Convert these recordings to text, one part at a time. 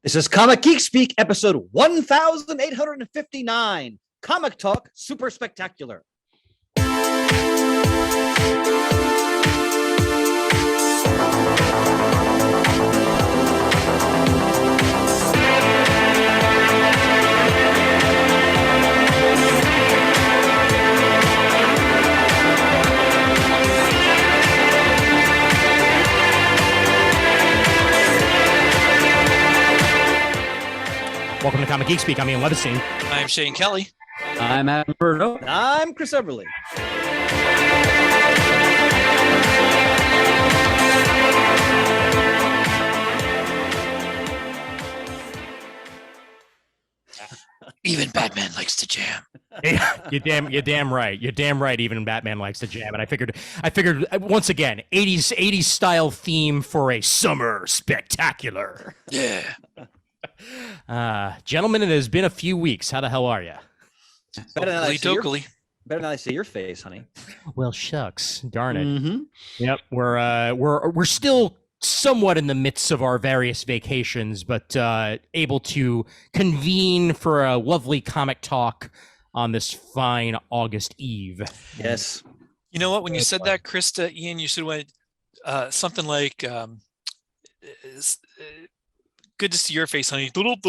This is Comic Geek Speak, episode 1859. Comic Talk Super Spectacular. Welcome to Comic Geek Speak. I'm Ian Levinstein. I'm Shane Kelly. I'm Alberto. I'm Chris Everly. Even Batman likes to jam. You're damn right. You're damn right. Even Batman likes to jam. And I figured once again, 80s style theme for a summer spectacular. Yeah. Gentlemen, it has been a few weeks. How the hell are you? Better than I see your face, honey. Well, shucks, darn it. Mm-hmm. Yep, we're still somewhat in the midst of our various vacations, but able to convene for a lovely comic talk on this fine August eve. Yes. You know what? When you said that, Krista, Ian, you should have went something like, good to see your face, honey. Yup.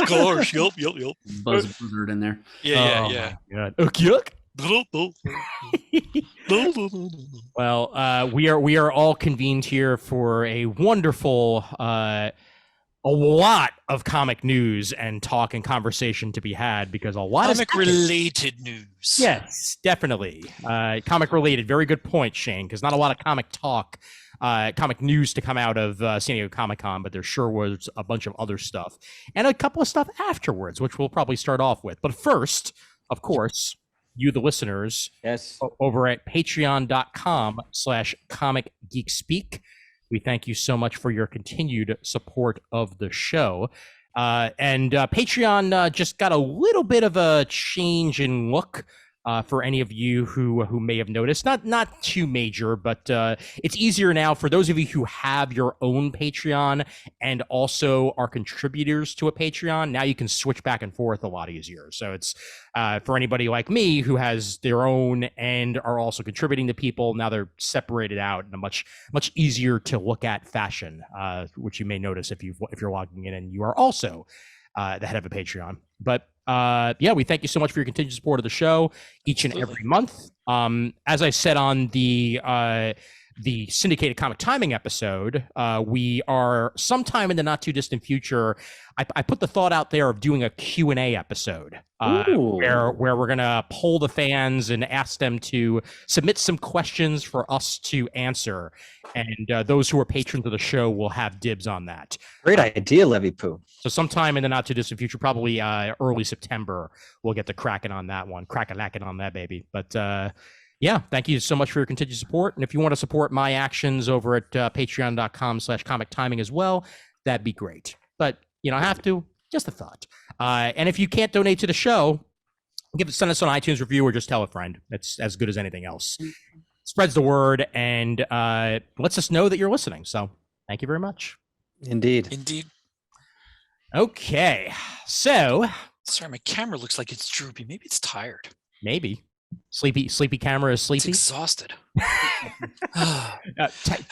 Gosh, yup. Buzzard in there. Yeah. Yuck. Well, we are all convened here for a wonderful, a lot of comic news and talk and conversation to be had because a lot of comic-related news. Yes, definitely. Comic-related. Very good point, Shane, because not a lot of comic talk, comic news to come out of San Diego Comic-Con, but there sure was a bunch of other stuff. And a couple of stuff afterwards, which we'll probably start off with. But first, of course, you, the listeners, yes, over at patreon.com/comicgeekspeak. We thank you so much for your continued support of the show. And Patreon just got a little bit of a change in look for any of you who may have noticed. Not too major, but it's easier now for those of you who have your own Patreon and also are contributors to a Patreon. Now you can switch back and forth a lot easier. So it's for anybody like me who has their own and are also contributing to people. Now they're separated out in a much easier to look at fashion, which you may notice if you're logging in and you are also the head of a Patreon. But yeah, we thank you so much for your continued support of the show each and every month. As I said on the syndicated comic timing episode, we are sometime in the not too distant future. I put the thought out there of doing a Q&A episode where we're gonna poll the fans and ask them to submit some questions for us to answer, and those who are patrons of the show will have dibs on that. Great idea, Levy Poo. So sometime in the not too distant future, probably early September, we'll get to cracking on that one, crack-a-lacking on that baby. But yeah, thank you so much for your continued support. And if you want to support my actions over at patreon.com/comic timing as well, that'd be great. But you don't have to, just a thought. And if you can't donate to the show, send us an iTunes review or just tell a friend. It's as good as anything else. Spreads the word and lets us know that you're listening. So thank you very much. Indeed. Okay, so. Sorry, my camera looks like it's droopy. Maybe it's tired. Maybe. Sleepy camera is sleepy. It's exhausted. I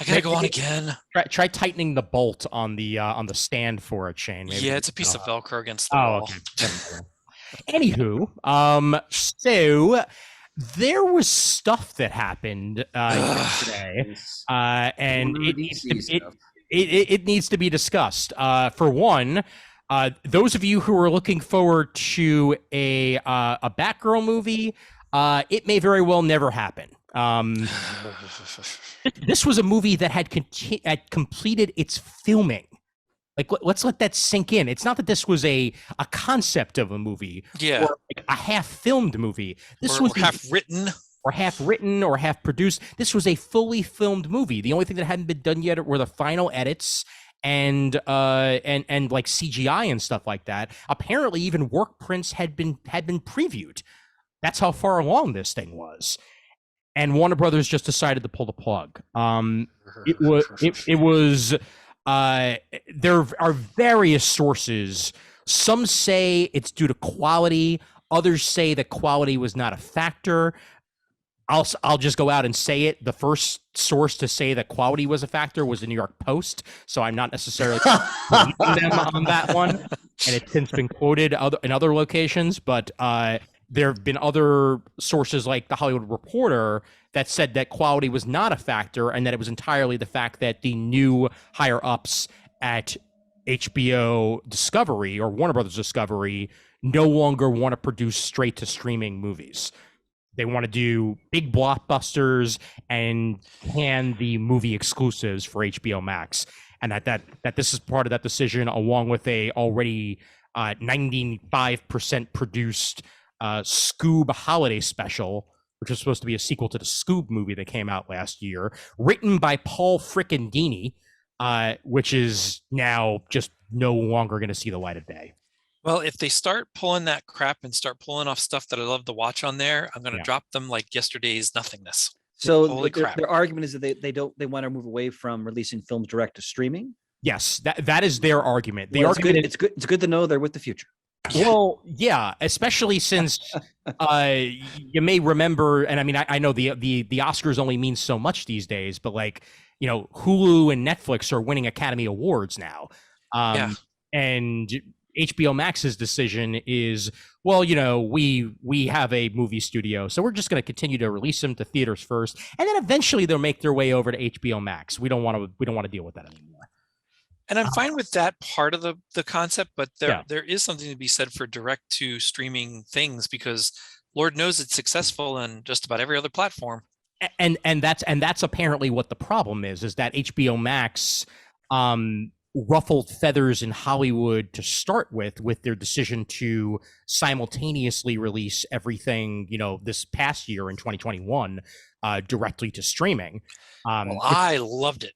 gotta go on again. Try tightening the bolt on the stand for a chain. Maybe. Yeah, it's a piece of Velcro against the wall. Okay. Anywho, so there was stuff that happened yesterday, and it needs to be discussed. For one, those of you who are looking forward to a Batgirl movie, it may very well never happen. This was a movie that had completed its filming. Like, let's let that sink in. It's not that this was a concept of a movie, yeah, or like a half-filmed movie. This was half-written, or half-produced. This was a fully filmed movie. The only thing that hadn't been done yet were the final edits and like CGI and stuff like that. Apparently, even work prints had been previewed. That's how far along this thing was. And Warner Brothers just decided to pull the plug. It was There are various sources. Some say it's due to quality. Others say that quality was not a factor. I'll just go out and say it. The first source to say that quality was a factor was the New York Post, so I'm not necessarily believing them on that one. And it's since been quoted in other locations, but there have been other sources like the Hollywood Reporter that said that quality was not a factor and that it was entirely the fact that the new higher ups at HBO Discovery or Warner Brothers Discovery no longer want to produce straight to streaming movies. They want to do big blockbusters and can the movie exclusives for HBO Max, and that this is part of that decision, along with a already 95% produced Scoob holiday special, which is supposed to be a sequel to the Scoob movie that came out last year, written by Paul frickin' Dini, which is now just no longer going to see the light of day. Well, if they start pulling that crap and start pulling off stuff that I love to watch on there, I'm going to drop them like yesterday's nothingness. So Holy crap. Their argument is that they want to move away from releasing films direct to streaming. Yes, that is their argument. It's good to know they're with the future. Well, yeah, especially since you may remember, and I mean, I know the Oscars only mean so much these days, but like, you know, Hulu and Netflix are winning Academy Awards now. And HBO Max's decision is, well, you know, we have a movie studio, so we're just going to continue to release them to theaters first, and then eventually they'll make their way over to HBO Max. We don't want to deal with that anymore. And I'm fine with that part of the concept, but there is something to be said for direct to streaming things, because Lord knows it's successful on just about every other platform. And that's apparently what the problem is that HBO Max ruffled feathers in Hollywood to start with their decision to simultaneously release everything, you know, this past year in 2021 directly to streaming. Well, I loved it.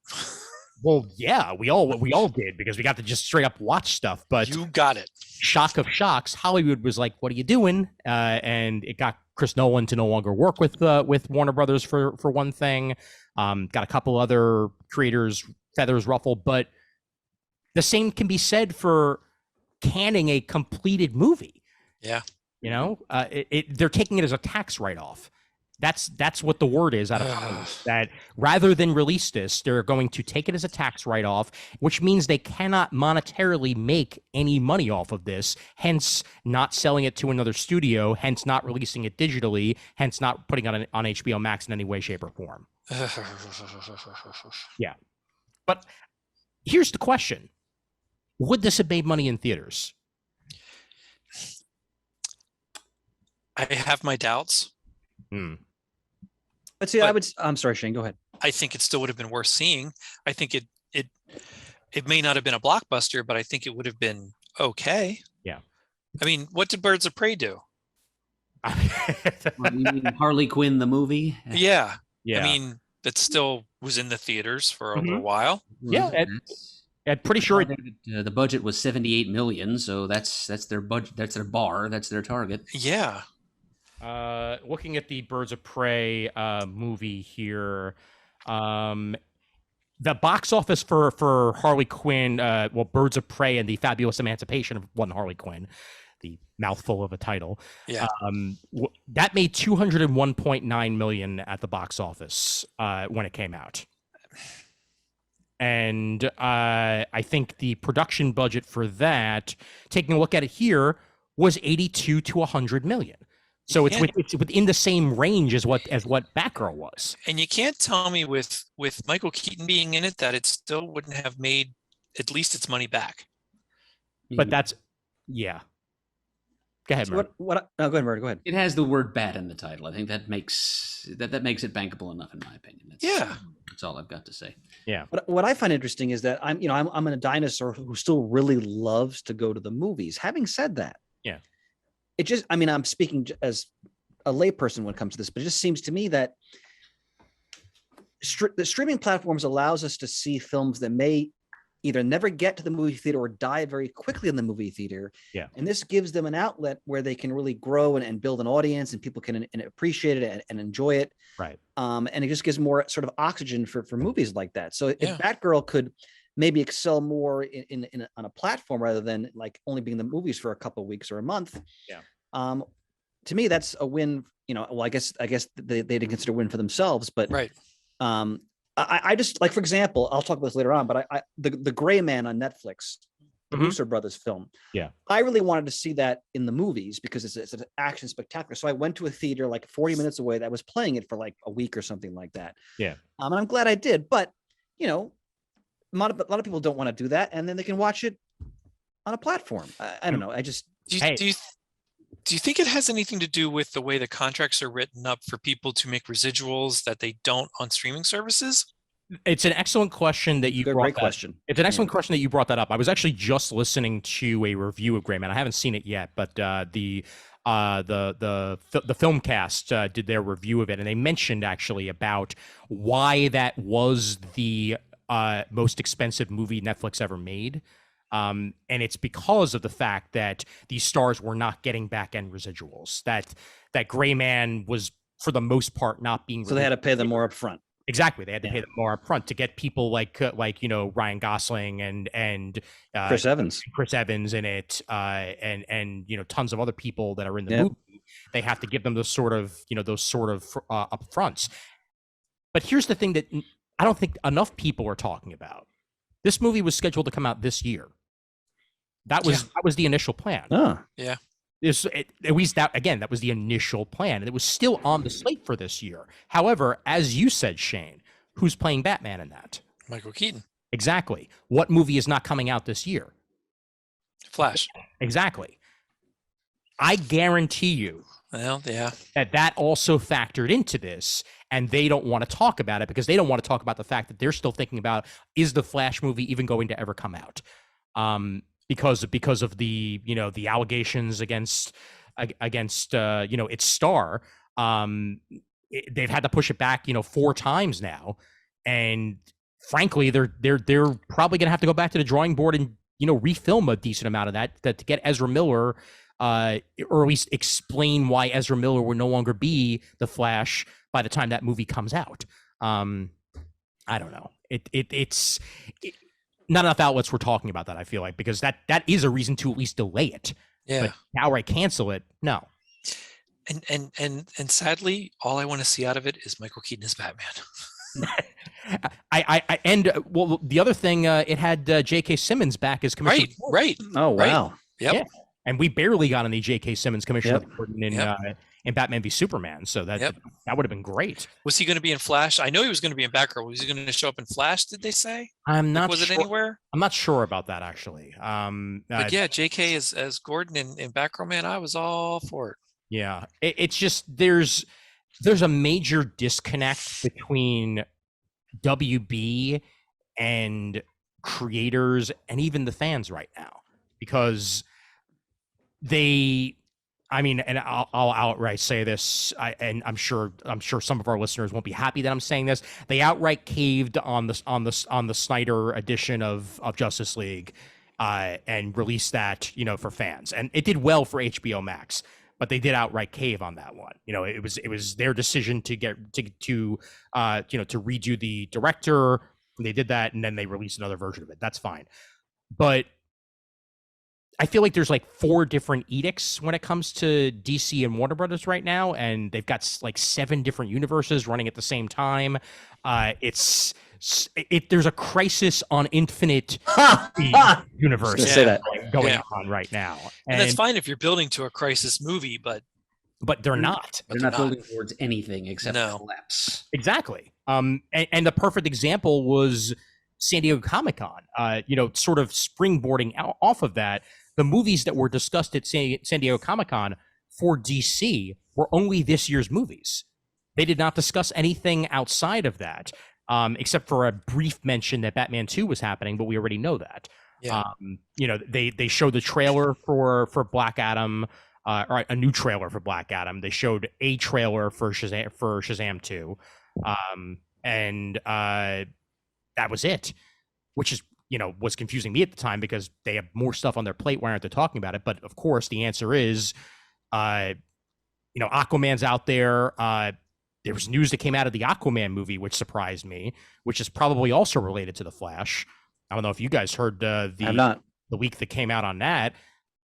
Well, yeah, we all did, because we got to just straight up watch stuff. But you got it. Shock of shocks, Hollywood was like, "What are you doing?" And it got Chris Nolan to no longer work with Warner Brothers for one thing. Got a couple other creators feathers ruffled, but the same can be said for canning a completed movie. Yeah, you know, they're taking it as a tax write-off. That's what the word is out of Congress, that rather than release this, they're going to take it as a tax write-off, which means they cannot monetarily make any money off of this, hence not selling it to another studio, hence not releasing it digitally, hence not putting it on HBO Max in any way, shape, or form. Yeah. But here's the question. Would this have made money in theaters? I have my doubts. But see, I'm sorry, Shane, go ahead. I think it still would have been worth seeing. I think it may not have been a blockbuster, but I think it would have been okay. Yeah. I mean, what did Birds of Prey do? You mean Harley Quinn, the movie? Yeah. Yeah. I mean, that still was in the theaters for a little while. Yeah. I'm pretty sure the budget was $78 million, so that's their budget. That's their bar. That's their target. Yeah. Looking at the Birds of Prey movie here, the box office for Harley Quinn, Birds of Prey and the Fabulous Emancipation of one Harley Quinn, the mouthful of a title. Yeah. That made $201.9 million at the box office when it came out. And I think the production budget for that, taking a look at it here, was 82 to 100 million. So it's within the same range as what Batgirl was. And you can't tell me with Michael Keaton being in it that it still wouldn't have made at least its money back. But that's Go ahead, Murray. No, go ahead, Murray. Go ahead. It has the word "bat" in the title. I think that makes it bankable enough, in my opinion. That's all I've got to say. Yeah. What I find interesting is that I'm a dinosaur who still really loves to go to the movies. Having said that, yeah, it just, I mean, I'm speaking as a layperson when it comes to this, but it just seems to me that the streaming platforms allows us to see films that may either never get to the movie theater or die very quickly in the movie theater. Yeah. And this gives them an outlet where they can really grow and build an audience, and people can appreciate it and enjoy it. Right. And it just gives more sort of oxygen for movies like that. So if Batgirl could maybe excel more on a platform rather than like only being in the movies for a couple of weeks or a month. Yeah. To me, that's a win. Well, I guess they didn't consider a win for themselves, but right. I just, like, for example, I'll talk about this later on, but the Gray Man on Netflix, the Russo brothers film. Yeah. I really wanted to see that in the movies because it's an action spectacular. So I went to a theater like 40 minutes away that was playing it for like a week or something like that. Yeah. And I'm glad I did, but a lot of people don't want to do that, and then they can watch it on a platform. I don't know. I just do you think it has anything to do with the way the contracts are written up for people to make residuals that they don't on streaming services? It's an excellent question that you brought. Great question. It's an excellent question that you brought that up. I was actually just listening to a review of Gray Man. I haven't seen it yet, but the film cast did their review of it, and they mentioned actually about why that was the most expensive movie Netflix ever made. And it's because of the fact that these stars were not getting back-end residuals. That Gray Man was, for the most part, not being. So they had to pay them more upfront. Exactly, they had to pay them more upfront to get people like Ryan Gosling and Chris Evans in it, and tons of other people that are in the movie. They have to give them those sort of upfronts. But here's the thing that I don't think enough people are talking about. This movie was scheduled to come out this year. That was the initial plan. Oh. Yeah. At least that was the initial plan, and it was still on the slate for this year. However, as you said, Shane, who's playing Batman in that? Michael Keaton. Exactly. What movie is not coming out this year? Flash. Exactly. I guarantee you that also factored into this, and they don't want to talk about it because they don't want to talk about the fact that they're still thinking about, is the Flash movie even going to ever come out? Because of the the allegations against its star. They've had to push it back 4 times now, and frankly they're probably gonna have to go back to the drawing board and refilm a decent amount of that to get Ezra Miller, or at least explain why Ezra Miller will no longer be the Flash by the time that movie comes out. I don't know. It's not enough outlets were talking about that, I feel like, because that is a reason to at least delay it. Yeah. But outright cancel it, no. And sadly, all I want to see out of it is Michael Keaton as Batman. The other thing, it had J.K. Simmons back as Commissioner. Right. Oh, wow. Yep. Yeah. And we barely got any J.K. Simmons Commissioner in Batman v Superman, so that would have been great. Was he going to be in Flash? I know he was going to be in Batgirl. Was he going to show up in Flash? Did they say? I'm not. Was it anywhere? I'm not sure about that actually. But yeah, J.K. as Gordon in Batgirl, man, I was all for it. Yeah, it's just there's a major disconnect between WB and creators and even the fans right now, because I'll outright say this, and I'm sure some of our listeners won't be happy that I'm saying this. They outright caved on the Snyder edition of Justice League, and released that for fans, and it did well for HBO Max. But they did outright cave on that one. It was their decision to redo the director. They did that, and then they released another version of it. That's fine, but I feel like there's like 4 different edicts when it comes to DC and Warner Brothers right now, and they've got like 7 different universes running at the same time. There's a crisis on Infinite universe going on right now, and that's fine if you're building to a crisis movie, but they're not. They're not building towards anything except collapse. Exactly. And the perfect example was San Diego Comic-Con. Sort of springboarding off of that. The movies that were discussed at San Diego Comic-Con for DC were only this year's movies. They did not discuss anything outside of that, except for a brief mention that Batman 2 was happening, but we already know that. Yeah. They showed the trailer for Black Adam, or a new trailer for Black Adam. They showed a trailer for Shazam 2, and that was it, which is was confusing me at the time because they have more stuff on their plate. Why aren't they talking about it? But of course, the answer is, Aquaman's out there. There was news that came out of the Aquaman movie, which surprised me, which is probably also related to the Flash. I don't know if you guys heard I'm not. the week that came out on that.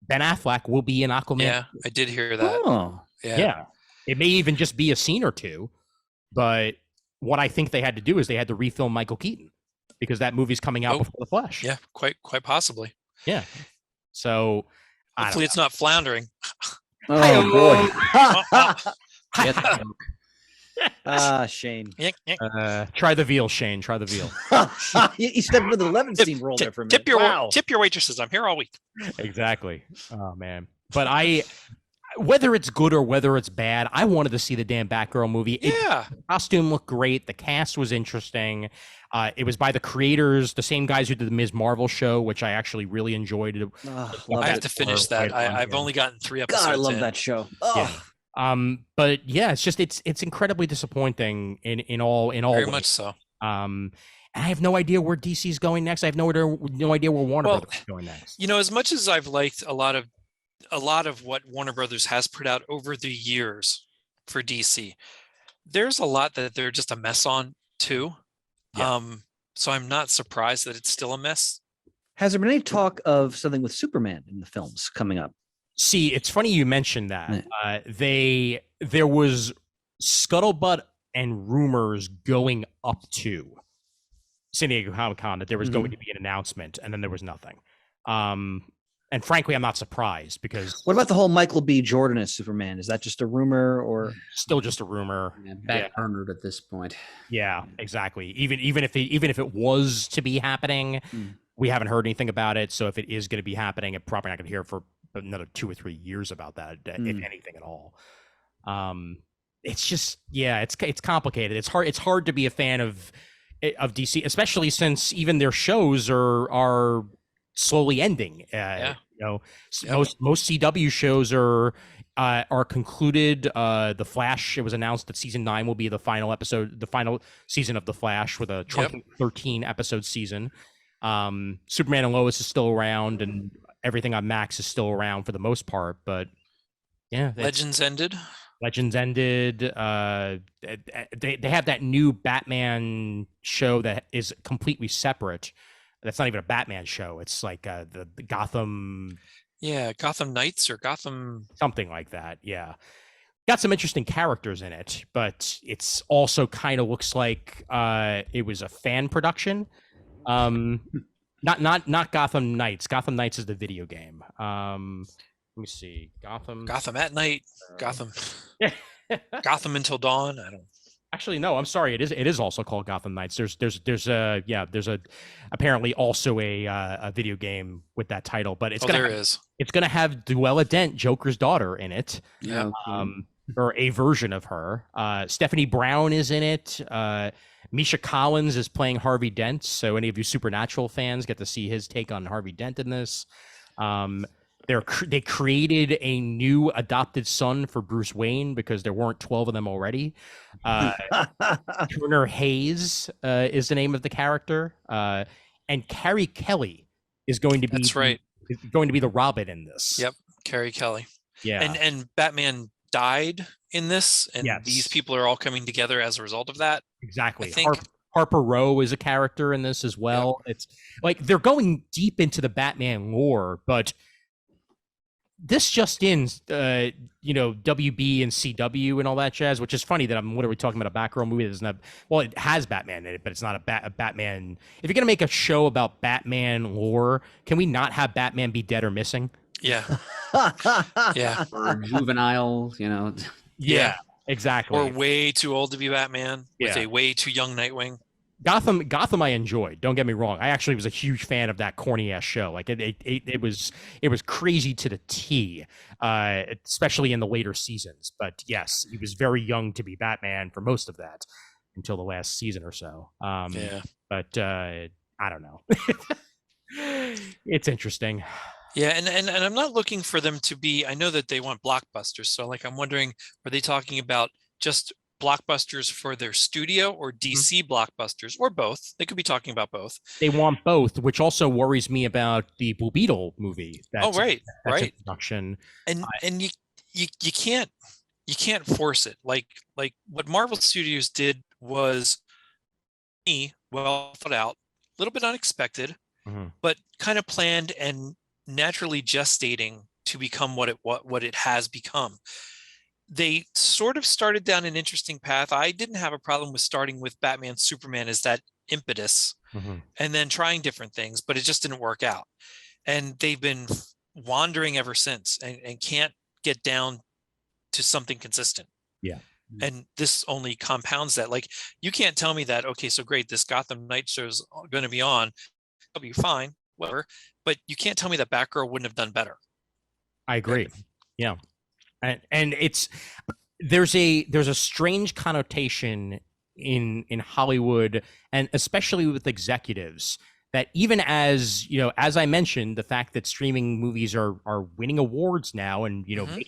Ben Affleck will be in Aquaman. Yeah, I did hear that. Oh, Yeah. It may even just be a scene or two, but what I think they had to do is they had to refilm Michael Keaton because that movie's coming out before The Flash. Yeah, quite possibly. Yeah. So hopefully it's not floundering. Oh boy. Shane. Try the veal, Shane. Try the veal. You stepped into the 11 scene role there for a minute. Tip your waitresses. I'm here all week. Exactly. Oh man. But whether it's good or whether it's bad, I wanted to see the damn Batgirl movie. Yeah. The costume looked great. The cast was interesting. It was by the creators, the same guys who did the Ms. Marvel show, which I actually really enjoyed. I have to finish that. I've only gotten 3 episodes. God, I love that show. Oh. Yeah. But yeah, it's incredibly disappointing in all Very ways. much so. And I have no idea where DC's going next. I have no idea where Warner Brothers is going next. You know, as much as I've liked a lot of what Warner Brothers has put out over the years for DC, there's a lot that they're just a mess on too. Yeah. So I'm not surprised that it's still a mess. Has there been any talk of something with Superman in the films coming up? See, it's funny you mentioned that. There was scuttlebutt and rumors going up to San Diego Comic-Con that there was going to be an announcement, and then there was nothing. And frankly, I'm not surprised because... What about the whole Michael B. Jordan as Superman? Is that just a rumor or... Still just a rumor. Backburnered at this point. Yeah, exactly. Even if it was to be happening, we haven't heard anything about it. So if it is going to be happening, I'm probably not going to hear for another 2 or 3 years about that, if anything at all. It's just, it's complicated. It's hard to be a fan of DC, especially since even their shows are slowly ending. Most CW shows are concluded. The Flash, it was announced that season 9 will be the final season of the Flash with a 13 episode season. Superman and Lois is still around, and everything on Max is still around for the most part, but yeah. Legends ended. They have that new Batman show that is completely separate. That's not even a Batman show. It's like the Gotham. Yeah, Gotham Knights or Gotham. Something like that. Yeah. Got some interesting characters in it, but it's also kind of looks like it was a fan production. Not Gotham Knights. Gotham Knights is the video game. Let me see. Gotham at Night. Gotham Until Dawn. I don't. Actually, no. I'm sorry. It is also called Gotham Knights. There's apparently also a video game with that title, but it's gonna have Duella Dent, Joker's daughter, in it. Yeah. Or a version of her. Stephanie Brown is in it. Misha Collins is playing Harvey Dent. So any of you Supernatural fans get to see his take on Harvey Dent in this. They created a new adopted son for Bruce Wayne because there weren't 12 of them already. Turner Hayes is the name of the character, and Carrie Kelly is going to be going to be the Robin in this. Yep, Carrie Kelly. Yeah, and Batman died in this, and these people are all coming together as a result of that. Exactly. I think Harper Row is a character in this as well. Yep. It's like they're going deep into the Batman lore, but this just in, WB and CW and all that jazz, which is funny that I'm literally talking about a Batgirl movie that doesn't have, well, it has Batman in it, but it's not a Batman. If you're going to make a show about Batman lore, can we not have Batman be dead or missing? Yeah. Yeah. Or juvenile, Yeah, exactly. Or way too old to be Batman with a way too young Nightwing. Gotham I enjoyed. Don't get me wrong. I actually was a huge fan of that corny ass show. Like it was crazy to the T, especially in the later seasons. But yes, he was very young to be Batman for most of that until the last season or so. But I don't know. It's interesting. Yeah, and I'm not looking for them to be. I know that they want blockbusters, so like I'm wondering, are they talking about just blockbusters for their studio or DC blockbusters, or both? They could be talking about both. They want both, which also worries me about the Blue Beetle movie. That's right. In production. And you can't force it. Like what Marvel Studios did was well thought out, a little bit unexpected, but kind of planned and naturally gestating to become what it has become. They sort of started down an interesting path. I didn't have a problem with starting with Batman Superman as that impetus and then trying different things, but it just didn't work out. And they've been wandering ever since and can't get down to something consistent. Yeah. And this only compounds that. Like, you can't tell me that, okay, so great, this Gotham Knight show is going to be on. It'll be fine, whatever. But you can't tell me that Batgirl wouldn't have done better. I agree. Yeah. And there's a strange connotation in Hollywood, and especially with executives, that even as, as I mentioned, the fact that streaming movies are winning awards now and,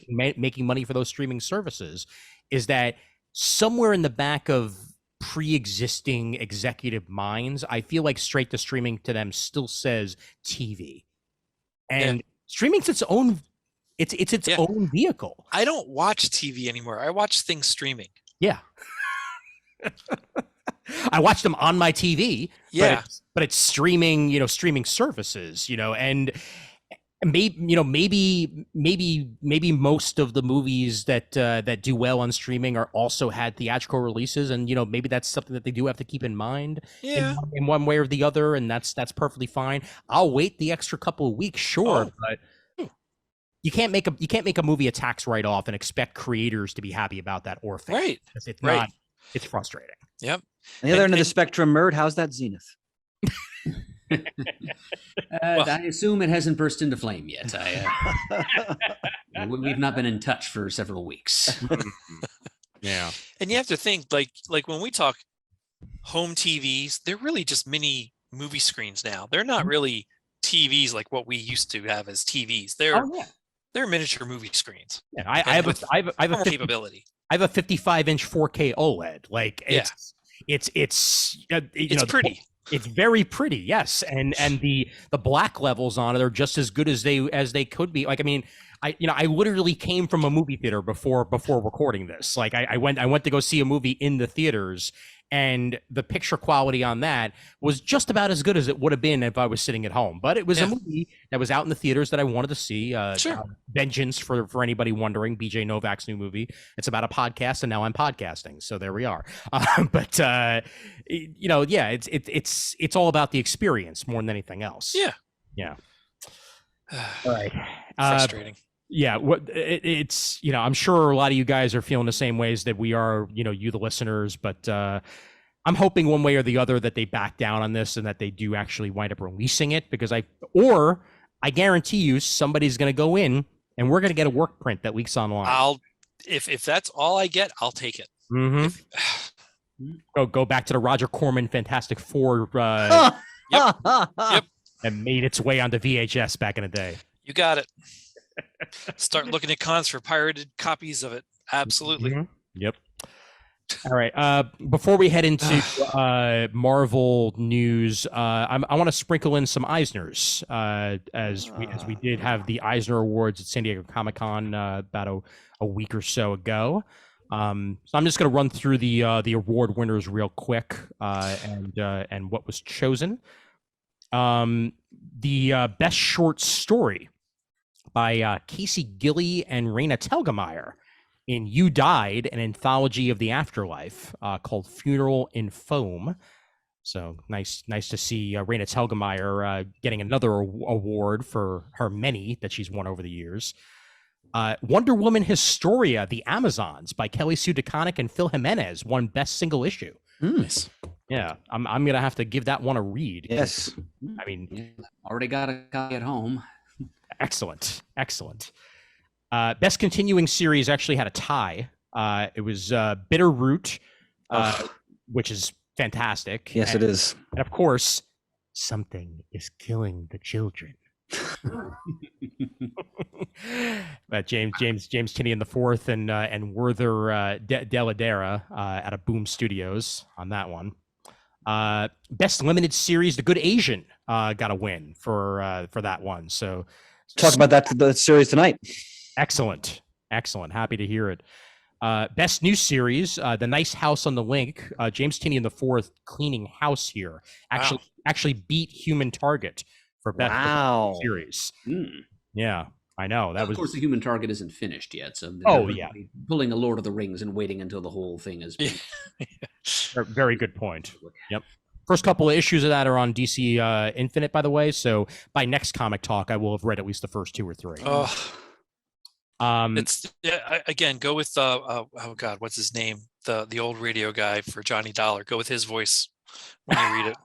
making money for those streaming services, is that somewhere in the back of pre-existing executive minds, I feel like straight to streaming to them still says TV. And streaming's its own own vehicle. I don't watch TV anymore. I watch things streaming. Yeah. I watch them on my TV. Yeah. But it's streaming, streaming services, and maybe most of the movies that do well on streaming are also had theatrical releases, and maybe that's something that they do have to keep in mind in one way or the other, and that's perfectly fine. I'll wait the extra couple of weeks, sure, but you can't make a movie a tax write-off and expect creators to be happy about that or fail. Right. It's not. It's frustrating. Yep. On the other end of the spectrum, Murd, how's that Zenith? I assume it hasn't burst into flame yet. We've not been in touch for several weeks. Yeah. And you have to think, like when we talk home TVs, they're really just mini movie screens now. They're not really TVs like what we used to have as TVs. They're miniature movie screens. Yeah, I have a capability. I have a 55-inch 4K OLED. Like it's pretty. It's very pretty, yes, and the black levels on it are just as good as they could be. Like, I mean, I literally came from a movie theater before recording this. Like, I went to go see a movie in the theaters, and the picture quality on that was just about as good as it would have been if I was sitting at home. But it was a movie that was out in the theaters that I wanted to see. Sure. Vengeance, for anybody wondering, BJ Novak's new movie. It's about a podcast, and now I'm podcasting. So there we are. It's all about the experience more than anything else. Yeah. All right. Frustrating. Yeah, it's I'm sure a lot of you guys are feeling the same ways that we are, you the listeners, but I'm hoping one way or the other that they back down on this and that they do actually wind up releasing it, because I guarantee you somebody's going to go in and we're going to get a work print that leaks online. If that's all I get, I'll take it. Go back to the Roger Corman Fantastic Four. Yep. And made its way onto VHS back in the day. You got it. Start looking at cons for pirated copies of it. Absolutely. Yep. All right. Before we head into Marvel news, I want to sprinkle in some Eisners, as we did have the Eisner Awards at San Diego Comic-Con about a week or so ago. So I'm just going to run through the award winners real quick, and what was chosen. The best short story by Casey Gilly and Raina Telgemeier in You Died, an anthology of the afterlife, called Funeral in Foam. So nice to see Raina Telgemeier getting another award for her many that she's won over the years. Wonder Woman Historia, The Amazons by Kelly Sue DeConnick and Phil Jimenez won Best Single Issue. Nice. Yeah, I'm gonna have to give that one a read. Yes. I mean, already got a copy at home. Excellent. Best continuing series actually had a tie. It was Bitter Root, which is fantastic. Yes, it is. And of course, Something is Killing the Children. But James Tinian IV and Werther Deladera out of Boom Studios on that one. Best limited series, The Good Asian got a win for that one. So talk about that series tonight. Excellent. Happy to hear it. Best new series, The Nice House on the Link. James Tynion IV cleaning house here. Actually beat Human Target for best series. Yeah, I know. That of course, the Human Target isn't finished yet, so pulling a Lord of the Rings and waiting until the whole thing is. Very good point. Yep. First couple of issues of that are on DC Infinite, by the way. So by next comic talk, I will have read at least the first 2 or 3. It's again, go with oh God, what's his name? The old radio guy for Johnny Dollar. Go with his voice when you read it.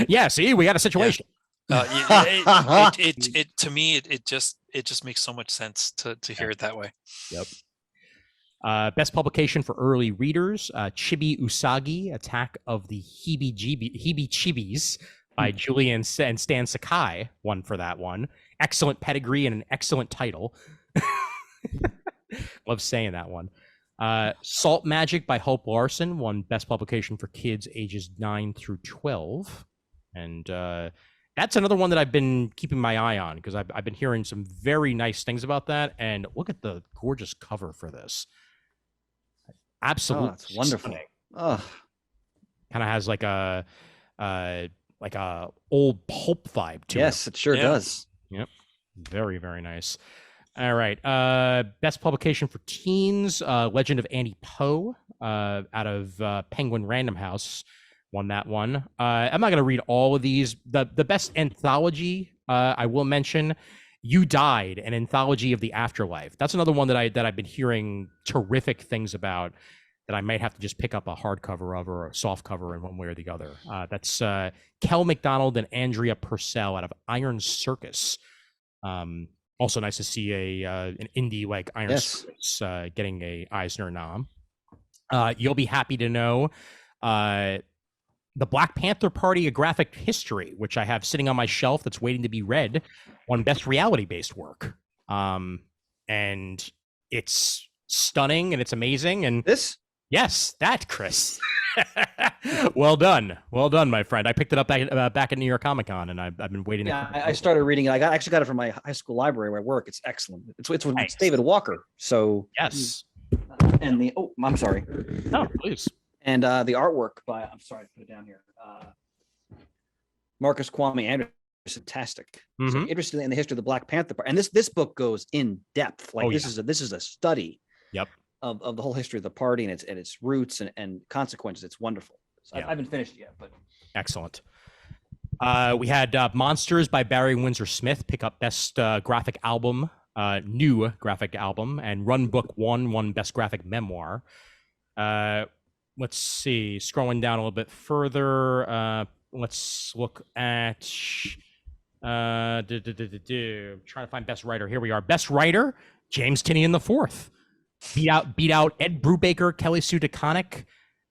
Yeah, see, we got a situation. It to me it just makes so much sense to hear it that way. Yep. Best publication for early readers, Chibi Usagi, Attack of the Heebie-Chibis by Julian and Stan Sakai won for that one. Excellent pedigree and an excellent title. Love saying that one. Salt Magic by Hope Larson won best publication for kids ages 9 through 12. And that's another one that I've been keeping my eye on because I've been hearing some very nice things about that. And look at the gorgeous cover for this. Absolutely, it's wonderful. Kind of has like a old pulp vibe to it. Yes, it sure does. Yep, very, very nice. All right, best publication for teens, Legend of Annie Poe, out of Penguin Random House, won that one. I'm not going to read all of these. The best anthology, I will mention, You Died, an anthology of the afterlife. That's another one that I've been hearing terrific things about that I might have to just pick up a hardcover of or a soft cover in one way or the other. That's Kel McDonald and Andrea Purcell out of Iron Circus. Also nice to see an indie like Iron Circus getting a Eisner nom. You'll be happy to know the Black Panther Party, A Graphic History, which I have sitting on my shelf that's waiting to be read, won best reality-based work. And it's stunning and it's amazing. And this? Yes, that, Chris. Well done, my friend. I picked it up back at New York Comic Con, and I've been waiting. Yeah, I started reading it. I actually got it from my high school library where I work. It's excellent. It's David Walker. So yes, and I'm sorry. No, please. And the artwork by I'm sorry to put it down here. Marcus Kwame Anderson, fantastic. So interested in the history of the Black Panther Party, and this book goes in depth. Like this is a study. Yep. Of the whole history of the party and its roots and consequences. It's wonderful. So I haven't finished it yet, but excellent. We had Monsters by Barry Windsor Smith pick up best graphic album, new graphic album, and Run Book One won best graphic memoir. Let's see, scrolling down a little bit further. Let's look at trying to find best writer. Here we are. Best writer, James Tynion IV. Beat out Ed Brubaker, Kelly Sue DeConnick,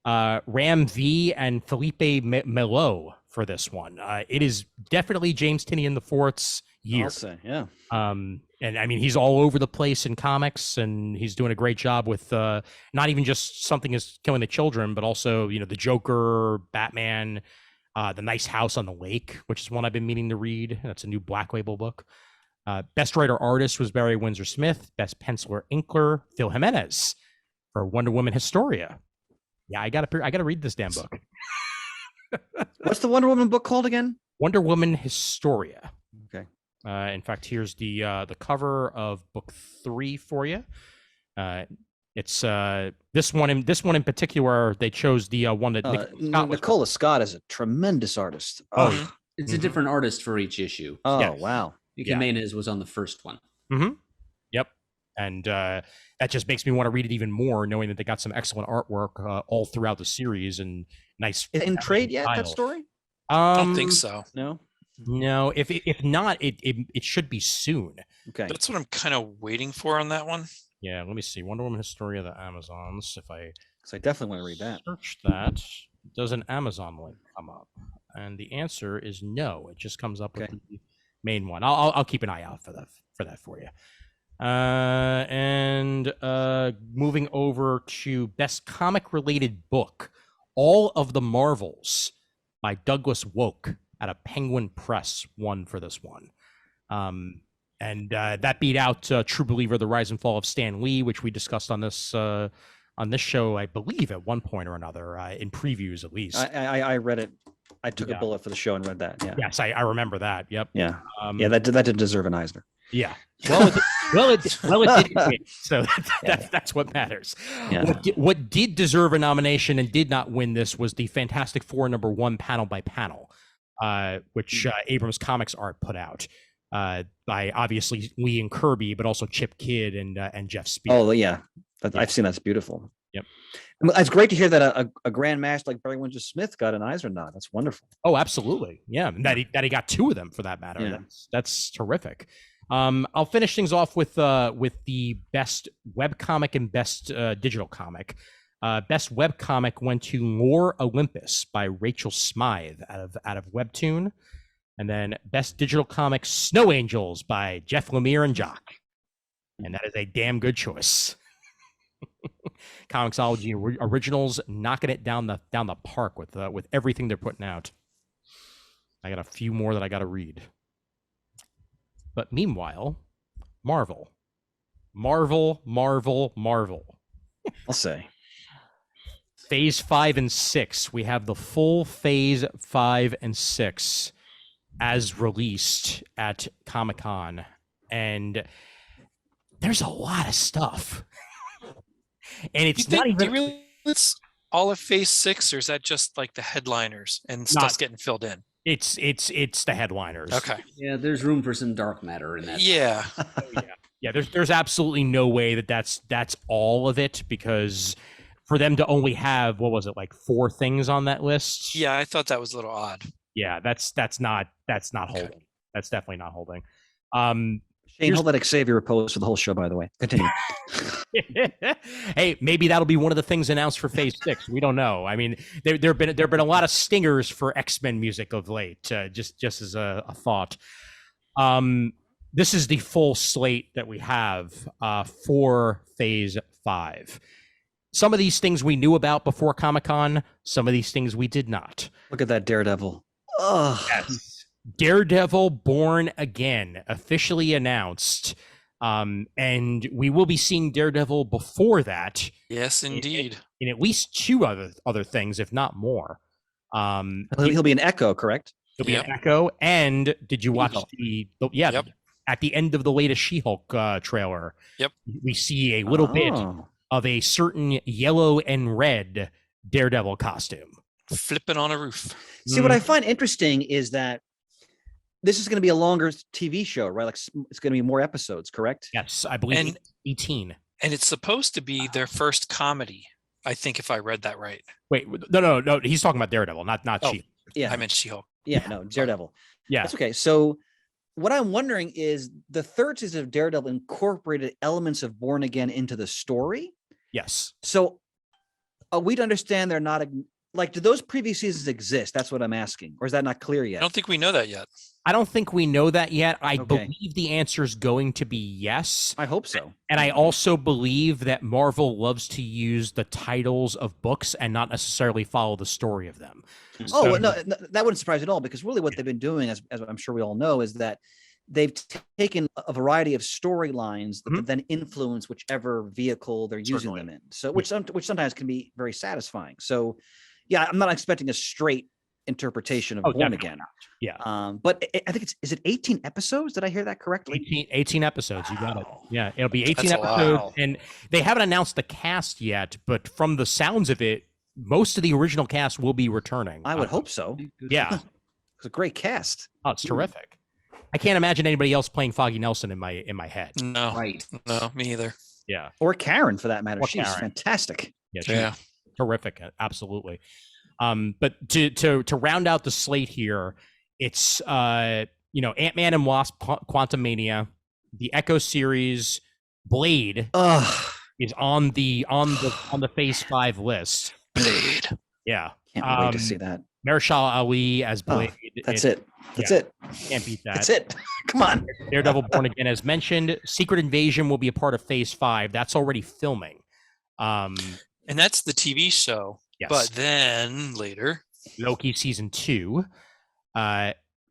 Ram V, and Felipe Melo for this one. It is definitely James Tynion IV's year. I'll say, yeah. And I mean, he's all over the place in comics, and he's doing a great job with not even just Something Is Killing the Children, but also, the Joker, Batman, The Nice House on the Lake, which is one I've been meaning to read. That's a new Black Label book. Best writer artist was Barry Windsor Smith. Best penciler inkler, Phil Jimenez for Wonder Woman Historia. Yeah, I gotta read this damn book. What's the Wonder Woman book called again? Wonder Woman Historia. Okay. In fact, here's the cover of book 3 for you. It's this one in particular. They chose the one that Nicola Scott is a tremendous artist. Oh, it's a different artist for each issue. Oh, wow. Jimenez was on the first one. Yep. And that just makes me want to read it even more, knowing that they got some excellent artwork all throughout the series and nice. In trade yet, that story? I don't think so. No. If not, it should be soon. Okay. That's what I'm kind of waiting for on that one. Yeah. Let me see. Wonder Woman Historia of the Amazons. Because I definitely want to read that. Search that. Does an Amazon link come up? And the answer is no. It just comes up with the main one. I'll keep an eye out for that for you. And moving over to best comic related book, All of the Marvels by Douglas Woke out of Penguin Press won for this one. And that beat out True Believer: The Rise and Fall of Stan Lee, which we discussed on this show, I believe, at one point or another, in previews at least. I read it. I took a bullet for the show and read that. Yeah. Yes, I remember that. Yep. Yeah. That didn't deserve an Eisner. Yeah. Well, it did win, so that's what matters. Yeah. What did deserve a nomination and did not win this was the Fantastic Four #1 panel by panel, which Abrams Comics Art put out by obviously Lee and Kirby, but also Chip Kidd and Jeff Speed. Oh yeah, I've seen that's beautiful. Yep. It's great to hear that a grandmaster like Barry Windsor Smith got an Eisner nod. That's wonderful. Oh, absolutely. Yeah, that he got 2 of them for that matter. Yeah. That's terrific. I'll finish things off with the best webcomic and best digital comic. Best webcomic went to Lore Olympus by Rachel Smythe out of Webtoon. And then best digital comic, Snow Angels by Jeff Lemire and Jock. And that is a damn good choice. Comixology Originals knocking it down the park with everything they're putting out. I got a few more that I got to read. But meanwhile, Marvel. I'll say. Phase 5 and 6. We have the full Phase 5 and 6 as released at Comic-Con. And there's a lot of stuff. And it's not even... Do you really, it's all of Phase 6, or is that just like the headliners and stuff's getting filled in? It's the headliners. Okay. Yeah, there's room for some dark matter in that. Yeah. Yeah, there's absolutely no way that's all of it, because for them to only have, what was it, like 4 things on that list? Yeah, I thought that was a little odd. Yeah, that's not holding. Okay. That's definitely not holding. Shane, hold that Xavier pose for the whole show, by the way. Continue. Hey, maybe that'll be one of the things announced for Phase 6. We don't know. I mean, there've been a lot of stingers for X-Men music of late. Just as a thought. This is the full slate that we have for Phase 5. Some of these things we knew about before Comic-Con. Some of these things we did not. Look at that Daredevil. Oh, yes. Daredevil Born Again officially announced. And we will be seeing Daredevil before that. Yes, indeed. In at least 2 other things, if not more. He'll be an Echo, correct? He'll be an Echo. And did you watch at the end of the latest She-Hulk trailer? Yep. We see a little bit of a certain yellow and red Daredevil costume. Flipping on a roof. See, what I find interesting is that this is going to be a longer TV show, right? Like it's going to be more episodes, correct? Yes, I believe 18. And it's supposed to be their first comedy, I think, if I read that right. Wait, no. He's talking about Daredevil, not She. Yeah, I meant She-Hulk. Yeah, no, Daredevil. Yeah, that's okay. So what I'm wondering is the third season of Daredevil incorporated elements of Born Again into the story. Yes. So are we to understand they're not like, do those previous seasons exist? That's what I'm asking. Or is that not clear yet? I don't think we know that yet. I don't think we know that yet. I believe the answer is going to be yes. I hope so. And I also believe that Marvel loves to use the titles of books and not necessarily follow the story of them. So, no, that wouldn't surprise at all, because really what they've been doing, as I'm sure we all know, is that they've taken a variety of storylines that then influence whichever vehicle they're using them in. So, which sometimes can be very satisfying. So, yeah, I'm not expecting a straight interpretation of Born Again. Yeah. But I think is it 18 episodes? Did I hear that correctly? 18 episodes. You got it. Yeah, it'll be 18 episodes. And they haven't announced the cast yet, but from the sounds of it, most of the original cast will be returning. I would hope so. Yeah. It's a great cast. Oh, it's terrific. I can't imagine anybody else playing Foggy Nelson in my head. No. Right. No, me either. Yeah. Or Karen, for that matter. Or She's Karen. fantastic. Yeah. Terrific. Absolutely. But to round out the slate here, it's Ant-Man and Wasp, Quantumania, the Echo series, Blade is on the Phase 5 list. Blade. Yeah. Can't wait to see that. Mahershala Ali as Blade. That's it. Can't beat that. That's it. Come on. Daredevil Born Again, as mentioned. Secret Invasion will be a part of Phase 5. That's already filming. And that's the TV show. Yes. But then later, Loki season 2,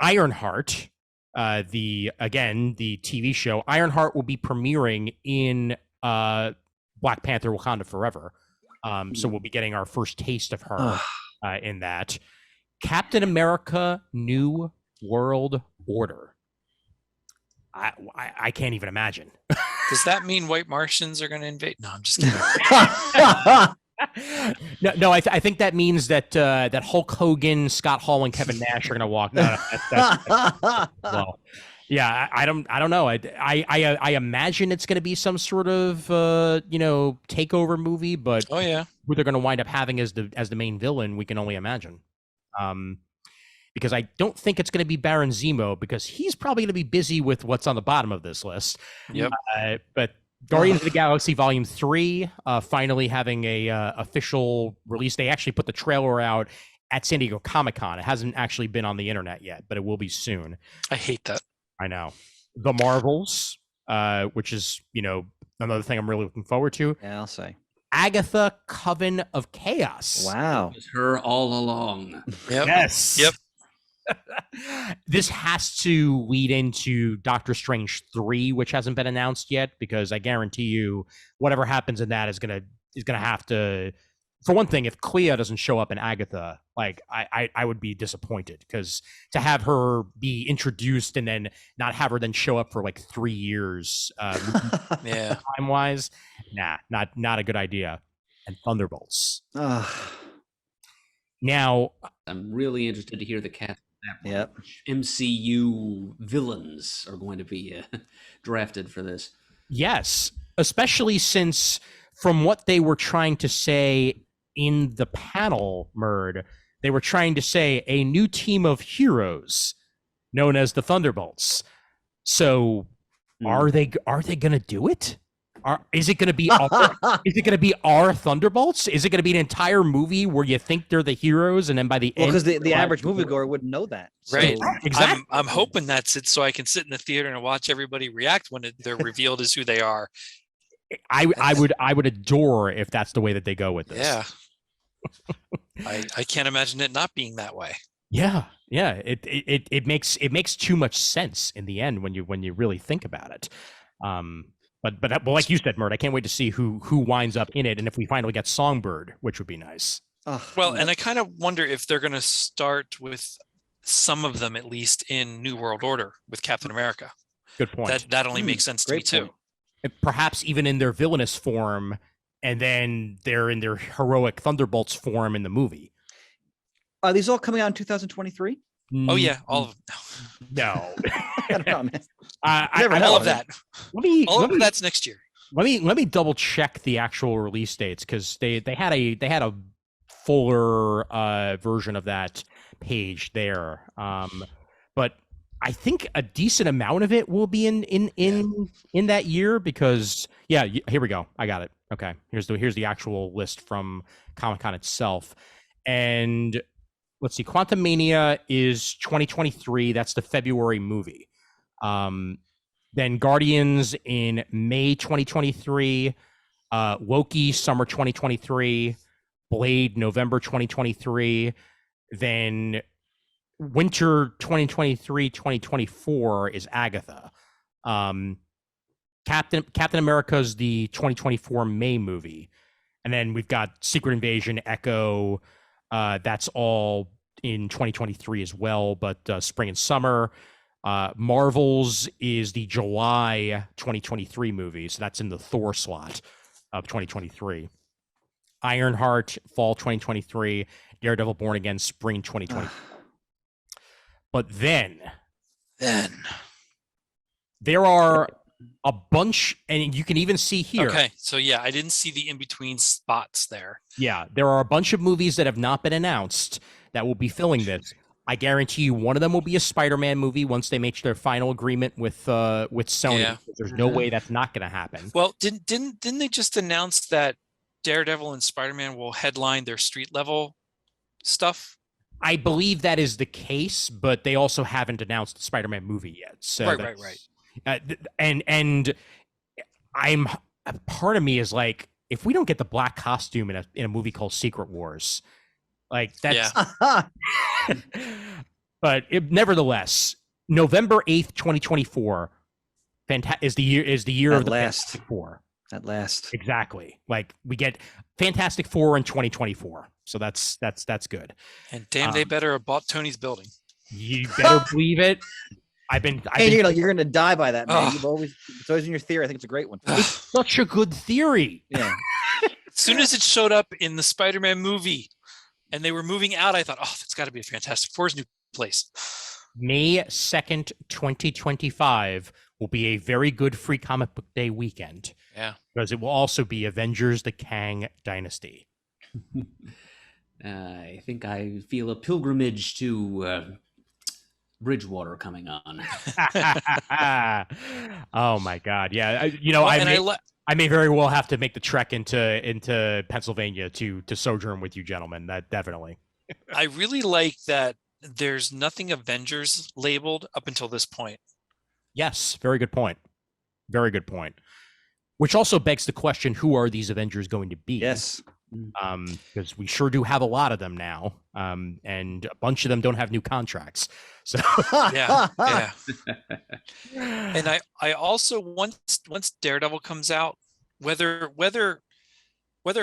Ironheart, the TV show Ironheart will be premiering in Black Panther: Wakanda Forever. So we'll be getting our first taste of her in that. Captain America: New World Order. I can't even imagine. Does that mean white Martians are going to invade? No, I'm just kidding. No, I think that means that that Hulk Hogan, Scott Hall, and Kevin Nash are going to walk. No, well, yeah, I don't know. I imagine it's going to be some sort of takeover movie, but oh yeah, who they're going to wind up having as the main villain, we can only imagine. Because I don't think it's going to be Baron Zemo, because he's probably going to be busy with what's on the bottom of this list. Yep. But Guardians of the Galaxy Volume 3 finally having a official release. They actually put the trailer out at San Diego Comic-Con. It hasn't actually been on the internet yet, but it will be soon. I hate that. I know. The Marvels, which is, another thing I'm really looking forward to. Yeah, I'll say. Agatha, Coven of Chaos. Wow. It was her all along. Yep. Yes. Yep. This has to lead into Doctor Strange 3, which hasn't been announced yet, because I guarantee you whatever happens in that is gonna have to, for one thing, if Clea doesn't show up in Agatha, like I would be disappointed, because to have her be introduced and then not have her then show up for like 3 years Yeah. time wise, not a good idea. And Thunderbolts. Now I'm really interested to hear the cast. Yep. MCU villains are going to be drafted for this. Yes, especially since from what they were trying to say in the panel, Murd, they were trying to say a new team of heroes known as the Thunderbolts. So are they going to do it? Is it going to be our Thunderbolts? Is it going to be an entire movie where you think they're the heroes and then by the end? Because the average moviegoer wouldn't know that. Right. So. Exactly. I'm hoping that's it, so I can sit in the theater and watch everybody react when they're revealed as who they are. I would adore if that's the way that they go with this. Yeah. I can't imagine it not being that way. Yeah. It makes too much sense in the end when you really think about it. But like you said, Mert, I can't wait to see who winds up in it, and if we finally get Songbird, which would be nice. Well, and I kind of wonder if they're going to start with some of them, at least in New World Order with Captain America. Good point. That only makes sense to me too. Perhaps even in their villainous form, and then they're in their heroic Thunderbolts form in the movie. Are these all coming out in 2023? Oh yeah, all of them. No. I don't know, man. All of that. All of that's next year. Let me double check the actual release dates, because they had a fuller version of that page there. But I think a decent amount of it will be in that year, because here we go. I got it. Okay. Here's the actual list from Comic-Con itself. And let's see, Quantumania is 2023. That's the February movie. Then Guardians in May 2023, Loki summer 2023, Blade November 2023, then winter 2023-2024 is Agatha. Captain America's the 2024 May movie, and then we've got Secret Invasion, Echo. That's all in 2023 as well, but spring and summer. Marvels is the July 2023 movie, so that's in the Thor slot of 2023. Ironheart, fall 2023. Daredevil Born Again, spring 2020. But then there are a bunch, and you can even see here. Okay, so yeah, I didn't see the in-between spots there. Yeah, there are a bunch of movies that have not been announced that will be filling this. I guarantee you one of them will be a Spider-Man movie once they make their final agreement with Sony. Yeah. There's no way that's not going to happen. Well, didn't they just announce that Daredevil and Spider-Man will headline their street level stuff? I believe that is the case, but they also haven't announced the Spider-Man movie yet. So Right. And I'm part of me is like, if we don't get the black costume in a movie called Secret Wars, like that's. But nevertheless, November 8th, 2024 is the year At of the last. Fantastic Four. At last. Exactly. Like we get Fantastic Four in 2024. So that's good. And damn, they better have bought Tony's building. You better believe it. You're gonna die by that, man. It's always in your theory. I think it's a great one. It's such a good theory. Yeah. As soon as it showed up in the Spider-Man movie and they were moving out, I thought, that's got to be a Fantastic Four's new place. May 2nd, 2025 will be a very good Free Comic Book Day weekend. Yeah. Because it will also be Avengers: The Kang Dynasty. I think I feel a pilgrimage to Bridgewater coming on. Oh my God! Yeah, I may very well have to make the trek into Pennsylvania to sojourn with you gentlemen. That definitely. I really like that there's nothing Avengers labeled up until this point. Yes, very good point. Very good point. Which also begs the question: who are these Avengers going to be? Yes. Because we sure do have a lot of them now, and a bunch of them don't have new contracts. So yeah. And I also once Daredevil comes out, whether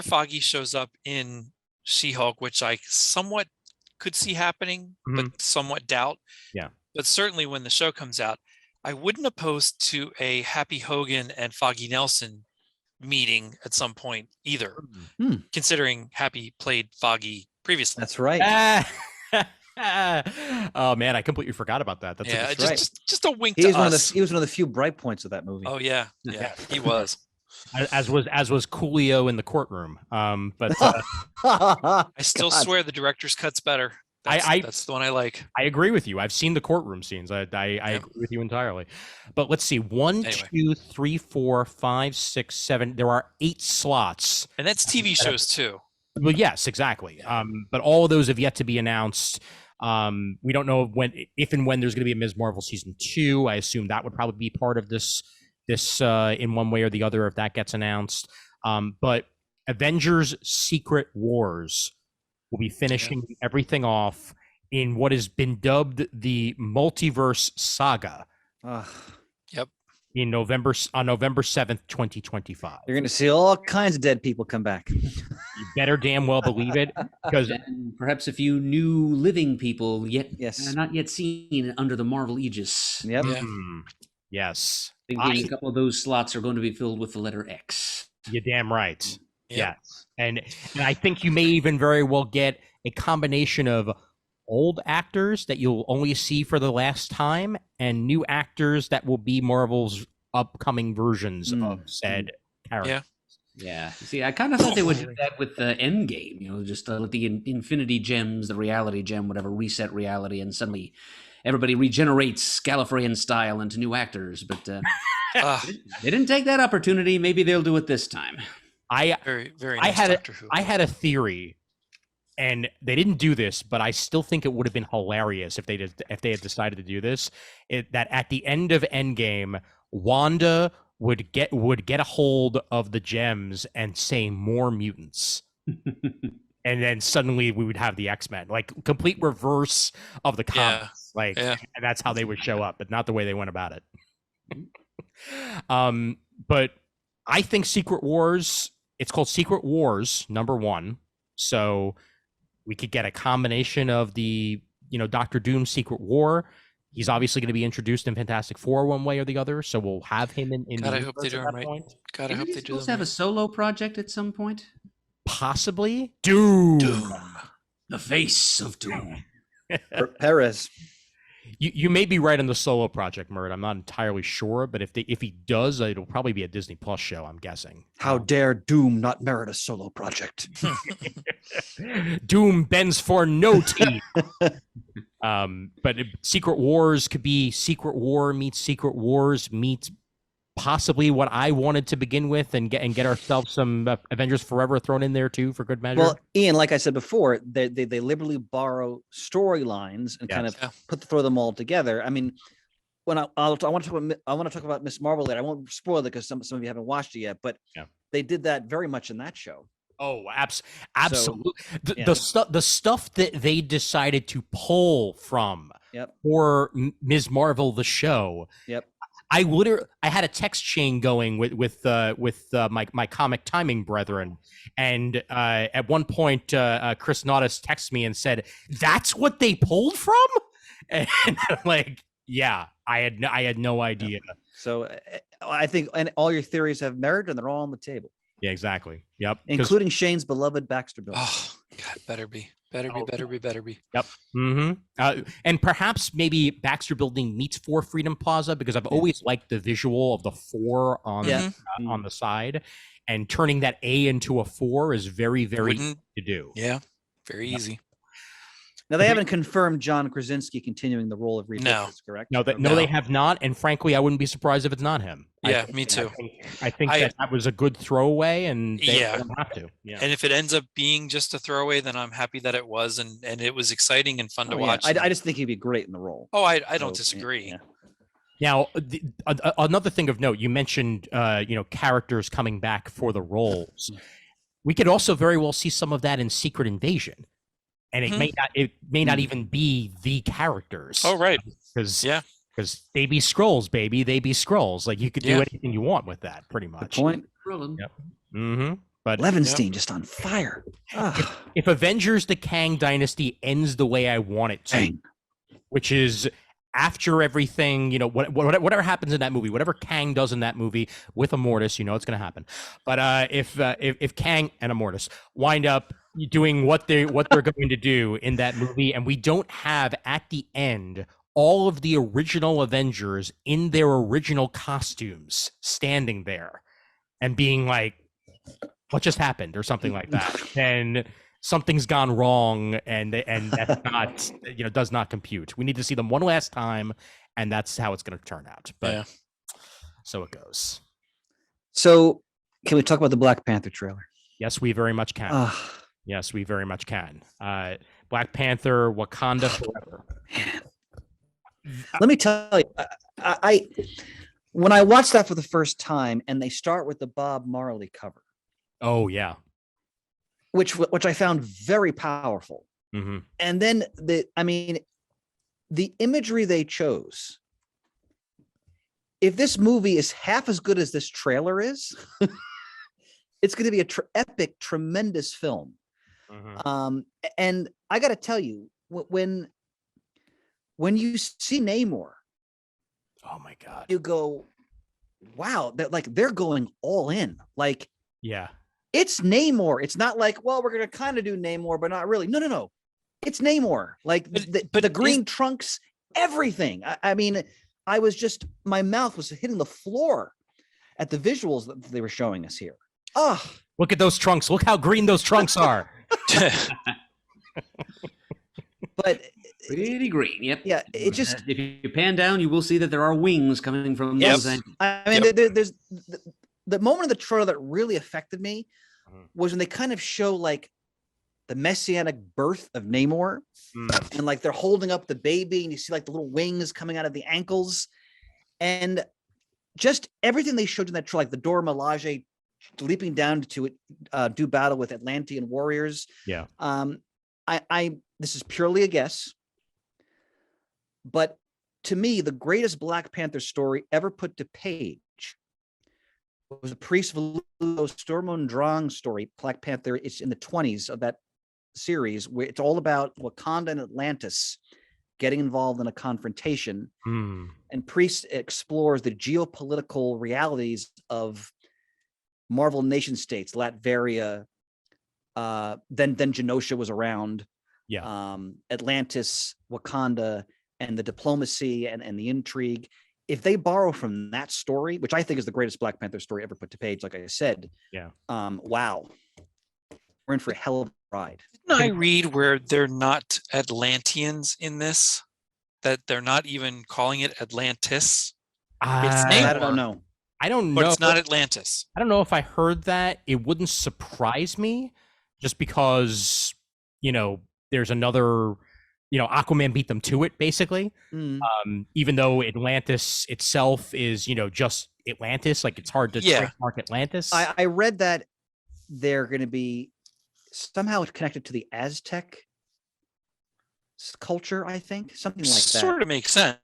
Foggy shows up in She-Hulk, which I somewhat could see happening, but somewhat doubt. Yeah. But certainly when the show comes out, I wouldn't oppose to a Happy Hogan and Foggy Nelson meeting at some point either, considering Happy played Foggy previously. That's right. Oh man, I completely forgot about that. That's just a wink he to was us. He was one of the few bright points of that movie. Oh yeah, he was. As was Coolio in the courtroom. But I still swear the director's cut's better. That's the one I like. I agree with you. I've seen the courtroom scenes. I agree with you entirely. But let's see. 1, 2, 3, 4, 5, 6, 7. There are 8 slots. And that's TV shows too. Well, yes, exactly. But all of those have yet to be announced. We don't know if and when there's going to be a Ms. Marvel season 2. I assume that would probably be part of this in one way or the other if that gets announced. But Avengers: Secret Wars will be finishing everything off in what has been dubbed the Multiverse Saga. Yep. On November 7th, 2025. You're going to see all kinds of dead people come back. You better damn well believe it, because perhaps a few new living people not yet seen under the Marvel aegis. Yep. Yeah. Yes. Thinking a couple of those slots are going to be filled with the letter X. You're damn right. Yep. Yes. And I think you may even very well get a combination of old actors that you'll only see for the last time and new actors that will be Marvel's upcoming versions of said characters. Yeah. See, I kind of thought they would do that with the Endgame, just let the Infinity Gems, the reality gem, whatever, reset reality, and suddenly everybody regenerates Gallifreyan style into new actors. But they didn't take that opportunity. Maybe they'll do it this time. Very, very nice Doctor Who. I had a theory, and they didn't do this, but I still think it would have been hilarious if they had decided to do this. That at the end of Endgame, Wanda would get a hold of the gems and say more mutants. And then suddenly we would have the X-Men, like complete reverse of the comics. And that's how they would show up, but not the way they went about it. But I think Secret Wars, it's called Secret Wars #1. So we could get a combination of the, Doctor Doom's Secret War. He's obviously going to be introduced in Fantastic Four one way or the other. So we'll have him in God, I hope they do him right. God, I hope they do him have a solo project at some point. Possibly. Doom. The face of Doom. Perez. You may be right on the solo project, Murd. I'm not entirely sure, but if he does, it'll probably be a Disney Plus show, I'm guessing. How dare Doom not merit a solo project? Doom bends for no team. But Secret Wars could be Secret War meets Secret Wars meets possibly what I wanted to begin with, and get ourselves some Avengers Forever thrown in there too for good measure. Well, Ian, like I said before, they liberally borrow storylines and kind of throw them all together. I mean, when I want to talk about Miss Marvel later. I won't spoil it because some of you haven't watched it yet, but they did that very much in that show. Oh, absolutely. yeah. The stuff that they decided to pull from Yep. for Ms. Marvel the show. Yep. I had a text chain going with my comic timing brethren, and at one point Chris Naudis texted me and said, "That's what they pulled from," and I'm like, yeah, I had no idea. So I think, and all your theories have merit, and they're all on the table. Yeah, exactly. Yep. Including Shane's beloved Baxter Building. Oh God, better be. Yep. And perhaps maybe Baxter Building meets 4 Freedom Plaza, because I've always liked the visual of the 4 on the side, and turning that A into a 4 is very, very easy to do. Yeah, very easy. Now they haven't confirmed John Krasinski continuing the role of Reed Richards, correct? No, they have not, and frankly, I wouldn't be surprised if it's not him. Yeah, me too. I think that was a good throwaway, and they don't have to. Yeah. And if it ends up being just a throwaway, then I'm happy that it was, and it was exciting and fun to watch. I just think he'd be great in the role. Oh, I don't disagree. Yeah. Now, another thing of note, you mentioned characters coming back for the roles. We could also very well see some of that in Secret Invasion. And it may not even be the characters. Oh, right. Because they be Skrulls, baby. They be Skrulls. Like, you could do anything you want with that, pretty much. Good point. Yep. Mm-hmm. But Levinstein just on fire. If Avengers: The Kang Dynasty ends the way I want it to, which is after everything, whatever happens in that movie, whatever Kang does in that movie with Immortus, it's going to happen. But if Kang and Immortus wind up doing what they're going to do in that movie, and we don't have at the end all of the original Avengers in their original costumes standing there and being like, what just happened, or something like that, then something's gone wrong, and that's not does not compute. We need to see them one last time, and that's how it's going to turn out. But so it goes. So can we talk about the Black Panther trailer? Yes, we very much can. Yes, we very much can. Black Panther, Wakanda Forever. Let me tell you, I when I watched that for the first time, and they start with the Bob Marley cover. Oh yeah, which I found very powerful. Mm-hmm. And then the imagery they chose. If this movie is half as good as this trailer is, it's going to be an epic, tremendous film. Mm-hmm. And I got to tell you, when you see Namor, oh my God, you go, wow, they're going all in. Like, yeah, it's Namor. It's not like, well, we're going to kind of do Namor, but not really. No. It's Namor. Like the green trunks, everything. I mean, I was just, my mouth was hitting the floor at the visuals that they were showing us here. Oh, look at those trunks. Look how green those trunks are. But pretty green. Yep. Yeah. It just, if you pan down, you will see that there are wings coming from those. I mean, there's the moment of the trailer that really affected me was when they kind of show like the messianic birth of Namor, and like they're holding up the baby, and you see like the little wings coming out of the ankles, and just everything they showed in that trailer, like the Dora Milaje leaping down to do battle with Atlantean warriors. Yeah. This is purely a guess, but to me, the greatest Black Panther story ever put to page was a Priest Valuo Stormon Drang story, Black Panther. It's in the 20s of that series, where it's all about Wakanda and Atlantis getting involved in a confrontation. And Priest explores the geopolitical realities of Marvel nation states, Latveria, then Genosha was around. Yeah. Atlantis, Wakanda, and the diplomacy and the intrigue. If they borrow from that story, which I think is the greatest Black Panther story ever put to page, like I said, wow, we're in for a hell of a ride. Didn't I read where they're not Atlanteans in this? That they're not even calling it Atlantis? It's Namor. I don't know. I don't know. But it's not Atlantis. I don't know if I heard that. It wouldn't surprise me, just because, there's another, Aquaman beat them to it, basically. Even though Atlantis itself is, just Atlantis, like it's hard to trademark Atlantis. I read that they're going to be somehow connected to the Aztec culture, I think, something like that. Sort of makes sense.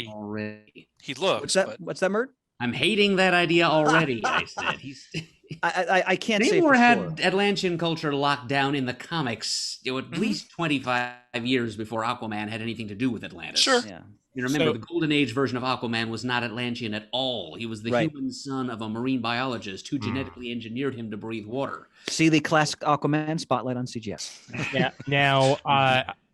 Already. He looks. What's that? But What's that, Mert? I'm hating that idea already. I said I can't say for Namor had sure. Atlantean culture locked down in the comics, at least 25 years before Aquaman had anything to do with Atlantis. Sure. Yeah. You remember, the Golden Age version of Aquaman was not Atlantean at all. He was the human son of a marine biologist who genetically engineered him to breathe water. See the classic Aquaman spotlight on CGS. Yeah. Now,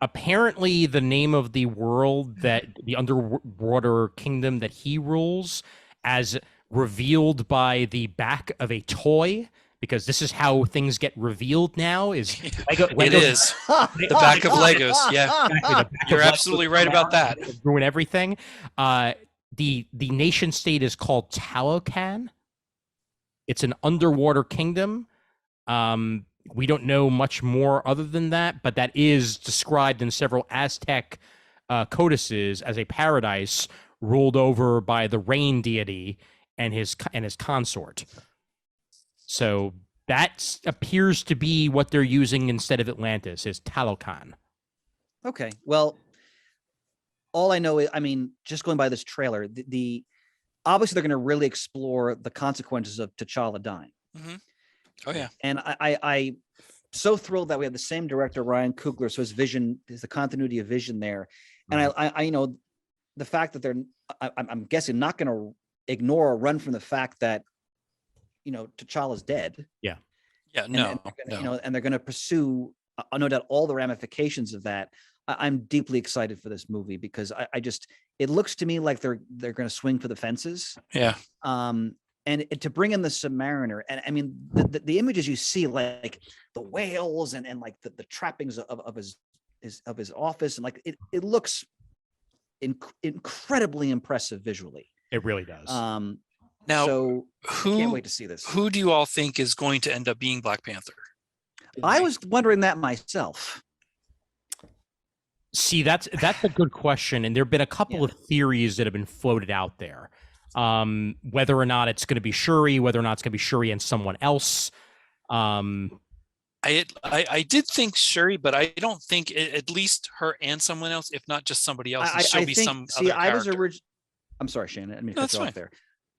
apparently, the name of the world that the underwater kingdom that he rules, as revealed by the back of a toy, because this is how things get revealed now, is Lego. It is the back of Legos. Yeah, Exactly, you're absolutely right about that. Ruin everything. The nation state is called Talocan. It's an underwater kingdom. We don't know much more other than that, but that is described in several Aztec codices as a paradise ruled over by the rain deity and his consort. So that appears to be what they're using instead of Atlantis, is Talocan. Okay. Well, all I know is, I mean, just going by this trailer, the obviously they're going to really explore the consequences of T'Challa dying. Mm-hmm. Oh yeah. And I so thrilled that we have the same director, Ryan Coogler. So his vision is the continuity of vision there. And I you know, the fact that I'm guessing not going to ignore or run from the fact that, you know, T'Challa's dead. Yeah. Yeah. And, No. you know, and they're going to pursue, no doubt, all the ramifications of that. I'm deeply excited for this movie because I just, it looks to me like they're going to swing for the fences. Yeah. And to bring in the Submariner, and I mean the images you see, like the whales and like the trappings of his office, and like it looks incredibly impressive visually. It really does. Now, so I can't wait to see this. Who do you all think is going to end up being Black Panther? I was wondering that myself. See, that's a good question, and there have been a couple of theories that have been floated out there. Whether or not it's going to be Shuri, whether or not it's going to be Shuri and someone else. I did think Shuri, but I don't think at least her and someone else, if not just somebody else. She'll be some other character. I'm sorry, Shannon. I didn't mean to No, cut you that's off there.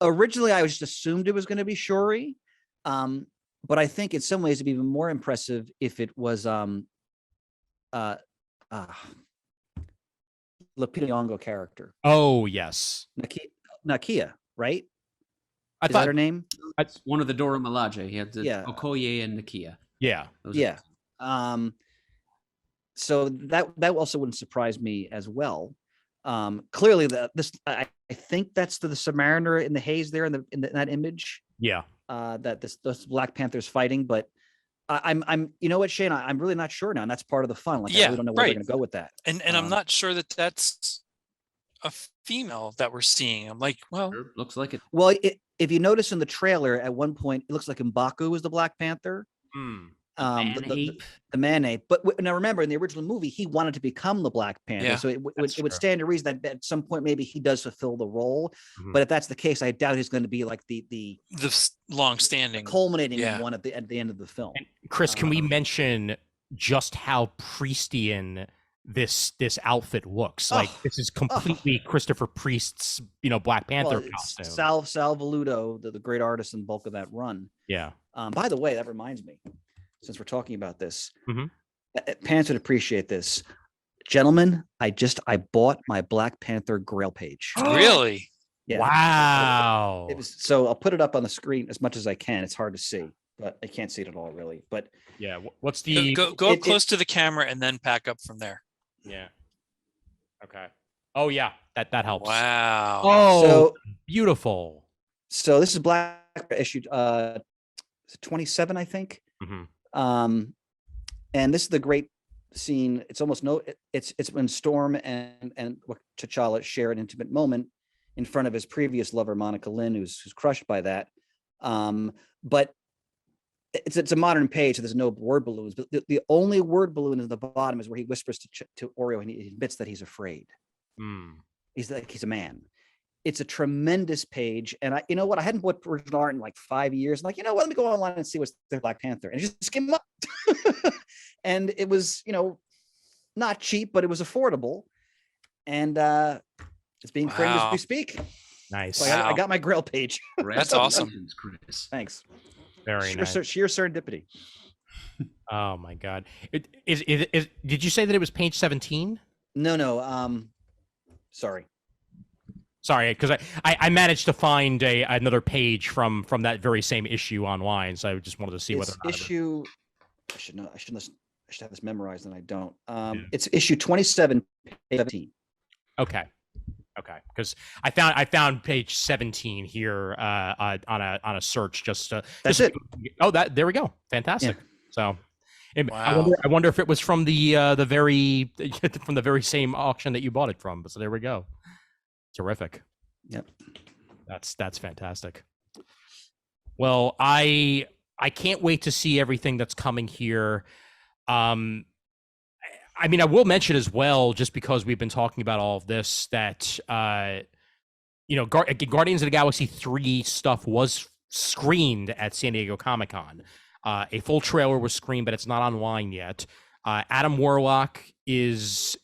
Originally, I just assumed it was going to be Shuri, but I think in some ways it'd be even more impressive if it was Lupita Nyong'o character. Oh yes, Nakia, right? I Is thought that her name? It's one of the Dora Milaje. He had the Okoye and Nakia. Yeah. Yeah. So that also wouldn't surprise me as well. Clearly, I think that's the Submariner in the haze there in that image. Yeah. That this Black Panther's fighting, but I'm you know what, Shane, I'm really not sure now, and that's part of the fun. Like, I really don't know where they're going to go with that. And I'm not sure that that's a female that we're seeing. I'm like, well, Sure, looks like it. Well, if you notice in the trailer, at one point it looks like M'Baku was the Black Panther. The man ape. But now remember, in the original movie, he wanted to become the Black Panther. Yeah, so it would stand to reason that at some point maybe he does fulfill the role. But if that's the case, I doubt he's going to be like the long-standing culminating one at the end of the film. And Chris, can we mention just how Priestian this outfit looks? Like, this is completely Christopher Priest's Black Panther costume. Sal Voluto, the great artist and bulk of that run. Yeah. By the way, that reminds me, since we're talking about this, Pants would appreciate this. Gentlemen, I bought my Black Panther Grail page. Really? Yeah. Wow. So I'll put it up on the screen as much as I can. It's hard to see, but I can't see it at all, really. But yeah, what's the go up close to the camera and then pack up from there. Yeah. Okay. Oh yeah, that helps. Wow. Oh, so beautiful. So this is Black issued 27, I think. And this is the great scene. It's almost it's when Storm and T'Challa share an intimate moment in front of his previous lover, Monica Lynn, who's crushed by that. But it's a modern page, so there's no word balloons. But the only word balloon at the bottom is where he whispers to Oreo, and he admits that he's afraid. He's a man. It's a tremendous page, and you know what? I hadn't bought original art in like 5 years. I'm like, you know what? Let me go online and see what's the Black Panther, and it just came up, and it was, not cheap, but it was affordable, and it's being framed as we speak. Nice. So I got my Grail page. That's awesome. Chris. Thanks. Very nice. Sheer serendipity. Oh my God! Did you say that it was page 17? No. Sorry, because I managed to find another page from that very same issue online, so I just wanted to see whether or not issue. I should know. I should have this memorized, and I don't. It's issue 27, page 17. Okay, because I found page 17 here on a search. That's it. Oh, there we go. Fantastic. Yeah. So. Wow. I wonder if it was from the very same auction that you bought it from. So there we go. Terrific. Yep. That's fantastic. Well, I can't wait to see everything that's coming here. I mean, I will mention as well, just because we've been talking about all of this, that Guardians of the Galaxy 3 stuff was screened at San Diego Comic-Con. A full trailer was screened, but it's not online yet. Adam Warlock is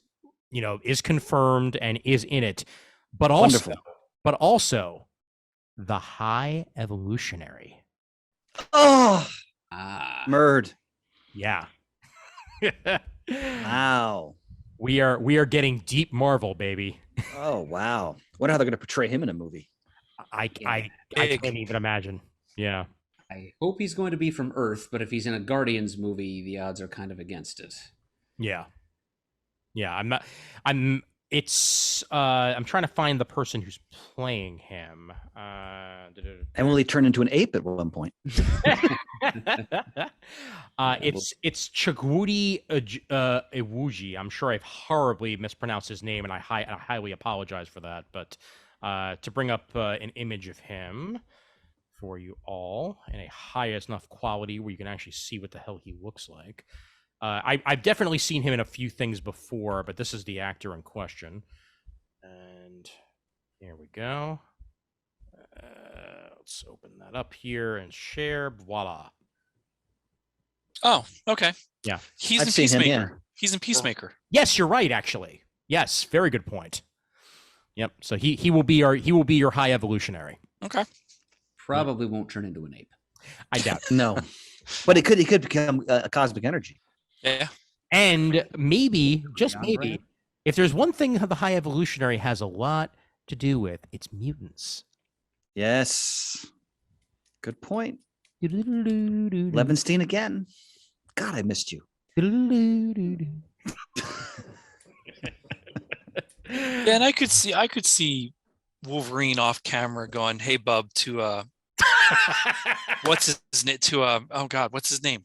confirmed and is in it. But also, the High Evolutionary. Oh, Murd. Yeah. Wow. We are getting deep Marvel, baby. Oh wow. Wonder how they're going to portray him in a movie. I can't even imagine. Yeah. I hope he's going to be from Earth, but if he's in a Guardians movie, the odds are kind of against it. Yeah. I'm trying to find the person who's playing him. And will he turn into an ape at one point? It's Chagwudi Iwuji. I'm sure I've horribly mispronounced his name, and I highly apologize for that. But to bring up an image of him for you all in a high enough quality where you can actually see what the hell he looks like. I've definitely seen him in a few things before, but this is the actor in question. And here we go. Let's open that up here and share. Voila. Oh, okay. Yeah. He's I've in seen him, Peacemaker. yeah. He's in Peacemaker. Yes, you're right, actually. Yes, very good point. Yep. So he will be your High Evolutionary. Okay. Probably won't turn into an ape. I doubt it. No. But it could become a cosmic energy. Yeah. And maybe, just maybe, if there's one thing the High Evolutionary has a lot to do with, it's mutants. Yes. Good point. Levinstein again. God, I missed you. Yeah, and I could see Wolverine off camera going, "Hey, bub," to what's his name?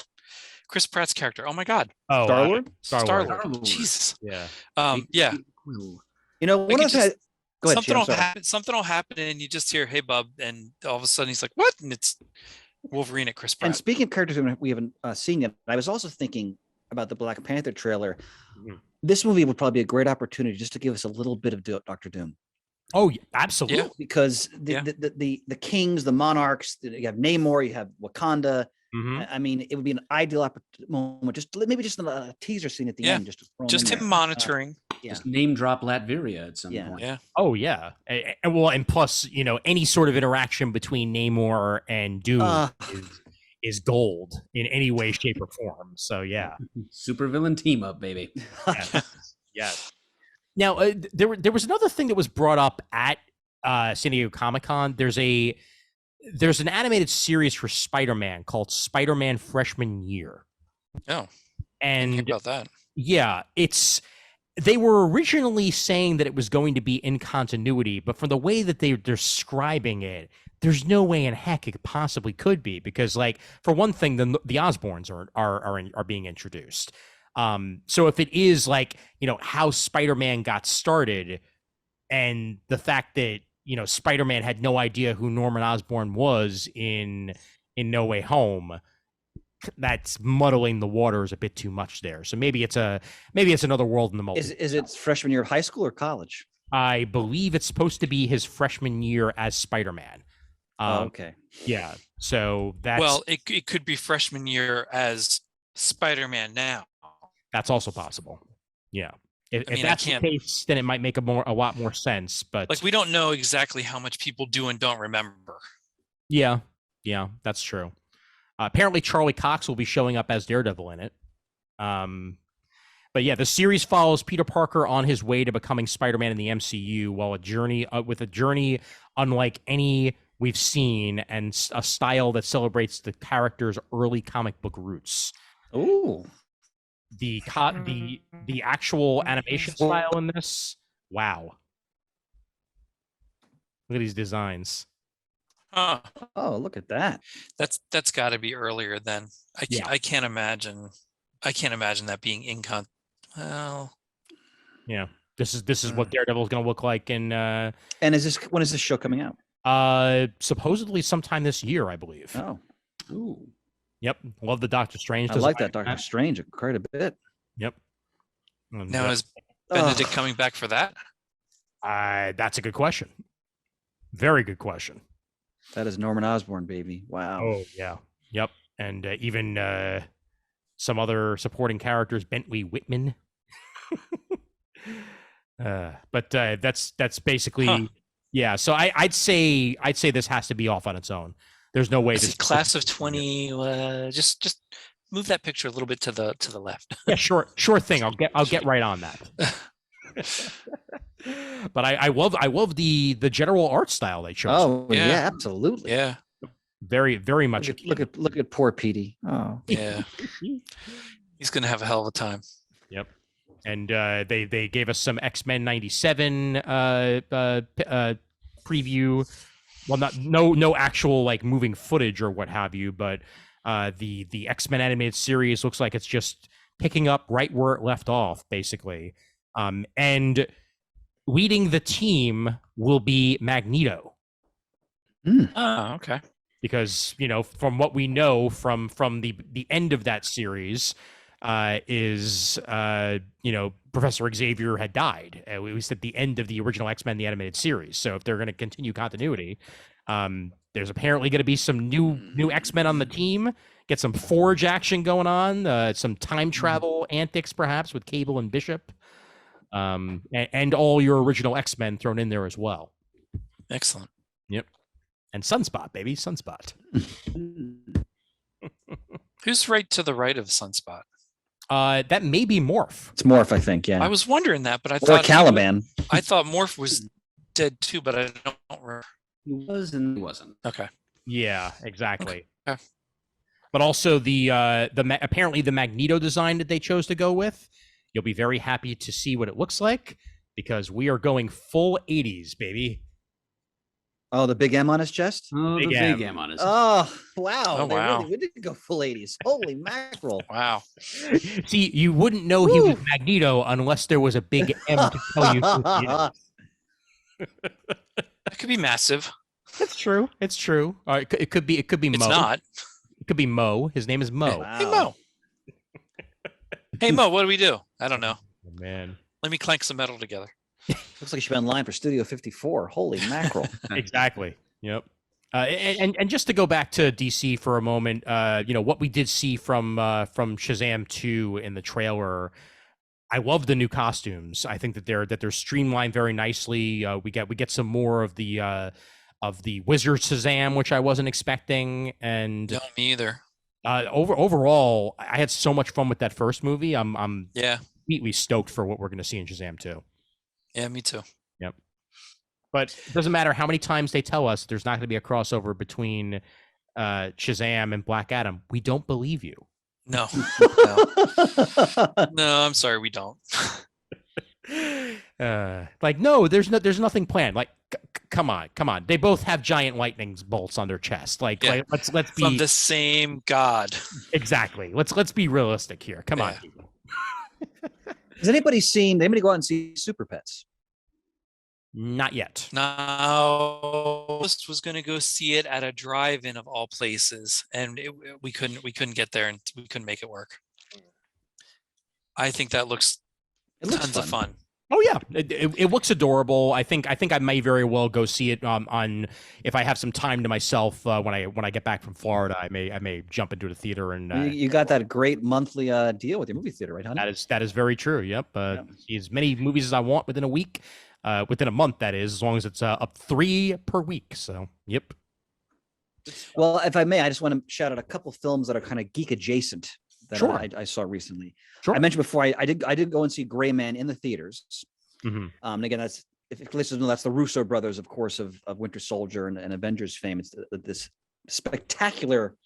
Chris Pratt's character. Oh my God. Oh, Star-Lord? Star-Lord. Jesus. Yeah. Yeah. You know, one of the go ahead, something will happen, and you just hear, "Hey, bub," and all of a sudden he's like, "What?" And it's Wolverine at Chris Pratt. And speaking of characters we haven't seen yet, I was also thinking about the Black Panther trailer. Mm-hmm. This movie would probably be a great opportunity just to give us a little bit of Dr. Doom. Oh, absolutely. Yeah. Because the kings, the monarchs, you have Namor, you have Wakanda. Mm-hmm. I mean, it would be an ideal moment. Just a teaser scene at the end. Just him monitoring. Just name drop Latveria at some point. Yeah. Oh yeah. And plus, any sort of interaction between Namor and Doom is gold in any way, shape, or form. So yeah. Supervillain team up, baby. Yes. Now, there was another thing that was brought up at San Diego Comic-Con. There's an animated series for Spider-Man called Spider-Man Freshman Year. Oh, and think about that. Yeah, they were originally saying that it was going to be in continuity, but from the way that they're describing it, there's no way in heck it possibly could be, because, like, for one thing, the Osborns are being introduced. So if it is like, how Spider-Man got started, and the fact that Spider-Man had no idea who Norman Osborn was in No Way Home, that's muddling the waters a bit too much there. So maybe it's another world in the multiverse. Is it freshman year of high school or college? I believe it's supposed to be his freshman year as Spider-Man. Okay. Yeah. So that's it could be freshman year as Spider-Man now. That's also possible. Yeah. If I that's the case, then it might make a lot more sense. But like, we don't know exactly how much people do and don't remember. Yeah, that's true. Apparently, Charlie Cox will be showing up as Daredevil in it. But yeah, the series follows Peter Parker on his way to becoming Spider-Man in the MCU, while with a journey unlike any we've seen, and a style that celebrates the character's early comic book roots. Ooh. The actual animation style in this, wow! Look at these designs. Oh, look at that. That's got to be earlier then. I can't imagine that being well. Yeah, this is what Daredevil is going to look like in. And when is this show coming out? Supposedly sometime this year, I believe. Oh. Ooh. Yep. Love the Doctor Strange. I like that Doctor Strange quite a bit. Yep. Now is Benedict coming back for that? That's a good question. Very good question. That is Norman Osborn, baby. Wow. Oh yeah. Yep. And even some other supporting characters, Bentley Whitman. But that's basically yeah. So I'd say this has to be off on its own. There's no way. This class of 20. Just move that picture a little bit to the left. Yeah, sure thing. I'll get right on that. But I love the general art style they chose. Oh yeah, absolutely. Yeah. Very, very much. Look at poor Petey. Oh yeah. He's gonna have a hell of a time. Yep. And they gave us some X-Men 97 preview. Well, no actual like moving footage or what have you, but the X-Men animated series looks like it's just picking up right where it left off, basically. And leading the team will be Magneto. Oh, okay. Because from what we know from the end of that series, is Professor Xavier had died, at least at the end of the original X-Men the animated series. So if they're going to continue continuity, there's apparently going to be some new X-Men on the team. Get some Forge action going on, some time travel antics perhaps with Cable and Bishop, and all your original X-Men thrown in there as well. Excellent. Yep. And Sunspot, baby, Sunspot. Who's right to the right of Sunspot? That may be Morph. It's Morph, I think. Yeah. I was wondering that, but I or thought Caliban. I thought Morph was dead too, but I don't remember. He was and he wasn't. Okay. Yeah, exactly. Okay. But also apparently the Magneto design that they chose to go with, you'll be very happy to see what it looks like, because we are going full 80s, baby. Oh, the big M on his chest? Oh, the big M on his chest. Oh, wow. Oh, wow. We didn't go full 80s. Holy mackerel. Wow. See, you wouldn't know he was Magneto unless there was a big M to tell you who he is. That could be massive. It's true. It's true. It could be Mo. It's not. It could be Mo. His name is Mo. Wow. Hey, Mo. Hey, Mo, what do we do? I don't know. Oh, man. Let me clank some metal together. Looks like you should be online for Studio 54. Holy mackerel. Exactly. Yep. And just to go back to DC for a moment, what we did see from Shazam 2 in the trailer, I love the new costumes. I think that they're streamlined very nicely. We get some more of the Wizard Shazam, which I wasn't expecting, and No, me either. overall, I had so much fun with that first movie. I'm Yeah. completely stoked for what we're going to see in Shazam 2. Yeah, me too. Yep. But it doesn't matter how many times they tell us there's not going to be a crossover between Shazam and Black Adam. We don't believe you. No. No, I'm sorry, we don't. No, there's nothing planned. Like, come on. They both have giant lightning bolts on their chest. Let's be From the same god. Exactly. Let's be realistic here. Come on. People. Has anybody go out and see Super Pets? Not yet. No, was going to go see it at a drive-in of all places, and we couldn't get there, and we couldn't make it work. I think that looks tons of fun. Oh yeah, it looks adorable. I think I may very well go see it on if I have some time to myself when I get back from Florida. I may jump into the theater and You got that great monthly deal with your movie theater, right, honey? that is very true. Yep. See as many movies as I want within a week, within a month. That is, as long as it's up 3 per week. So yep. Well, if I may, I just want to shout out a couple films that are kind of geek adjacent that Sure. I saw recently. Sure. I mentioned before I did go and see Gray Man in the theaters. Mhm. And again, that's if listeners know, that's the Russo brothers, of course, of Winter Soldier and Avengers fame. It's this spectacular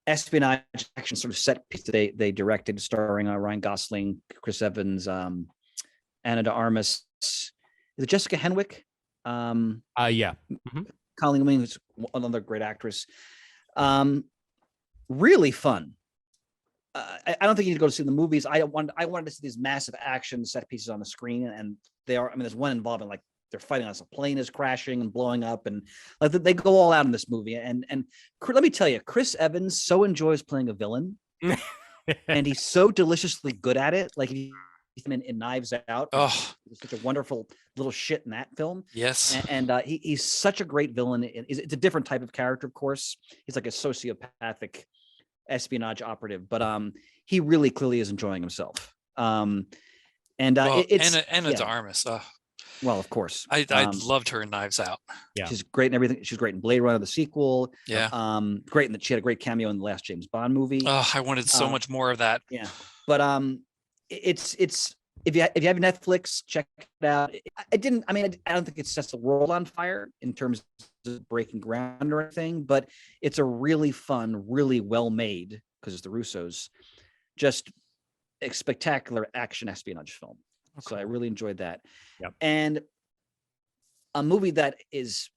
espionage action sort of set piece that they directed, starring Ryan Gosling, Chris Evans, Anna de Armas. Is it Jessica Henwick? Yeah. Mhm. Colleen Wing, who's another great actress. Really fun. I don't think you need to go to see the movies. I wanted to see these massive action set pieces on the screen, and they are. I mean, there's one involving like they're fighting as a plane is crashing and blowing up, and like they go all out in this movie. And let me tell you, Chris Evans so enjoys playing a villain, and he's so deliciously good at it. Like he's in Knives Out. Oh, He's such a wonderful little shit in that film. yes. And he's such a great villain. It's a different type of character, of course. He's like a sociopathic espionage operative, but he really clearly is enjoying himself. Well, It's Anna de Armas. well, of course. I loved her in Knives Out. Yeah. She's great in everything. She's great in Blade Runner, the sequel. Yeah. Great in that she had a great cameo in the last James Bond movie. Oh, I wanted so much more of that. Yeah, but it's if you have Netflix, check it out. I don't think it sets the world on fire in terms of breaking ground or anything, but it's a really fun, really well made, because it's the Russos, just a spectacular action espionage film. Okay. So I really enjoyed that. Yep. And a movie that is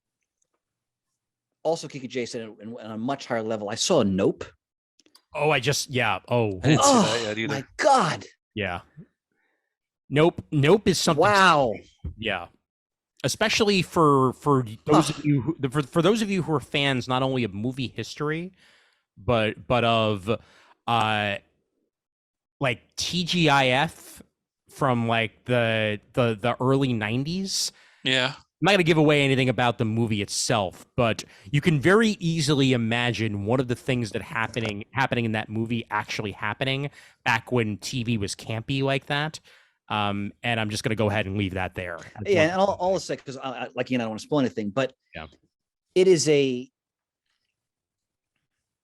also geek adjacent and on a much higher level. I saw Nope. Oh, I didn't see that yet either. My God. Yeah. Nope is something. Wow. Yeah. Especially for those of you for those of you who are fans not only of movie history, but of like TGIF from like the early 90s. Yeah. I'm not going to give away anything about the movie itself, but you can very easily imagine one of the things that happening in that movie actually happening back when TV was campy like that. And I'm just going to go ahead and leave that there. Yeah, and I'll say, because like I don't want to spoil anything, but yeah, it is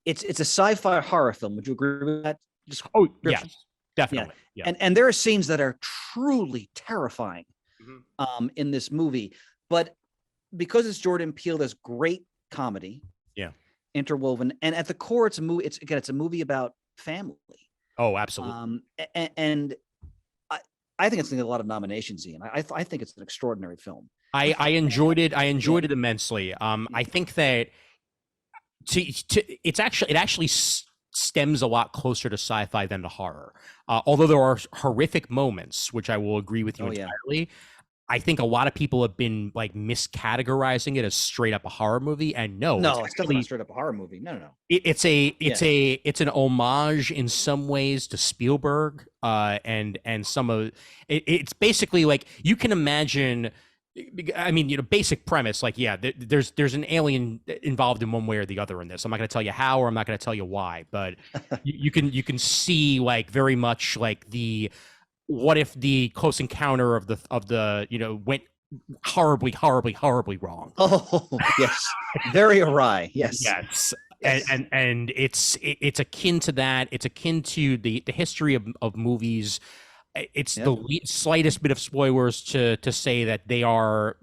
it's a sci-fi horror film. Would you agree with that? yes, definitely. Yeah. And there are scenes that are truly terrifying in this movie, but because it's Jordan Peele, there's great comedy, interwoven, and at the core, it's a movie. It's a movie about family. Oh, absolutely. And I think it's going to get a lot of nominations, Ian. I think it's an extraordinary film. I enjoyed it. I enjoyed it immensely. I think that it actually stems a lot closer to sci-fi than to horror. Although there are horrific moments, which I will agree with you entirely. I think a lot of people have been like miscategorizing it as straight up a horror movie, and it's definitely not straight up a horror movie. No. It's an homage in some ways to Spielberg, and some of it's basically like you can imagine. I mean, basic premise, like, there's an alien involved in one way or the other in this. I'm not going to tell you how, or I'm not going to tell you why, but you can see like very much like what if the Close Encounter of the went horribly wrong. Oh yes, very awry. Yes. And it's akin to that. It's akin to the history of movies. It's the slightest bit of spoilers to say that they are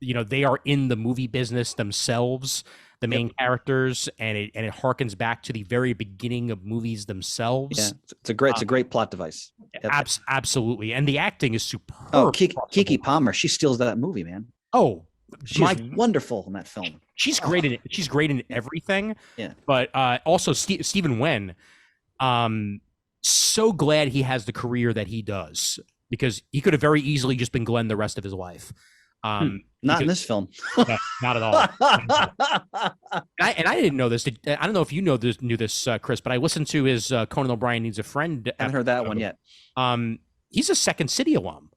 in the movie business themselves, the main characters, and it harkens back to the very beginning of movies themselves. Yeah, it's a great plot device. Absolutely, and the acting is superb. Oh, Keke Palmer, she steals that movie, man. Oh, she's wonderful in that film. She's great in it. She's great in everything. Yeah, but also Stephen Wen. So glad he has the career that he does, because he could have very easily just been Glenn the rest of his life. Not in this film. Not at all. and I didn't know this. I don't know if you knew this, Chris, but I listened to his Conan O'Brien Needs a Friend. I haven't heard that one yet. He's a Second City alum.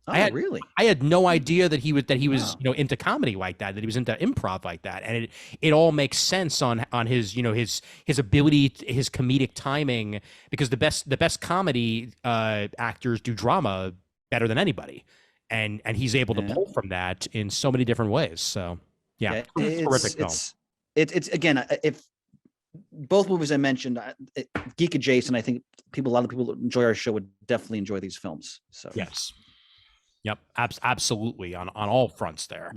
Oh, really? I had no idea that he was Wow. into comedy like that he was into improv like that, and it all makes sense on his his ability, his comedic timing, because the best comedy actors do drama better than anybody, and he's able to pull from that in so many different ways. So yeah, terrific film. It's again, if both movies I mentioned, geek adjacent, I think a lot of people who enjoy our show would definitely enjoy these films. So yes. Yep, absolutely on all fronts there.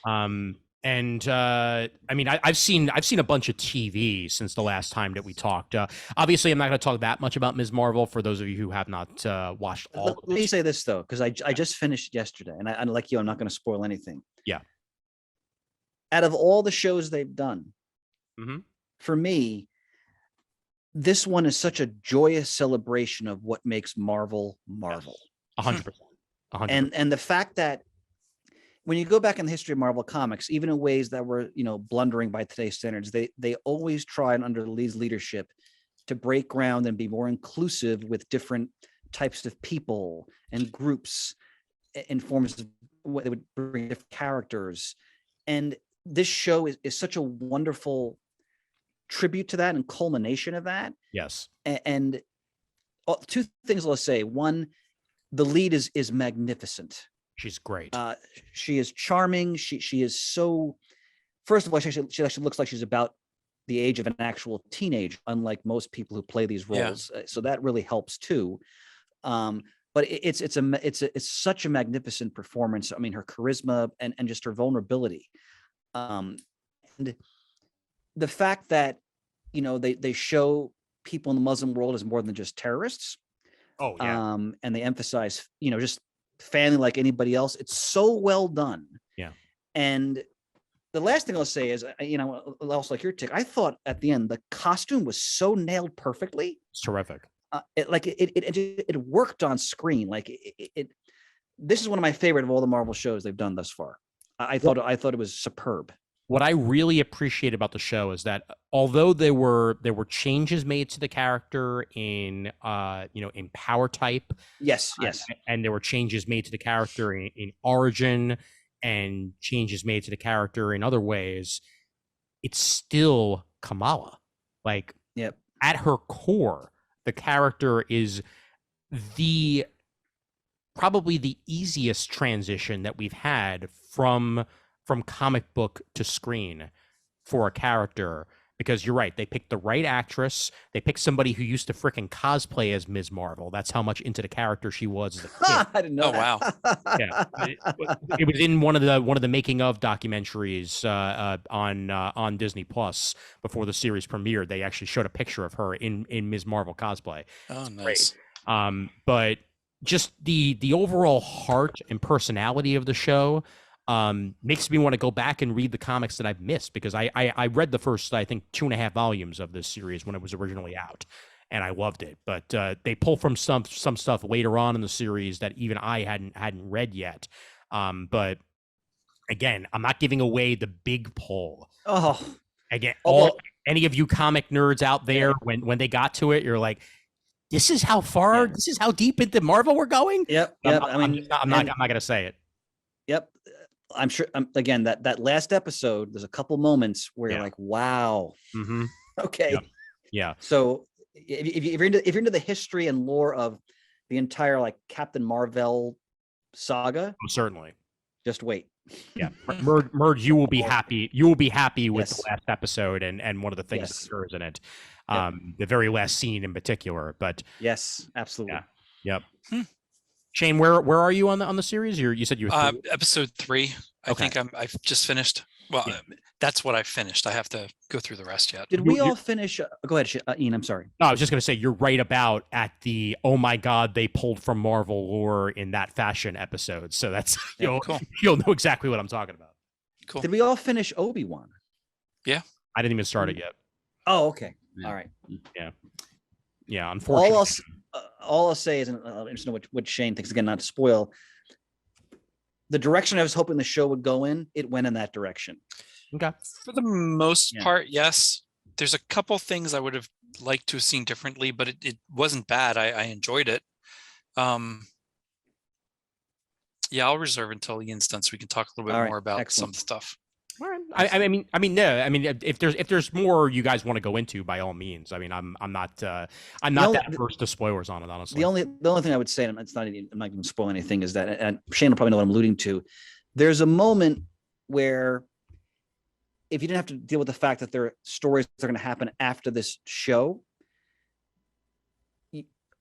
And I mean, I've seen a bunch of TV since the last time that we talked. Obviously, I'm not going to talk that much about Ms. Marvel for those of you who have not watched all. Let me say this though, because I just finished yesterday, and I like you, I'm not going to spoil anything. Yeah. Out of all the shows they've done, for me, this one is such a joyous celebration of what makes Marvel Marvel. 100%. And the fact that when you go back in the history of Marvel Comics, even in ways that were, blundering by today's standards, they always tried under Lee's leadership to break ground and be more inclusive with different types of people and groups in forms of what they would bring different characters. And this show is such a wonderful tribute to that and culmination of that. Yes. And two things I'll say. One, the lead is magnificent. She's great. She is charming. She is so. First of all, she actually looks like she's about the age of an actual teenage, unlike most people who play these roles. Yeah. So that really helps too. But it's such a magnificent performance. I mean, her charisma and just her vulnerability, and the fact that they show people in the Muslim world as more than just terrorists. Oh yeah. And they emphasize, just family like anybody else. It's so well done. Yeah. And the last thing I'll say is, also like your take, I thought at the end the costume was so nailed perfectly. It's terrific. It worked on screen. Like this is one of my favorite of all the Marvel shows they've done thus far. I thought it was superb. What I really appreciate about the show is that although there were changes made to the character in in power type, yes, and there were changes made to the character in origin, and changes made to the character in other ways, it's still Kamala. Like, at her core, the character is probably the easiest transition that we've had from comic book to screen for a character, because you're right, they picked the right actress. They picked somebody who used to freaking cosplay as Ms. Marvel. That's how much into the character she was as a kid. I didn't know. Oh wow. Yeah, it was in one of the making of documentaries on Disney Plus before the series premiered. They actually showed a picture of her in Ms. Marvel cosplay. Oh, nice. Great. But just the overall heart and personality of the show makes me want to go back and read the comics that I've missed, because I read the first, I think, 2.5 volumes of this series when it was originally out, and I loved it. But they pull from some stuff later on in the series that even I hadn't read yet. But again, I'm not giving away the big pull. Oh, again, any of you comic nerds out there, when they got to it, you're like, this is how far, this is how deep into Marvel we're going. Yep. I'm not gonna say it. Yep. I'm sure. Again, that last episode, there's a couple moments where you're like, "Wow, okay, yeah." So if you're into the history and lore of the entire like Captain Marvel saga, certainly, just wait. Yeah, Merge, you will be happy. You will be happy with the last episode and one of the things that occurs in it, the very last scene in particular. But yes, absolutely. Yeah. Yep. Shane, where are you on the series? You said you were episode 3. I think I've just finished. Well, that's what I finished. I have to go through the rest yet. Did we all finish? Go ahead, Ian. I'm sorry. No, I was just going to say you're right about at the oh my god they pulled from Marvel lore in that fashion episode. So that's cool. You'll know exactly what I'm talking about. Cool. Did we all finish Obi-Wan? Yeah, I didn't even start it yet. Oh, okay. All right. Yeah. Unfortunately. All I'll say is, and I'm interested to know what Shane thinks, again, not to spoil, the direction I was hoping the show would go in, it went in that direction. Okay. For the most part, yes. There's a couple things I would have liked to have seen differently, but it wasn't bad. I enjoyed it. Yeah, I'll reserve until Ian's done so we can talk a little bit All right, more about excellent. some stuff. All right. No. I mean, if there's more you guys want to go into, by all means. I mean, I'm not that averse to spoilers on it, honestly. The only thing I would say, and I'm not going to spoil anything, is that, and Shane will probably know what I'm alluding to. There's a moment where, if you didn't have to deal with the fact that there are stories that are going to happen after this show,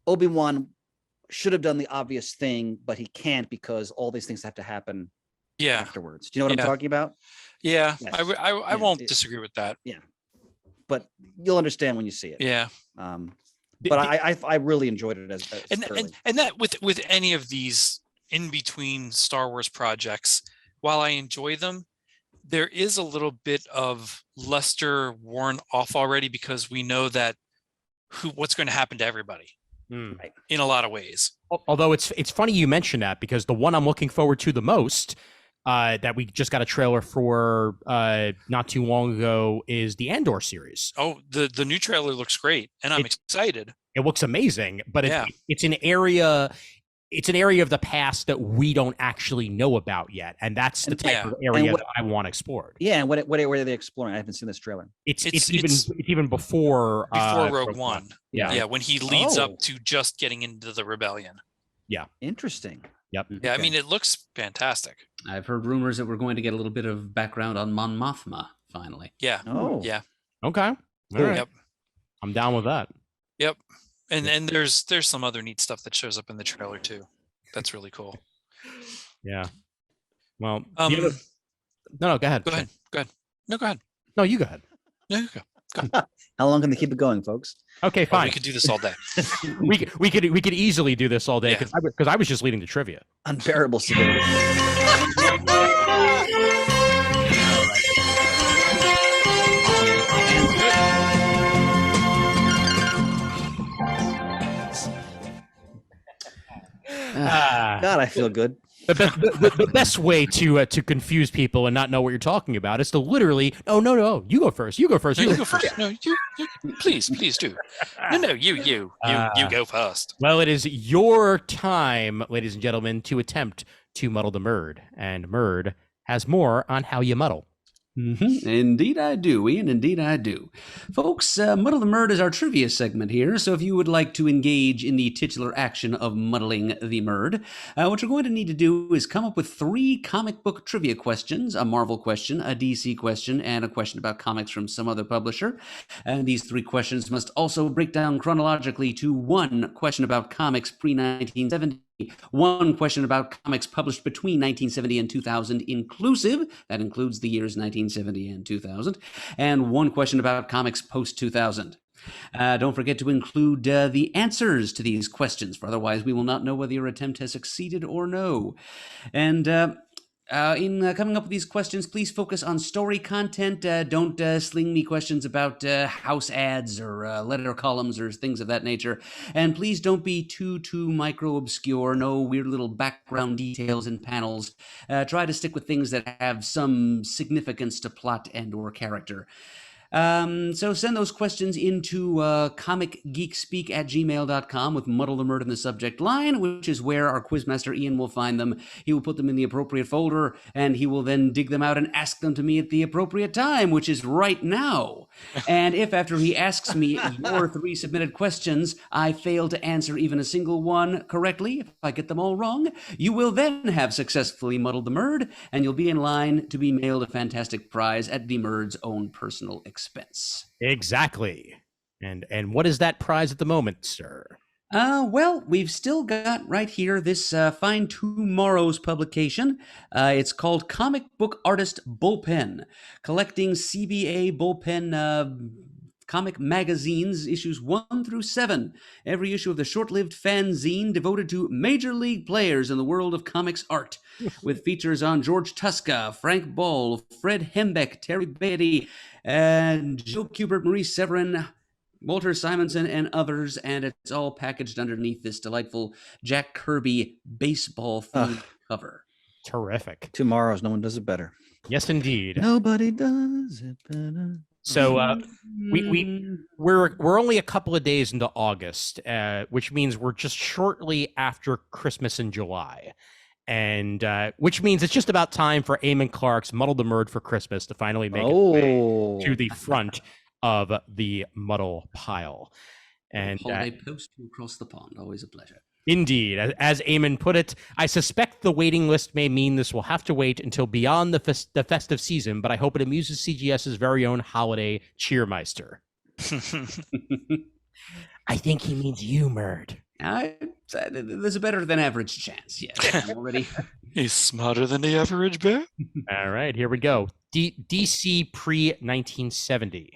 Obi-Wan should have done the obvious thing, but he can't because all these things have to happen afterwards. Do you know what I'm talking about? Yeah, Yes. I won't disagree with that. Yeah, but you'll understand when you see it. Yeah. But I really enjoyed it as and that with any of these in between Star Wars projects, while I enjoy them, there is a little bit of luster worn off already because we know that what's going to happen to everybody in a lot of ways. Although it's funny you mention that, because the one I'm looking forward to the most, that we just got a trailer for not too long ago, is the Andor series. Oh, the new trailer looks great, and I'm excited. It looks amazing, but it's an area of the past that we don't actually know about yet, and that's the type of area that I want explored. Yeah, and what are they exploring? I haven't seen this trailer. It's even before Rogue One. Yeah, when he leads up to just getting into the rebellion. Yeah, interesting. Yep. Yeah, I mean, it looks fantastic. I've heard rumors that we're going to get a little bit of background on Mon Mothma finally. Yeah. Oh. Yeah. Okay. All right. Yep. I'm down with that. Yep. And there's some other neat stuff that shows up in the trailer too. That's really cool. Yeah. Well, no, go ahead. Go ahead. No, go ahead. No, you go ahead. No, you go. How long can they keep it going, folks? Okay, fine. We could do this all day. we could easily do this all day because I was just leading the trivia. Unbearable civility. God, I feel good. The best way to confuse people and not know what you're talking about is to literally, no, you go first. You go first. You go first. No, you please do. No, you go first. Well, it is your time, ladies and gentlemen, to attempt to muddle the Murd, and Murd has more on how you muddle. Mm-hmm. Indeed I do, Ian. Indeed I do. Folks, Muddle the Murd is our trivia segment here, so if you would like to engage in the titular action of muddling the Murd, what you're going to need to do is come up with 3 comic book trivia questions, a Marvel question, a DC question, and a question about comics from some other publisher. And these 3 questions must also break down chronologically to 1 question about comics pre-1970, 1 question about comics published between 1970 and 2000 inclusive, that includes the years 1970 and 2000, and 1 question about comics post-2000. Don't forget to include the answers to these questions, for otherwise we will not know whether your attempt has succeeded or no. And in coming up with these questions, please focus on story content. Don't sling me questions about house ads or letter columns or things of that nature. And please don't be too micro-obscure. No weird little background details and panels. Try to stick with things that have some significance to plot and or character. So send those questions into comicgeekspeak@gmail.com with Muddle the Murd in the subject line, which is where our quizmaster Ian will find them. He will put them in the appropriate folder, and he will then dig them out and ask them to me at the appropriate time, which is right now. And if after he asks me your 3 submitted questions, I fail to answer even a single one correctly, if I get them all wrong, you will then have successfully muddled the Murd, and you'll be in line to be mailed a fantastic prize at the Murd's own personal expense. Exactly. And what is that prize at the moment, sir? Well, we've still got right here this fine tomorrow's publication. It's called Comic Book Artist Bullpen, collecting CBA bullpen comic magazines, issues 1 through 7. Every issue of the short-lived fanzine devoted to major league players in the world of comics art, with features on George Tuska, Frank Ball, Fred Hembeck, Terry Beatty, and Joe Kubert, Maurice Severin, Walter Simonson, and others, and it's all packaged underneath this delightful Jack Kirby baseball-themed cover. Terrific. Tomorrow's no one does it better. Yes, indeed. Nobody does it better. So we're only a couple of days into August, which means we're just shortly after Christmas in July. And which means it's just about time for Eamon Clark's Muddle the Murd for Christmas to finally make its way to the front of the muddle pile. And holiday post across the pond, always a pleasure. Indeed. As Eamon put it, I suspect the waiting list may mean this will have to wait until beyond the festive season, but I hope it amuses CGS's very own holiday cheermeister. I think he means you, Murd. There's a better than average chance, yes. I'm already... He's smarter than the average bear. All right, here we go. DC pre-1970.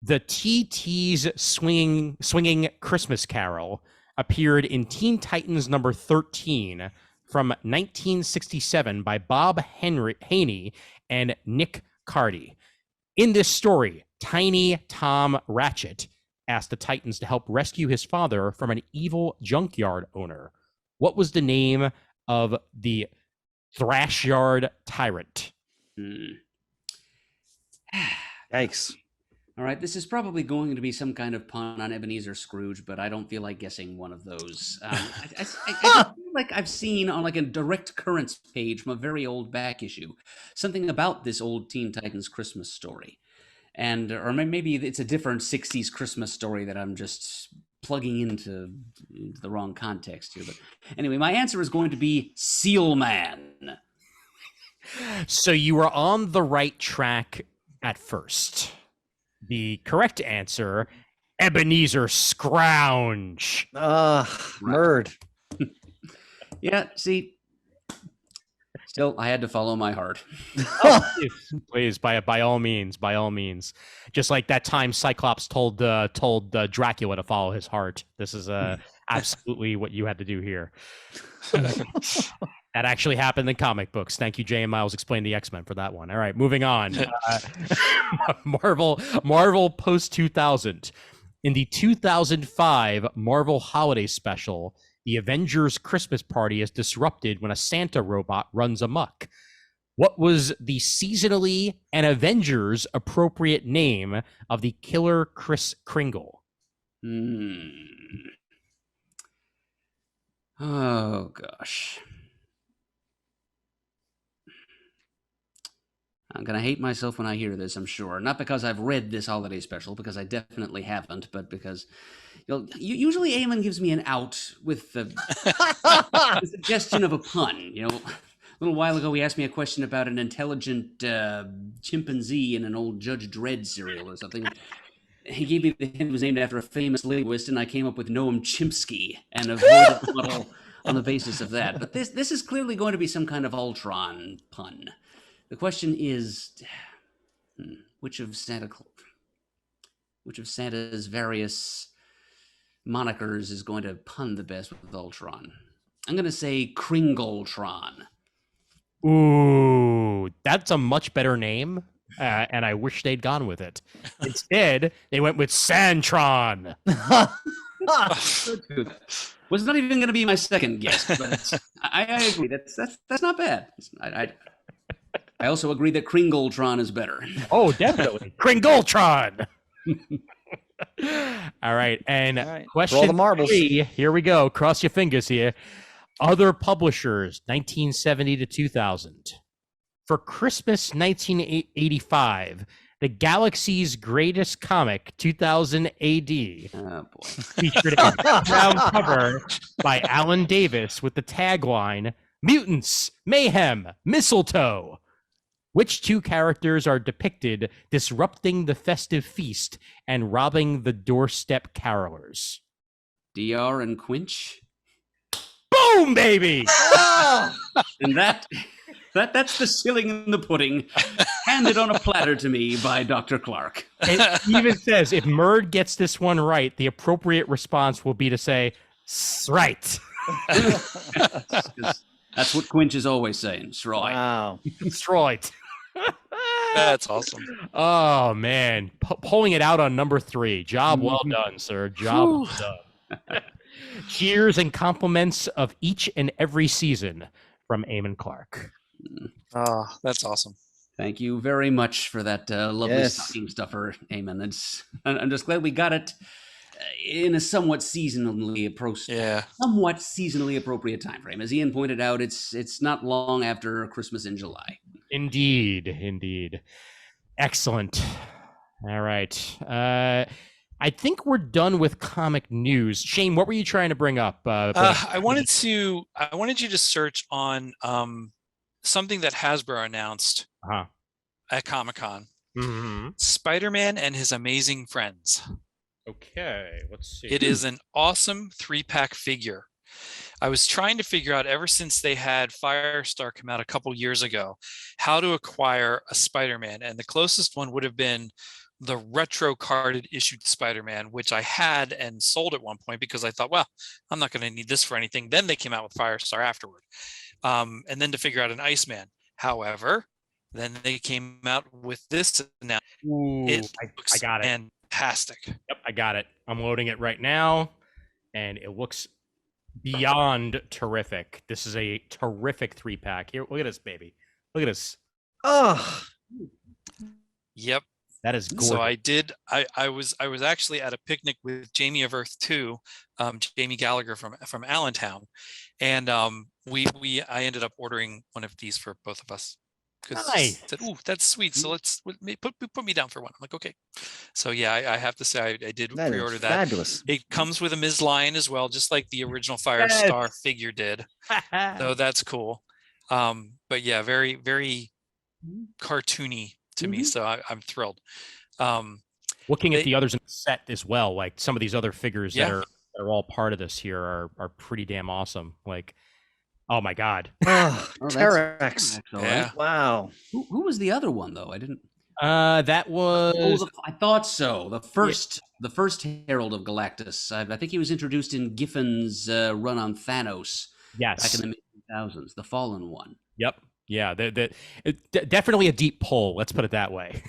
The TT's swinging Christmas Carol appeared in Teen Titans number 13 from 1967 by Bob Haney and Nick Cardy. In this story, Tiny Tom Ratchet asked the Titans to help rescue his father from an evil junkyard owner. What was the name of the Thrashyard tyrant? Yikes. All right, this is probably going to be some kind of pun on Ebenezer Scrooge, but I don't feel like guessing one of those. I feel like I've seen on like a direct currents page from a very old back issue something about this old Teen Titans Christmas story. And or maybe it's a different 60s Christmas story that I'm just plugging into the wrong context here. But anyway, my answer is going to be Seal Man. So you were on the right track at first. The correct answer, Ebenezer Scrounge. Murd. Yeah, see, still, I had to follow my heart. Please, by all means. Just like that time Cyclops told Dracula to follow his heart. This is absolutely what you had to do here. That actually happened in comic books. Thank you, Jay and Miles Explain the X-Men for that one. All right, moving on. Marvel post 2000. In the 2005 Marvel Holiday Special, the Avengers Christmas party is disrupted when a Santa robot runs amok. What was the seasonally and Avengers appropriate name of the killer Kris Kringle? Oh, gosh. I'm going to hate myself when I hear this, I'm sure. Not because I've read this holiday special, because I definitely haven't, but because usually Eamon gives me an out with the suggestion of a pun. You know, a little while ago he asked me a question about an intelligent chimpanzee in an old Judge Dredd serial or something. He gave me the hint it was named after a famous linguist, and I came up with Noam Chomsky and avoided the muddle on the basis of that. But this is clearly going to be some kind of Ultron pun. The question is, which of Santa's various monikers is going to pun the best with Ultron? I'm going to say Kringletron. Ooh, that's a much better name, and I wish they'd gone with it. Instead, they went with Santron. Was not even going to be my second guess, but I agree. That's not bad. I also agree that Kringletron is better. Oh, definitely. Kringletron! All right, and question Roll the marbles. 3. Here we go. Cross your fingers here. Other publishers, 1970 to 2000. For Christmas 1985, the Galaxy's Greatest Comic, 2000 AD, Oh, boy. featured a background cover by Alan Davis with the tagline, Mutants, Mayhem, Mistletoe. Which two characters are depicted disrupting the festive feast and robbing the doorstep carolers? DR and Quinch? Boom, baby! And that's the ceiling in the pudding, handed on a platter to me by Dr. Clark. It even says if Murd gets this one right, the appropriate response will be to say, right. That's what Quinch is always saying. Right. Wow. Destroyed. That's awesome. Oh, man. Pulling it out on number 3. Job well done, sir. Job well done. Cheers and compliments of each and every season from Eamon Clark. Oh, that's awesome. Thank you very much for that lovely Yes. stocking stuffer, Eamon. I'm just glad we got it in a somewhat seasonally appropriate time frame. As Ian pointed out, it's not long after Christmas in July. Indeed. Excellent. All right. I think we're done with comic news. Shane, what were you trying to bring up? I wanted you to search on something that Hasbro announced at Comic-Con. Mm-hmm. Spider-Man and His Amazing Friends. Okay, let's see. It is an awesome 3-pack figure. I was trying to figure out, ever since they had Firestar come out a couple years ago, how to acquire a Spider-Man, and the closest one would have been the retro carded issued Spider-Man, which I had and sold at one point because I thought, well, I'm not going to need this for anything. Then they came out with Firestar afterward, and then to figure out an Iceman. However, then they came out with this now. I got it. Fantastic. Yep, I got it. I'm loading it right now, and it looks beyond terrific. This is a terrific 3-pack. Here, look at this, baby. Look at this. Oh, yep. That is gorgeous. So I was actually at a picnic with Jamie of Earth 2, Jamie Gallagher from Allentown, and I ended up ordering one of these for both of us. Nice. Said, ooh, that's sweet. So let's put me down for one. I'm like, okay. So yeah, I have to say I did pre-order that. Fabulous. It comes with a Ms. Lion as well, just like the original Firestar figure did. So that's cool. But yeah, very, very cartoony to me. So I'm thrilled. Looking at the others in the set as well, like some of these other figures that are all part of this here are pretty damn awesome. Like, oh my God. T-Rex. Yeah. Wow. Who was the other one though? I didn't. That was. I thought so. The first Herald of Galactus. I think he was introduced in Giffen's run on Thanos. Yes. Back in the mid-2000s, the Fallen one. Yep. Yeah. Definitely a deep pull. Let's put it that way.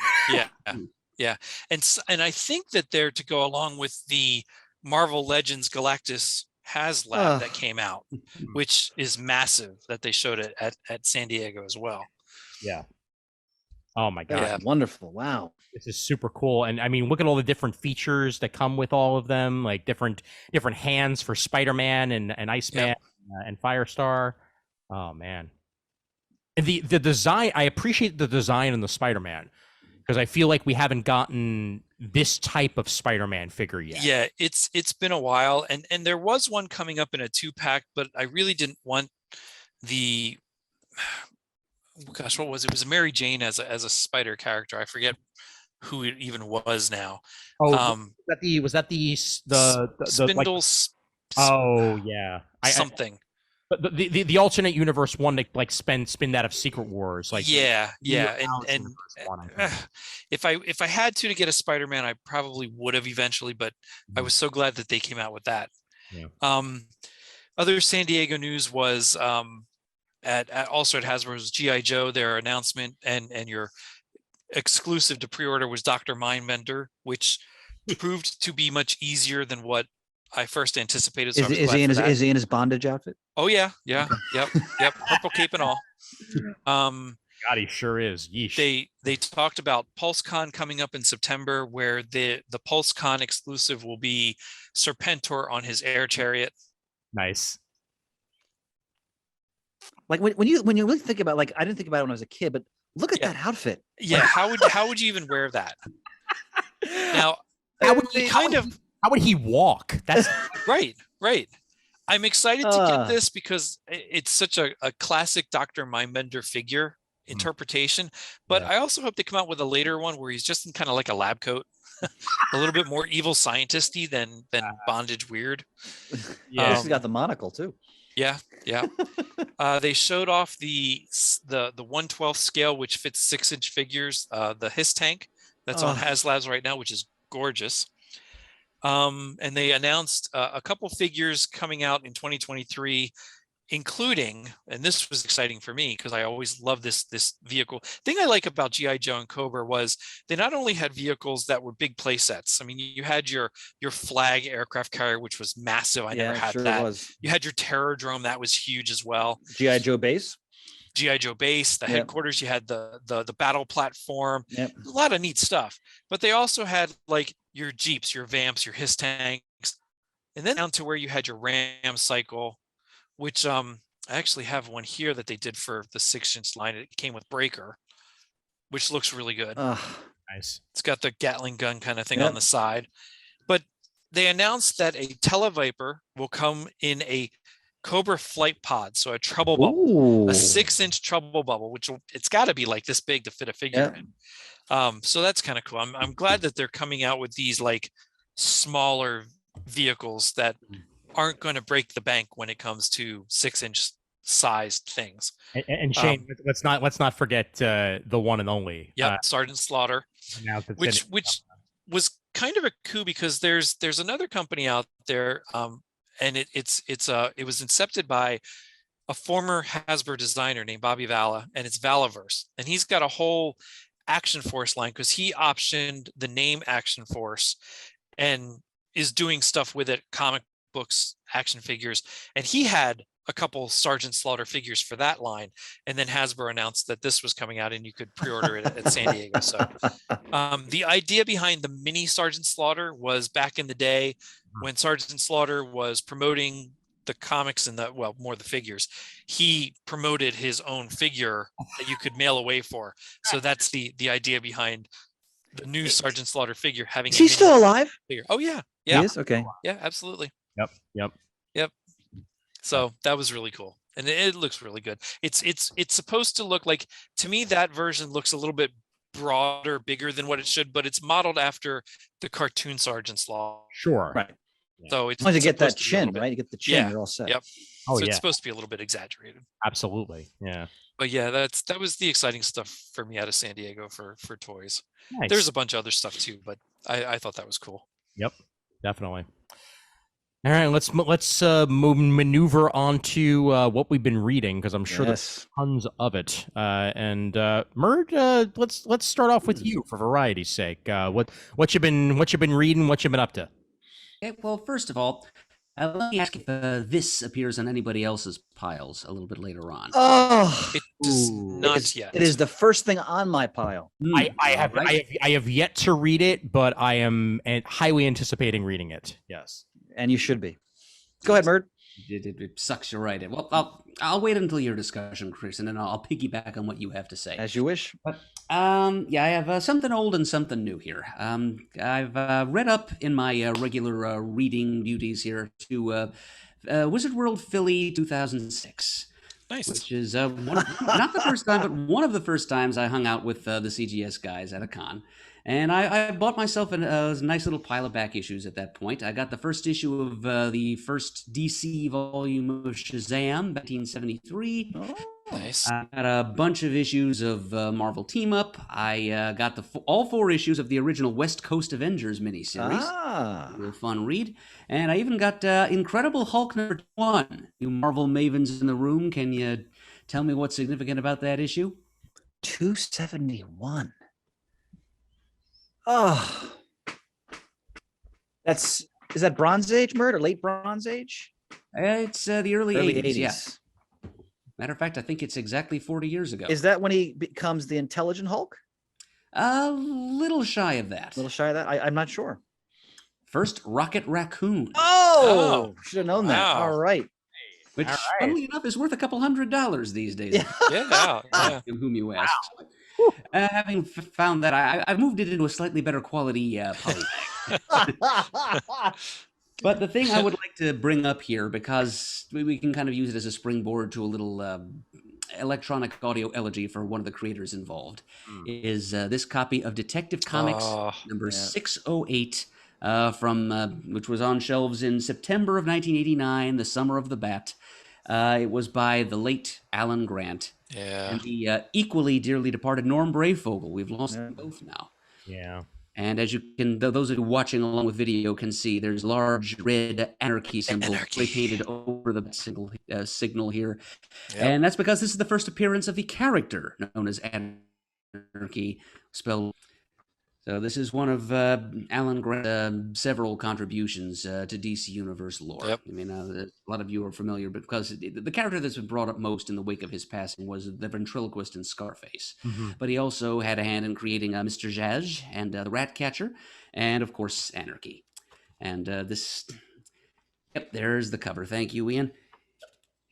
Yeah. And I think that they're to go along with the Marvel Legends Galactus HasLab that came out, which is massive, that they showed it at San Diego as well. Yeah. Oh my God. Yeah, wonderful. Wow. This is super cool. And I mean, look at all the different features that come with all of them, like different hands for Spider-Man and Iceman and Firestar. Oh man. And the design, I appreciate the design in the Spider-Man, because I feel like we haven't gotten this type of Spider-Man figure yet. Yeah, it's been a while, and there was one coming up in a 2-pack, but I really didn't want the what was it? It was a Mary Jane as a spider character. I forget who it even was now. Oh, was that the Spindles? Oh yeah, Something. But the alternate universe one, they like spin that of Secret Wars, like and if I had to get a Spider-Man, I probably would have eventually, but I was so glad that they came out with that. Yeah. Other San Diego news was also at Hasbro's G.I. Joe, their announcement and your exclusive to pre-order was Dr. Mindbender, which proved to be much easier than what I first anticipated. So is he in his bondage outfit? Oh yeah. Yep. Purple cape and all. God, he sure is. Yeesh. They talked about PulseCon coming up in September, where the PulseCon exclusive will be Serpentor on his Air Chariot. Nice. Like when you really think about, like, I didn't think about it when I was a kid, but look at that outfit. Yeah, how would you even wear that? Now, how would he walk? That's right. I'm excited to get this because it's such a classic Dr. Mindbender figure interpretation, but I also hope they come out with a later one where he's just in kind of like a lab coat, a little bit more evil scientisty than bondage weird. Yeah, he's got the monocle too. Yeah. They showed off the 1/12 scale, which fits 6-inch figures. The His tank that's on HasLabs right now, which is gorgeous. And they announced a couple figures coming out in 2023, including, and this was exciting for me because I always love this vehicle. Thing I like about G.I. Joe and Cobra was they not only had vehicles that were big play sets. I mean, you had your flag aircraft carrier, which was massive. I never had that. You had your Terrordrome, that was huge as well. G.I. Joe base? GI Joe base, the headquarters. You had the battle platform. Yep. A lot of neat stuff. But they also had like your Jeeps, your Vamps, your His tanks, and then down to where you had your Ram cycle, which I actually have one here that they did for the 6-inch line. It came with Breaker, which looks really good. Nice. It's got the Gatling gun kind of thing on the side. But they announced that a Televiper will come in a Cobra flight pod, so a trouble bubble, a 6-inch trouble bubble, which it's got to be like this big to fit a figure in. So that's kind of cool. I'm glad that they're coming out with these like smaller vehicles that aren't going to break the bank when it comes to 6-inch sized things. And Shane, let's not forget the one and only. Sergeant Slaughter, which was kind of a coup because there's another company out there, and it was incepted by a former Hasbro designer named Bobby Valla, and it's Valaverse, and he's got a whole Action Force line because he optioned the name Action Force and is doing stuff with it, comic books, action figures, and he had a couple Sergeant Slaughter figures for that line, and then Hasbro announced that this was coming out and you could pre-order it at San Diego. So the idea behind the mini Sergeant Slaughter was back in the day when Sergeant Slaughter was promoting the comics and more the figures, he promoted his own figure that you could mail away for. So that's the idea behind the new Sergeant Slaughter figure having. Is he still alive? Figure. Oh yeah. He is? Okay. Yeah, absolutely. Yep. So that was really cool, and it looks really good. It's supposed to look like, to me, that version looks a little bit broader, bigger than what it should, but it's modeled after the cartoon Sergeant Slaughter. Sure. Right. So it's once you get that chin, right? You get the chin, you're all set. Yep. Oh, so it's supposed to be a little bit exaggerated. Absolutely. Yeah. But yeah, that was the exciting stuff for me out of San Diego for toys. Nice. There's a bunch of other stuff too, but I thought that was cool. Yep, definitely. All right, let's maneuver on to what we've been reading, because I'm sure there's tons of it. And Murd, let's start off with you for variety's sake. What you been reading? What you been up to? Okay, well, first of all, let me ask if this appears on anybody else's piles a little bit later on. Oh, it does not yet. It is the first thing on my pile. I have yet to read it, but I am highly anticipating reading it. Yes. And you should be. Go ahead, Murd. It sucks you right in. Well, I'll wait until your discussion, Chris, and then I'll piggyback on what you have to say. As you wish. But, I have something old and something new here. I've read up in my regular reading duties here to Wizard World Philly 2006. Nice. Which is not the first time, but one of the first times I hung out with the CGS guys at a con. And I bought myself a nice little pile of back issues at that point. I got the first issue of the first DC volume of Shazam, 1973. Oh, nice. I got a bunch of issues of Marvel Team Up. I got all 4 issues of the original West Coast Avengers miniseries. Real fun read. And I even got Incredible Hulk #1. You Marvel mavens in the room, can you tell me what's significant about that issue? 271. Oh, is that Bronze Age, Murd, or late Bronze Age? It's the early 80s. Yeah. Matter of fact, I think it's exactly 40 years ago. Is that when he becomes the Intelligent Hulk? A little shy of that. I'm not sure. First, Rocket Raccoon. Oh, should have known that. Wow. All right. Which, funnily enough, is worth a couple $100 these days. Yeah. Whom you ask. Wow. Having found that, I've moved it into a slightly better quality poly bag. But the thing I would like to bring up here, because we can kind of use it as a springboard to a little electronic audio elegy for one of the creators involved, is this copy of Detective Comics number 608, which was on shelves in September of 1989, the summer of the Bat. It was by the late Alan Grant. Yeah. And the equally dearly departed Norm Brayfogle. We've lost them both now. Yeah. And as you can, those of you watching along with video can see, there's large red anarchy symbol painted over the signal here. Yep. And that's because this is the first appearance of the character known as Anarchy, spelled So this is one of Alan Grant's several contributions to DC Universe lore. Yep. I mean, a lot of you are familiar, because the character that's been brought up most in the wake of his passing was the ventriloquist in Scarface. Mm-hmm. But he also had a hand in creating Mr. Zsasz and the Ratcatcher, and of course Anarchy. And yep, there's the cover. Thank you, Ian.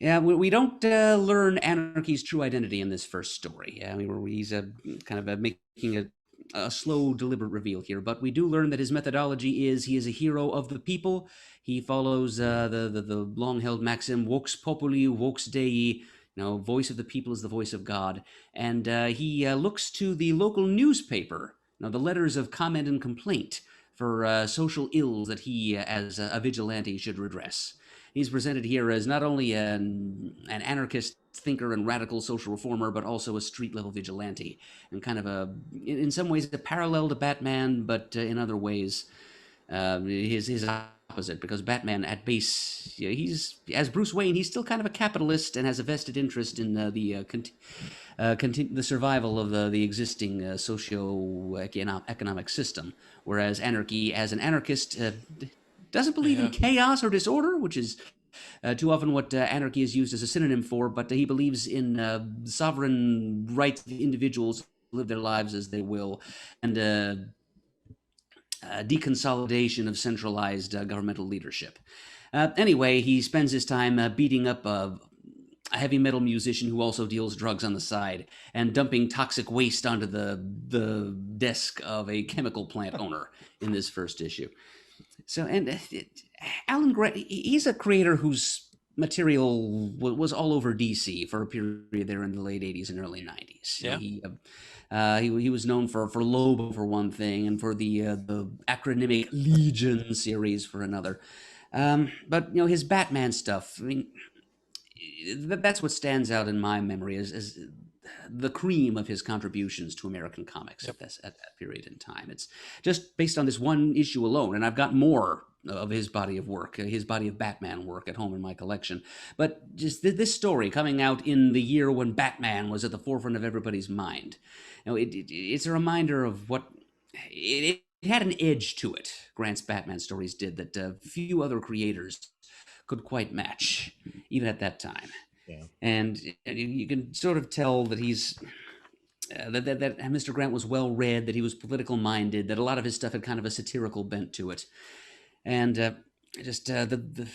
Yeah, we don't learn Anarchy's true identity in this first story. I mean, he's kind of making a slow, deliberate reveal here, but we do learn that his methodology is he is a hero of the people. He follows the long-held maxim, vox populi, vox dei, voice of the people is the voice of God. And he looks to the local newspaper, the letters of comment and complaint, for social ills that he, as a vigilante, should redress. He's presented here as not only an anarchist thinker and radical social reformer, but also a street-level vigilante, and kind of in some ways, a parallel to Batman, but in other ways, his opposite, because Batman, at base, he's, as Bruce Wayne, he's still kind of a capitalist and has a vested interest in the survival of the existing socio-economic system, whereas Anarchy, as an anarchist, doesn't believe in chaos or disorder, which is too often what anarchy is used as a synonym for, but he believes in sovereign rights of individuals to live their lives as they will, and deconsolidation of centralized governmental leadership. Anyway, he spends his time beating up a heavy metal musician who also deals drugs on the side, and dumping toxic waste onto the desk of a chemical plant owner in this first issue. So, and Alan Grant, he's a creator whose material was all over DC for a period there in the late 80s and early 90s. Yeah. He was known for Lobo for one thing, and for the acronymic Legion series for another. But his Batman stuff, I mean, that's what stands out in my memory as the cream of his contributions to American comics at that period in time. It's just based on this one issue alone, and I've got more of his body of work, his body of Batman work at home in my collection. But just this story coming out in the year when Batman was at the forefront of everybody's mind, it's a reminder of what it had an edge to it. Grant's Batman stories did that few other creators could quite match, even at that time. Yeah. And you can sort of tell that he's that Mr. Grant was well read, that he was political minded, that a lot of his stuff had kind of a satirical bent to it, and just the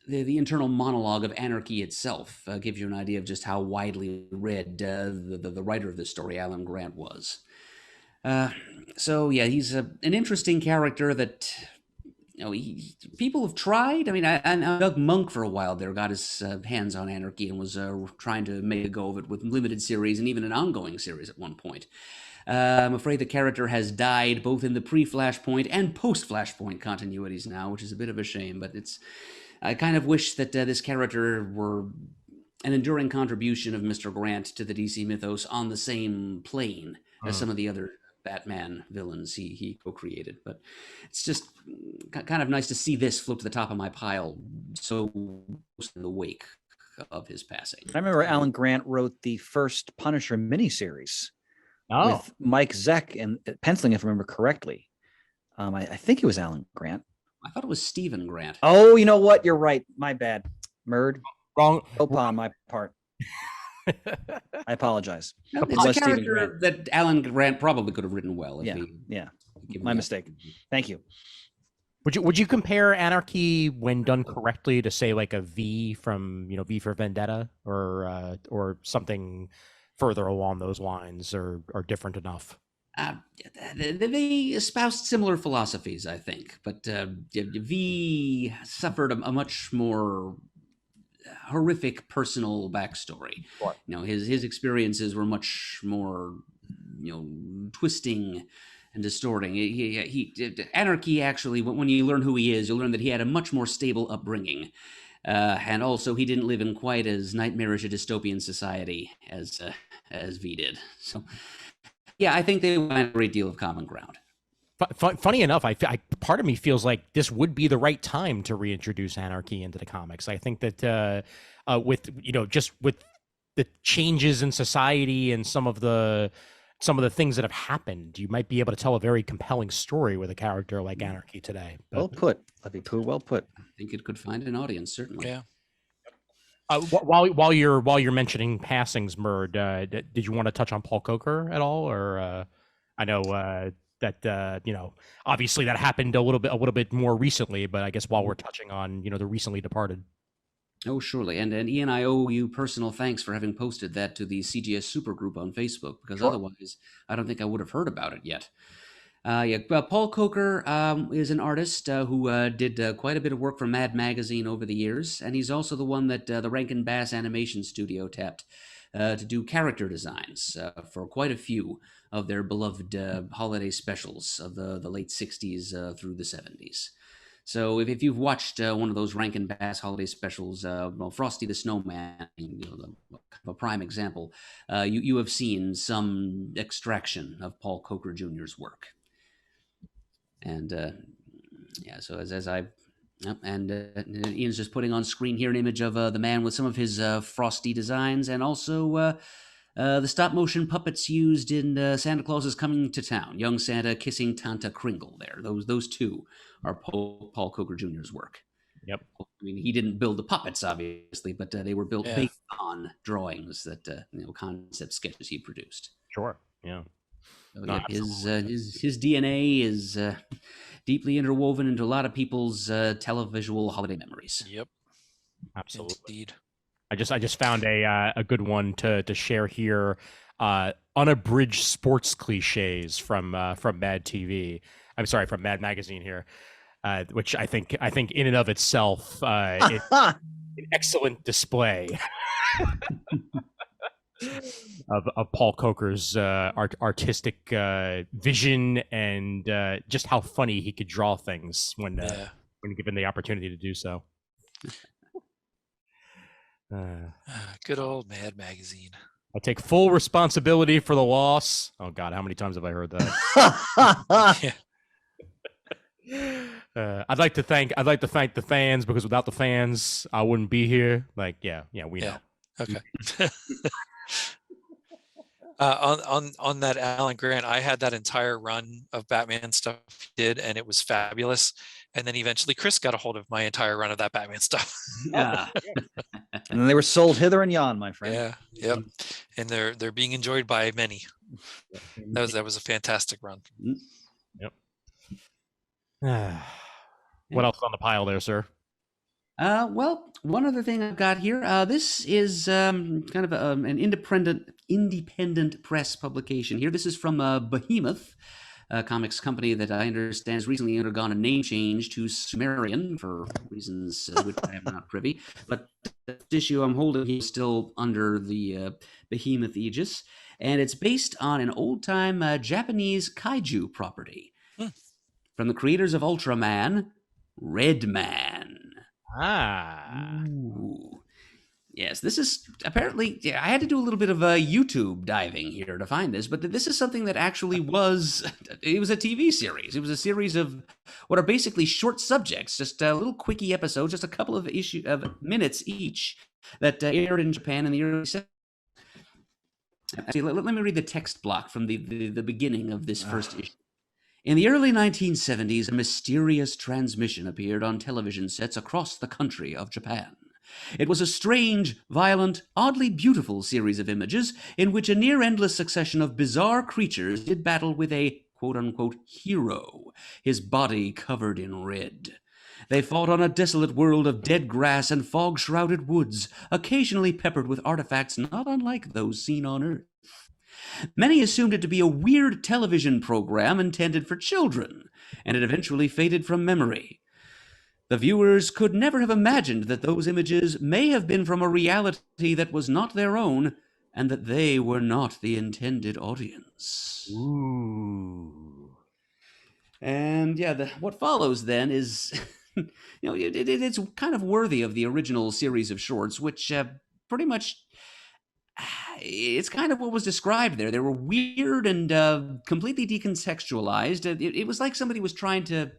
internal monologue of Anarchy itself gives you an idea of just how widely read the writer of this story, Alan Grant, was. So yeah, he's an interesting character that. People have tried. I mean, Doug Monk for a while there got his hands on Anarchy and was trying to make a go of it with limited series and even an ongoing series at one point. I'm afraid the character has died both in the pre-Flashpoint and post-Flashpoint continuities now, which is a bit of a shame. But I kind of wish that this character were an enduring contribution of Mr. Grant to the DC mythos on the same plane as some of the other Batman villains he co-created. But it's just kind of nice to see this float to the top of my pile so in the wake of his passing. I remember Alan Grant wrote the first Punisher miniseries with Mike Zeck and penciling, if I remember correctly. I think it was Alan Grant. I thought it was Stephen Grant. Oh, you know what? You're right. My bad. Murd. Wrong. Opa on my part. I apologize. No, it's a character that Alan Grant probably could have written well. My mistake. Thank you. Would you compare Anarchy when done correctly to say like a V from V for Vendetta or something further along those lines, or different enough? They espoused similar philosophies, I think, but V suffered a much more horrific personal backstory. What? His experiences were much more, twisting and distorting. Anarchy, actually, when you learn who he is, you'll learn that he had a much more stable upbringing, and also he didn't live in quite as nightmarish a dystopian society as V did. So, yeah, I think they find a great deal of common ground. Funny enough, I part of me feels like this would be the right time to reintroduce Anarchy into the comics. I think that with just with the changes in society and some of the some of the things that have happened, you might be able to tell a very compelling story with a character like Anarchy today. But, Well put, Levy Pooh. Well put. I think it could find an audience, certainly. Yeah. while you're mentioning passings, Murd, did you want to touch on Paul Coker at all, or I know that obviously that happened a little bit more recently, but I guess while we're touching on the recently departed. Oh, surely. And Ian, I owe you personal thanks for having posted that to the CGS supergroup on Facebook, because otherwise I don't think I would have heard about it yet. Paul Coker is an artist who did quite a bit of work for Mad Magazine over the years, and he's also the one that the Rankin Bass Animation Studio tapped to do character designs for quite a few of their beloved holiday specials of the late 60s through the 70s. So if you've watched one of those Rankin Bass holiday specials, Frosty the Snowman, a prime example, you have seen some extraction of Paul Coker Jr.'s work. And so as I Ian's just putting on screen here an image of the man with some of his Frosty designs, and also the stop motion puppets used in Santa Claus is Coming to Town. Young Santa kissing Tanta Kringle. There, those two are Paul Coker Jr.'s work. Yep. I mean, he didn't build the puppets, obviously, but they were built Yeah. based on drawings that concept sketches he produced. Sure. Yeah. So, No, his DNA is deeply interwoven into a lot of people's televisual holiday memories. Yep. Absolutely. Indeed. I just found a good one to share here. Unabridged sports cliches from Mad TV. I'm sorry, from Mad Magazine here, which I think in and of itself is an excellent display of Paul Coker's artistic vision and just how funny he could draw things when given the opportunity to do so. Good old Mad Magazine. I take full responsibility for the loss. Oh God, how many times have I heard that? I'd like to thank the fans, because without the fans, I wouldn't be here. Like, we know. Okay. On that Alan Grant, I had that entire run of Batman stuff he did, and it was fabulous. And then eventually Chris got a hold of my entire run of that Batman stuff. And then they were sold hither and yon, my friend. Yeah. Yep. And they're being enjoyed by many. That was a fantastic run. Yep. What else on the pile there, sir? Well, one other thing I've got here. This is kind of an independent press publication here. This is from Behemoth, a comics company that I understand has recently undergone a name change to Sumerian for reasons which I am not privy. But this issue I'm holding here is still under the Behemoth aegis, and it's based on an old-time Japanese kaiju property from the creators of Ultraman, Redman. Ooh. Yes, this is apparently, I had to do a little bit of YouTube diving here to find this, but this is something that actually was a TV series. It was a series of what are basically short subjects, just little quickie episodes, just a couple of minutes each, that aired in Japan in the early 70s. Actually, let me read the text block from the beginning of this first issue. In the early 1970s, a mysterious transmission appeared on television sets across the country of Japan. It was a strange, violent, oddly beautiful series of images in which a near-endless succession of bizarre creatures did battle with a quote-unquote hero, his body covered in red. They fought on a desolate world of dead grass and fog-shrouded woods, occasionally peppered with artifacts not unlike those seen on Earth. Many assumed it to be a weird television program intended for children, and it eventually faded from memory. The viewers could never have imagined that those images may have been from a reality that was not their own, and that they were not the intended audience. Ooh. And what follows then is, it's kind of worthy of the original series of shorts, which pretty much, it's kind of what was described there. They were weird and completely decontextualized. It was like somebody was trying to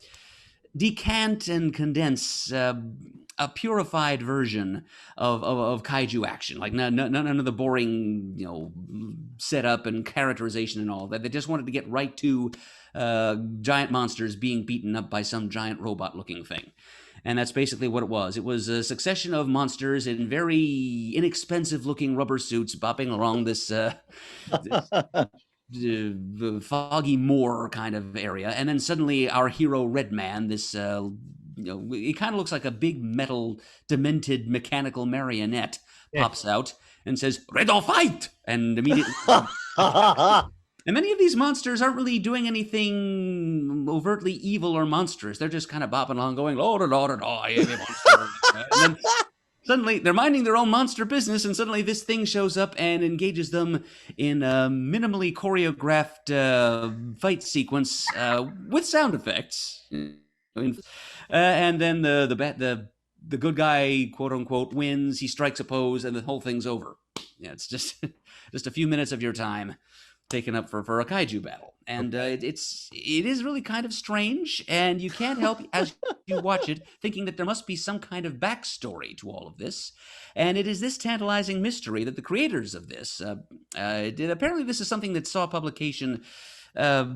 decant and condense a a purified version of kaiju action. Like none of the boring, setup and characterization and all that. They just wanted to get right to giant monsters being beaten up by some giant robot-looking thing. And that's basically what it was. It was a succession of monsters in very inexpensive-looking rubber suits bopping along this foggy moor kind of area. And then suddenly our hero Redman, this, it kind of looks like a big metal, demented mechanical marionette, pops out and says, "Red or fight!" And immediately... And many of these monsters aren't really doing anything overtly evil or monstrous. They're just kind of bopping along going, "Oh, I am a monster." And then suddenly they're minding their own monster business, and suddenly this thing shows up and engages them in a minimally choreographed fight sequence with sound effects. And then the good guy, quote unquote, wins. He strikes a pose, and the whole thing's over. Yeah, it's just a few minutes of your time taken up for a kaiju battle, and it is really kind of strange, and you can't help as you watch it thinking that there must be some kind of backstory to all of this, and it is this tantalizing mystery that the creators of this did. Apparently this is something that saw publication a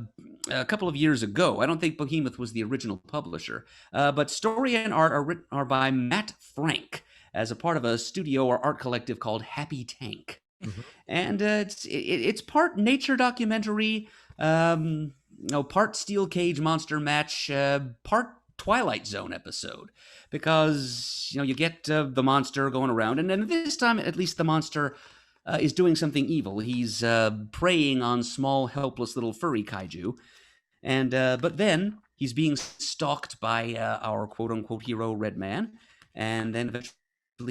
couple of years ago. I don't think Behemoth was the original publisher, but story and art are by Matt Frank as a part of a studio or art collective called Happy Tank. Mm-hmm. And it's part nature documentary, part steel cage monster match, part Twilight Zone episode, because you get the monster going around, and then this time at least the monster is doing something evil. He's preying on small, helpless little furry kaiju, and but then he's being stalked by our quote unquote hero Redman, and then eventually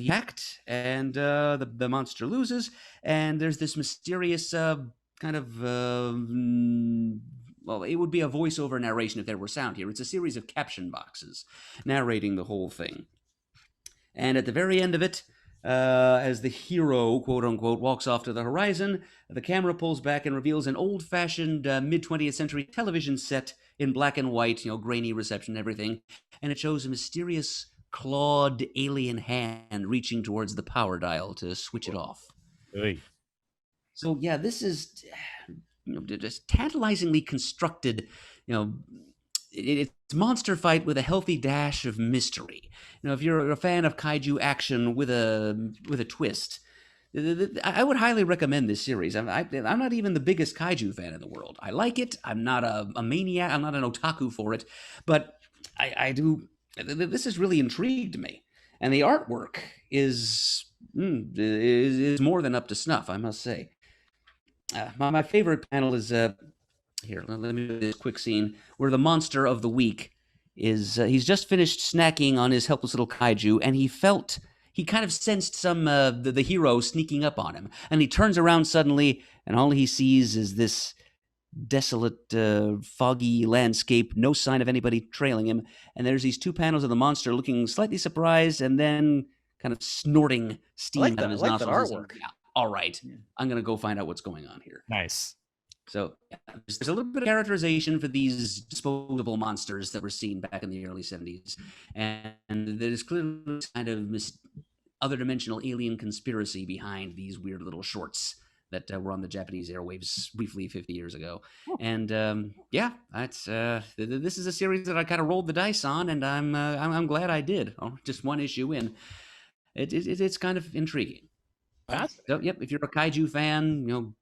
act, and the monster loses, and there's this mysterious kind of it would be a voiceover narration if there were sound here. It's a series of caption boxes narrating the whole thing, and at the very end of it, as the hero quote unquote walks off to the horizon, the camera pulls back and reveals an old-fashioned mid-20th century television set in black and white, grainy reception and everything, and it shows a mysterious clawed alien hand reaching towards the power dial to switch it off. Hey. So yeah, this is just tantalizingly constructed. It's monster fight with a healthy dash of mystery. If you're a fan of kaiju action with a twist, I would highly recommend this series. I'm not even the biggest kaiju fan in the world. I like it. I'm not a maniac. I'm not an otaku for it, but I do. This has really intrigued me, and the artwork is more than up to snuff, I must say. My favorite panel is here. Let me do this quick scene where the monster of the week is he's just finished snacking on his helpless little kaiju, and he kind of sensed some the hero sneaking up on him, and he turns around suddenly, and all he sees is this desolate, foggy landscape, no sign of anybody trailing him, and there's these two panels of the monster looking slightly surprised and then kind of snorting steam out of his nostrils. That artwork. Yeah, all right, I'm going to go find out what's going on here. Nice. So there's a little bit of characterization for these disposable monsters that were seen back in the early 70s, and there's clearly kind of other dimensional alien conspiracy behind these weird little shorts that were on the Japanese airwaves briefly 50 years ago. And that's this is a series that I kind of rolled the dice on, and I'm glad I did. Just one issue in, it's kind of intriguing. So, yep, if you're a kaiju fan,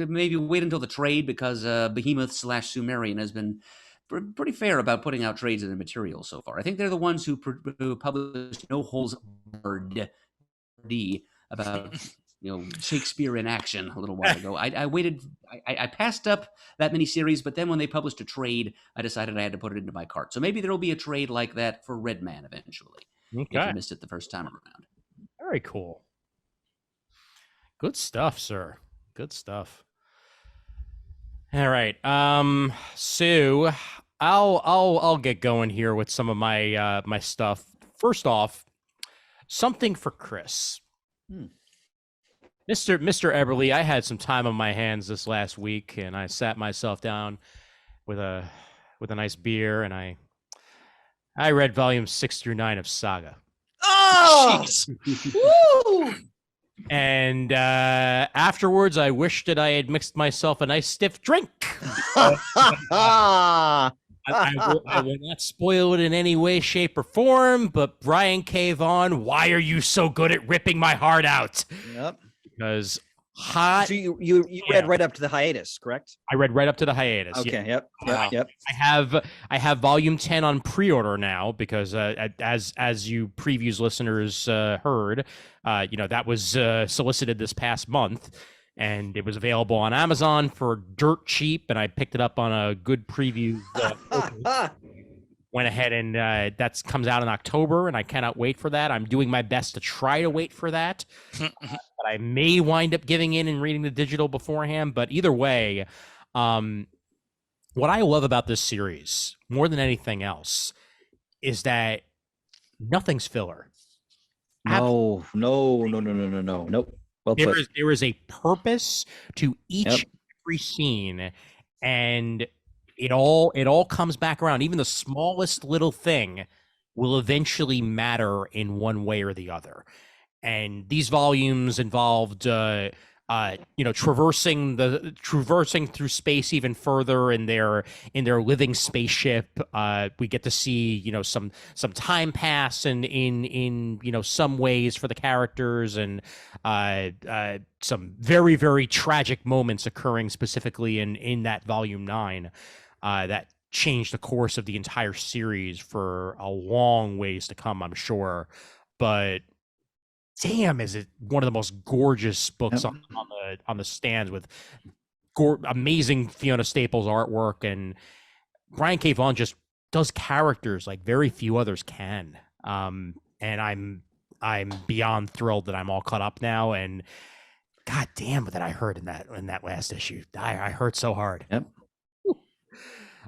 maybe wait until the trade, because Behemoth / Sumerian has been pretty fair about putting out trades of the material so far. I think they're the ones who published No Holds Barred about Shakespeare in action a little while ago. I waited. I passed up that many series, but then when they published a trade, I decided I had to put it into my cart. So maybe there will be a trade like that for Redman eventually. Okay. If you missed it the first time around. Very cool. Good stuff, sir. Good stuff. All right. So I'll get going here with some of my my stuff. First off, something for Chris. Mr. Eberly, I had some time on my hands this last week, and I sat myself down with a nice beer, and I I read volumes 6 through 9 of Saga. Oh, Jeez. woo! And afterwards, I wished that I had mixed myself a nice stiff drink. I will not spoil it in any way, shape, or form, but Brian K. Vaughan, why are you so good at ripping my heart out? Yep. Because hot. So you read right up to the hiatus, correct? I read right up to the hiatus. Okay. Yeah. Yep. I have volume 10 on pre-order now because as you previews listeners heard, that was solicited this past month, and it was available on Amazon for dirt cheap, and I picked it up on a good preview. Went ahead and that comes out in October, and I cannot wait for that. I'm doing my best to try to wait for that. But I may wind up giving in and reading the digital beforehand. But either way, what I love about this series more than anything else is that nothing's filler. No. Nope. Well put. There is a purpose to each every scene, and it all comes back around. Even the smallest little thing will eventually matter in one way or the other. And these volumes involved traversing through space even further in their living spaceship. We get to see some time pass in some ways for the characters, and some very, very tragic moments occurring specifically in that volume 9 that changed the course of the entire series for a long ways to come, I'm sure. But damn, is it one of the most gorgeous books on the stands, with amazing Fiona Staples artwork, and Brian K. Vaughan just does characters like very few others can. And I'm beyond thrilled that I'm all caught up now. And god damn, that I heard in that last issue. I hurt so hard. Yep.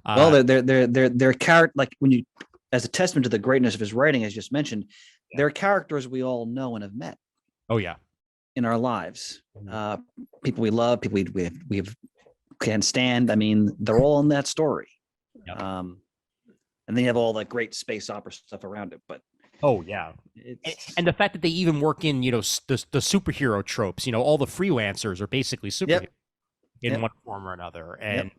Well, they're character, like when you, as a testament to the greatness of his writing, as just mentioned, they're characters we all know and have met. Oh yeah, in our lives, people we love, people we can't stand. I mean, they're all in that story. Yep. And then you have all the great space opera stuff around it. But oh yeah, and the fact that they even work in the superhero tropes. All the freelancers are basically superheroes in one form or another, and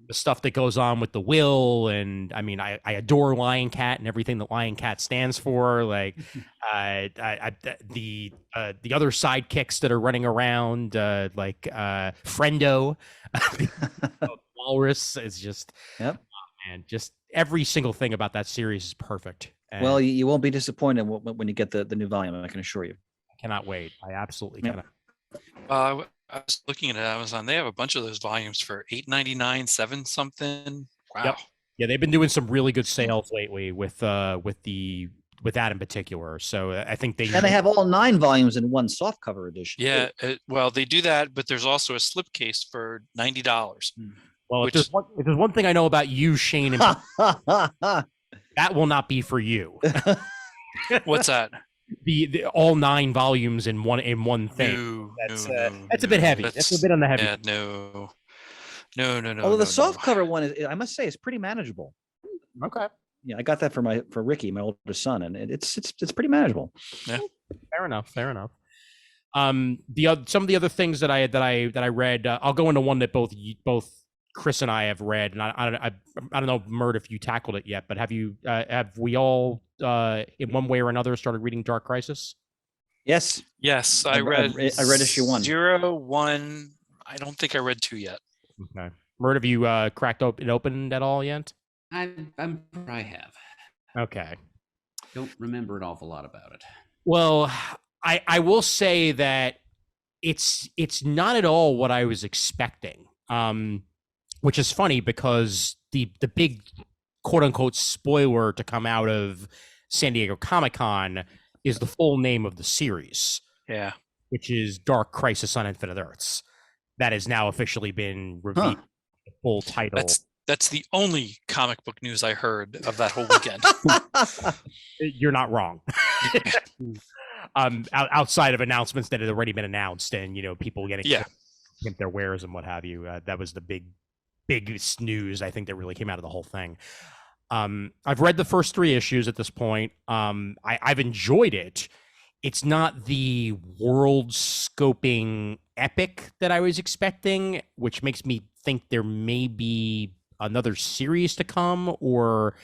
the stuff that goes on with the will, and I mean, I adore Lion Cat and everything that Lion Cat stands for. Like, the other sidekicks that are running around, like Friendo, Walrus is just, and just every single thing about that series is perfect. And well, you won't be disappointed when you get the new volume. I can assure you. I cannot wait. I absolutely cannot. I was looking at Amazon. They have a bunch of those volumes for $8.99, $7 something. Wow. Yep. Yeah, they've been doing some really good sales lately with that in particular. So I think they have all 9 volumes in one softcover edition. Yeah, well, they do that, but there's also a slipcase for $90. Well, if there's one thing I know about you, Shane, and that will not be for you. What's that? The all 9 volumes in one thing. That's a bit heavy. That's a bit on the heavy. Yeah, no. Although the softcover one is, I must say, is pretty manageable. Okay. Yeah, I got that for Ricky, my older son, and it's pretty manageable. Yeah. Fair enough. Some of the other things that I read, I'll go into one that both Chris and I have read, and I don't know, Mert, if you tackled it yet, but have we all in one way or another started reading Dark Crisis? Yes, I read issue 1. 0, 1. I don't think I read 2 yet. Okay, Mert, have you cracked open at all yet? I have. Okay, don't remember an awful lot about it. Well, I will say that it's not at all what I was expecting. Which is funny because the big quote unquote spoiler to come out of San Diego Comic-Con is the full name of the series. Yeah. Which is Dark Crisis on Infinite Earths. That has now officially been revealed. The full title. That's the only comic book news I heard of that whole weekend. You're not wrong. Outside of announcements that had already been announced, and people getting their wares and what have you, that was the biggest news I think that really came out of the whole thing. I've read the first 3 issues at this point. I've enjoyed it. It's not the world scoping epic that I was expecting, which makes me think there may be another series to come, or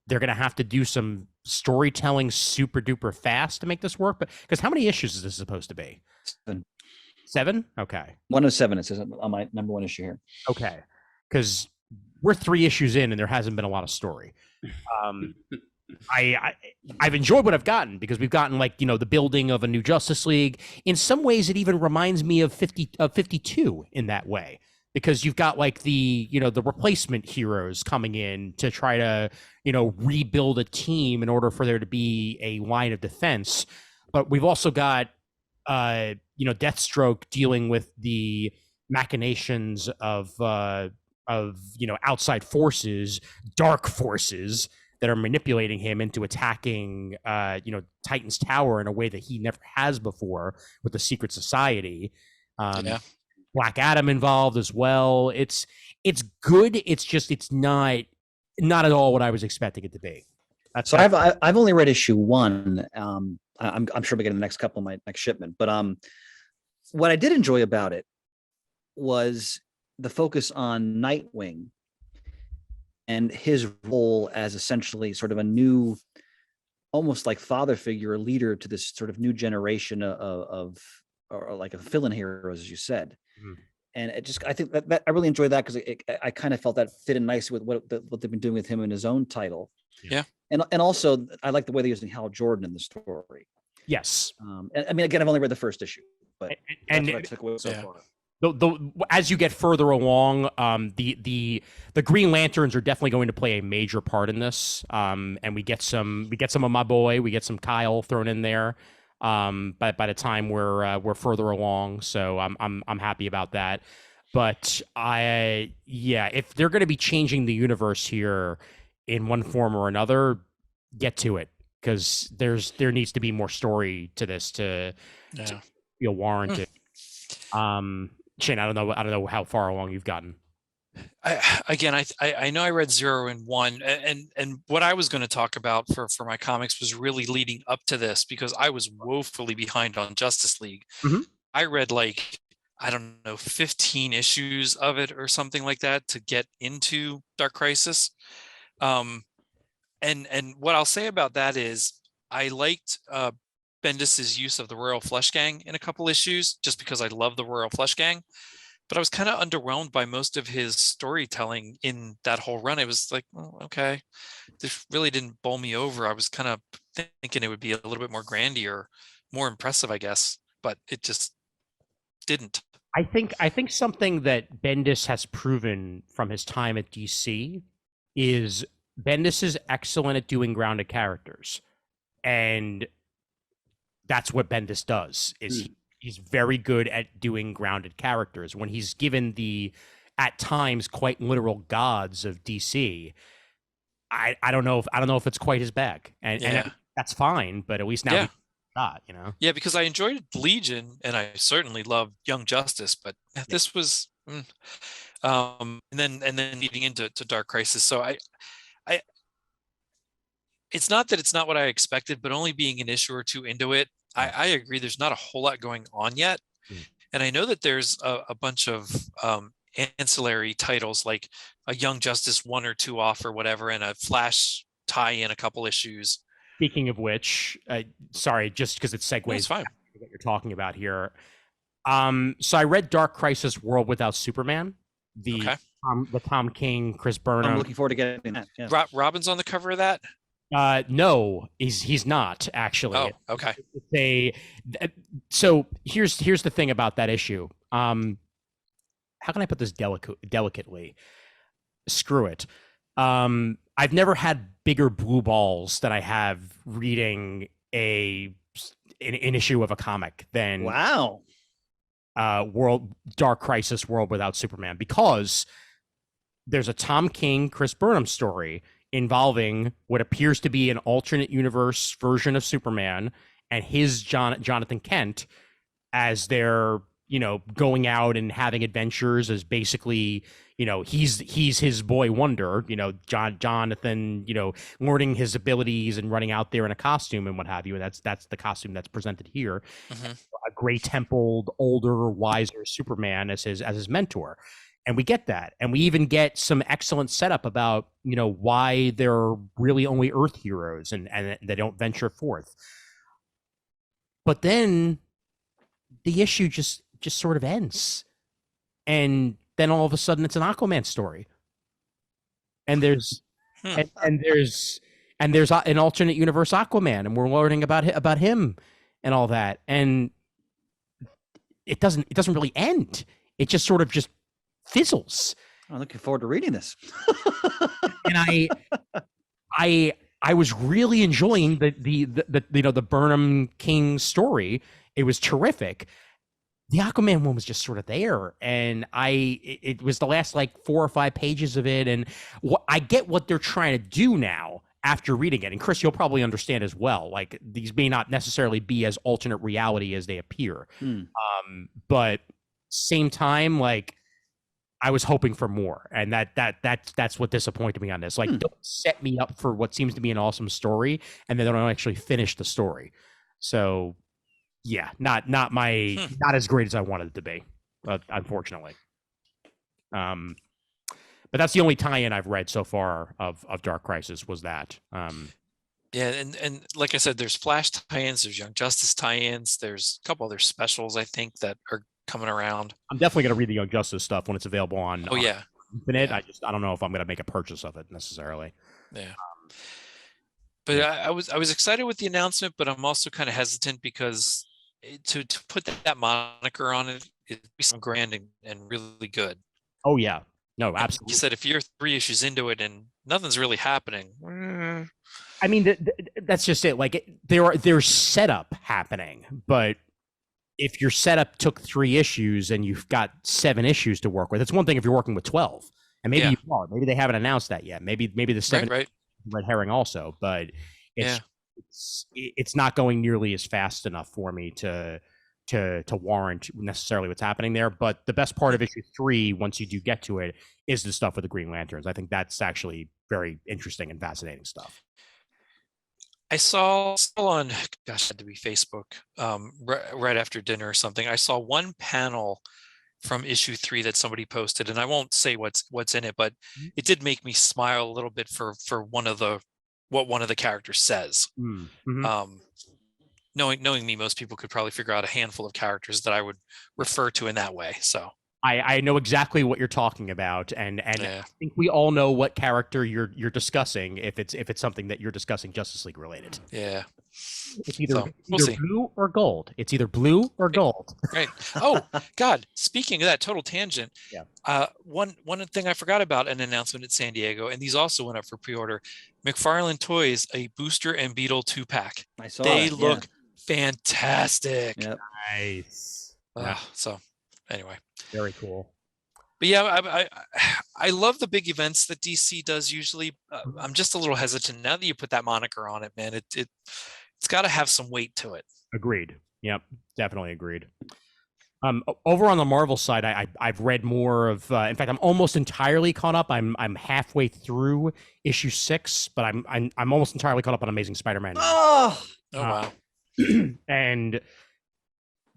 they're going to have to do some storytelling super duper fast to make this work. But because how many issues is this supposed to be? 7. 7? Okay. 107, it says on my number 1 issue here. Okay. Because we're 3 issues in and there hasn't been a lot of story. I've enjoyed what I've gotten, because we've gotten, like, you know, the building of a new Justice League. In some ways, it even reminds me of 52 in that way, because you've got, like, the, you know, the replacement heroes coming in to try to, you know, rebuild a team in order for there to be a line of defense. But we've also got, you know, Deathstroke dealing with the machinations of you know, outside forces, dark forces that are manipulating him into attacking, you know, Titan's Tower in a way that he never has before with the Secret Society. Black Adam involved as well. It's good. It's just, it's not at all what I was expecting it to be. So I've only read issue 1. I'm sure we get in the next couple of my next shipment. But what I did enjoy about it was the focus on Nightwing and his role as essentially sort of a new, almost like father figure, or leader to this sort of new generation of or like a villain heroes, as you said. And it just, I think that I really enjoyed that, because I kind of felt that fit in nicely with what they've been doing with him in his own title. Yeah. And also I like the way they're using Hal Jordan in the story. Yes. I mean, again, I've only read the first issue, but and that's what I took away so far. As you get further along, the Green Lanterns are definitely going to play a major part in this. And we get some of my boy, we get some Kyle thrown in there. By the time we're further along, so I'm happy about that. But if they're going to be changing the universe here in one form or another, get to it, because there needs to be more story to this to feel warranted. Shane, I don't know how far along you've gotten. I know I read 0 and 1, and what I was going to talk about for my comics was really leading up to this, because I was woefully behind on Justice League. Mm-hmm. I read, like, I don't know, 15 issues of it or something like that to get into Dark Crisis. And what I'll say about that is I liked Bendis's use of the Royal Flush Gang in a couple issues, just because I love the Royal Flush Gang. But I was kind of underwhelmed by most of his storytelling in that whole run. It was like, oh, okay, this really didn't bowl me over. I was kind of thinking it would be a little bit more grandier, more impressive, I guess, but it just didn't. I think something that Bendis has proven from his time at DC is Bendis is excellent at doing grounded characters, and that's what Bendis does. He's very good at doing grounded characters. When he's given the, at times, quite literal gods of DC, I don't know if it's quite his bag, and that's fine. But at least now we got, you know. Yeah, because I enjoyed Legion, and I certainly loved Young Justice, but this was, and then leading into Dark Crisis. So I it's not that it's not what I expected, but only being an issue or 2 into it, I agree. There's not a whole lot going on yet. And I know that there's a bunch of ancillary titles, like a Young Justice 1 or 2 off or whatever, and a Flash tie in a couple issues. Speaking of which, sorry, just because it segues fine. What you're talking about here. So I read Dark Crisis World Without Superman, the Tom King, Chris Burnham. I'm looking forward to getting that. Yeah. Robin's on the cover of that? No, he's not actually. Oh, okay. So here's the thing about that issue. How can I put this delicately? Screw it. I've never had bigger blue balls than I have reading an issue of a comic than Dark Crisis World Without Superman, because there's a Tom King, Chris Burnham story involving what appears to be an alternate universe version of Superman and his Jonathan Kent, as they're, you know, going out and having adventures as basically, he's his boy wonder, Jonathan, learning his abilities and running out there in a costume and what have you. And that's the costume that's presented here. Mhm. A gray-templed, older, wiser Superman as his mentor. And we get that. And we even get some excellent setup about, why they're really only Earth heroes and they don't venture forth. But then the issue just sort of ends. And then all of a sudden it's an Aquaman story. And there's and there's an alternate universe Aquaman, and we're learning about him and all that. And it doesn't really end. It just sort of just fizzles. I'm looking forward to reading this. And I was really enjoying the Burnham King story. It was terrific. The Aquaman one was just sort of there, and it was the last like 4 or 5 pages of it, and I get what they're trying to do now after reading it. And Chris, you'll probably understand as well. Like, these may not necessarily be as alternate reality as they appear, but same time, like, I was hoping for more, and that's what disappointed me on this. Like, don't set me up for what seems to be an awesome story, and then they don't actually finish the story. So, yeah, not as great as I wanted it to be, unfortunately. But that's the only tie-in I've read so far of Dark Crisis was that. Yeah, and like I said, there's Flash tie-ins, there's Young Justice tie-ins, there's a couple other specials I think that are coming around. I'm definitely going to read the Young Justice stuff when it's available on Infinite. Yeah. I don't know if I'm going to make a purchase of it necessarily. Yeah. But I was excited with the announcement, but I'm also kind of hesitant because to put that moniker on it, it'd be some grand and really good. Oh yeah. No, And absolutely. you said if you're 3 issues into it and nothing's really happening. I mean, that's just it. Like, there's setup happening, but if your setup took 3 issues and you've got 7 issues to work with, it's one thing if you're working with 12, and maybe you are. Maybe they haven't announced that yet. Maybe the 7 right. red herring also, but it's not going nearly as fast enough for me to warrant necessarily what's happening there. But the best part of issue 3, once you do get to it, is the stuff with the Green Lanterns. I think that's actually very interesting and fascinating stuff. I saw on, gosh, it had to be Facebook, right after dinner or something. I saw one panel from issue 3 that somebody posted, and I won't say what's in it, but it did make me smile a little bit for what one of the characters says. Knowing me, most people could probably figure out a handful of characters that I would refer to in that way. So I know exactly what you're talking about, and I think we all know what character you're discussing if it's something that you're discussing Justice League related. Yeah. It's either blue or gold. It's either blue or gold. Right. Oh God. Speaking of that, total tangent. Yeah. One thing I forgot about an announcement at San Diego, and these also went up for pre-order. McFarlane Toys, a Booster and Beetle 2-pack. I saw They that, look fantastic. Yep. Nice. So anyway. Very cool. But yeah, I love the big events that DC does usually. I'm just a little hesitant now that you put that moniker on it, man. It's got to have some weight to it. Agreed. Yep, definitely agreed. Over on the Marvel side, I've read more of. In fact, I'm almost entirely caught up. I'm halfway through issue 6, but I'm almost entirely caught up on Amazing Spider-Man. Oh wow! And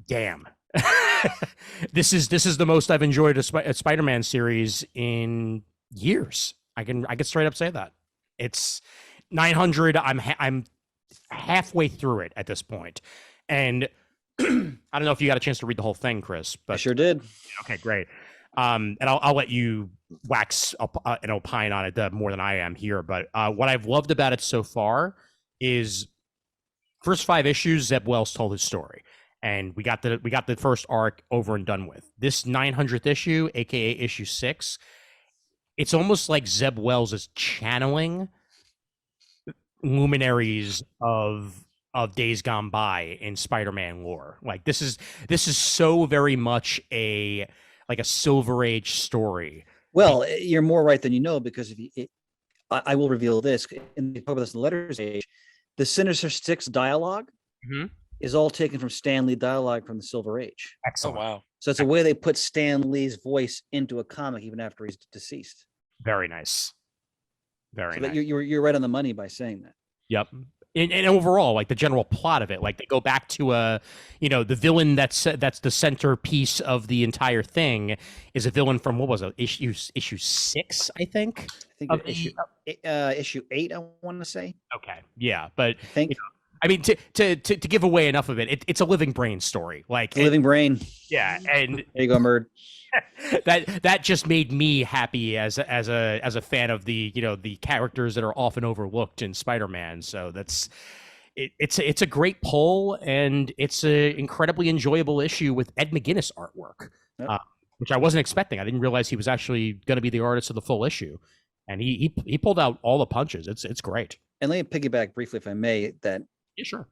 damn. This is the most I've enjoyed a Spider-Man series in years. I can straight up say that. It's 900. I'm halfway through it at this point, and I don't know if you got a chance to read the whole thing, Chris. But I sure did. Okay, great. And I'll let you wax and opine on it more than I am here. But what I've loved about it so far is first 5 issues, Zeb Wells told his story. And we got the first arc over and done with. This 900th issue, aka issue 6, it's almost like Zeb Wells is channeling luminaries of days gone by in Spider-Man lore. Like this is so very much a Silver Age story. Well, you're more right than you know, because I will reveal this. And we talk about this in the letters age. The Sinister Six dialogue is all taken from Stan Lee dialogue from the Silver Age. Oh Excellent. wow. So it's a way they put Stan Lee's voice into a comic even after he's deceased. Very nice. Very So nice. that you're right on the money by saying that. Yep. And overall, like the general plot of it, like they go back to the villain that's the centerpiece of the entire thing is a villain from what was it, issue 6, I think. I think issue 8, I want to say. Okay, yeah, but I think I mean to give away enough of it, it's a living brain story, like the living brain. yeah, and There you go, Murd. that just made me happy as a fan of the the characters that are often overlooked in Spider-Man. So it's a great pull, and it's an incredibly enjoyable issue with Ed McGuinness artwork, Yep. Which I wasn't expecting. I didn't realize he was actually going to be the artist of the full issue, and he pulled out all the punches. It's great. And let me piggyback briefly, if I may, that Yeah, sure.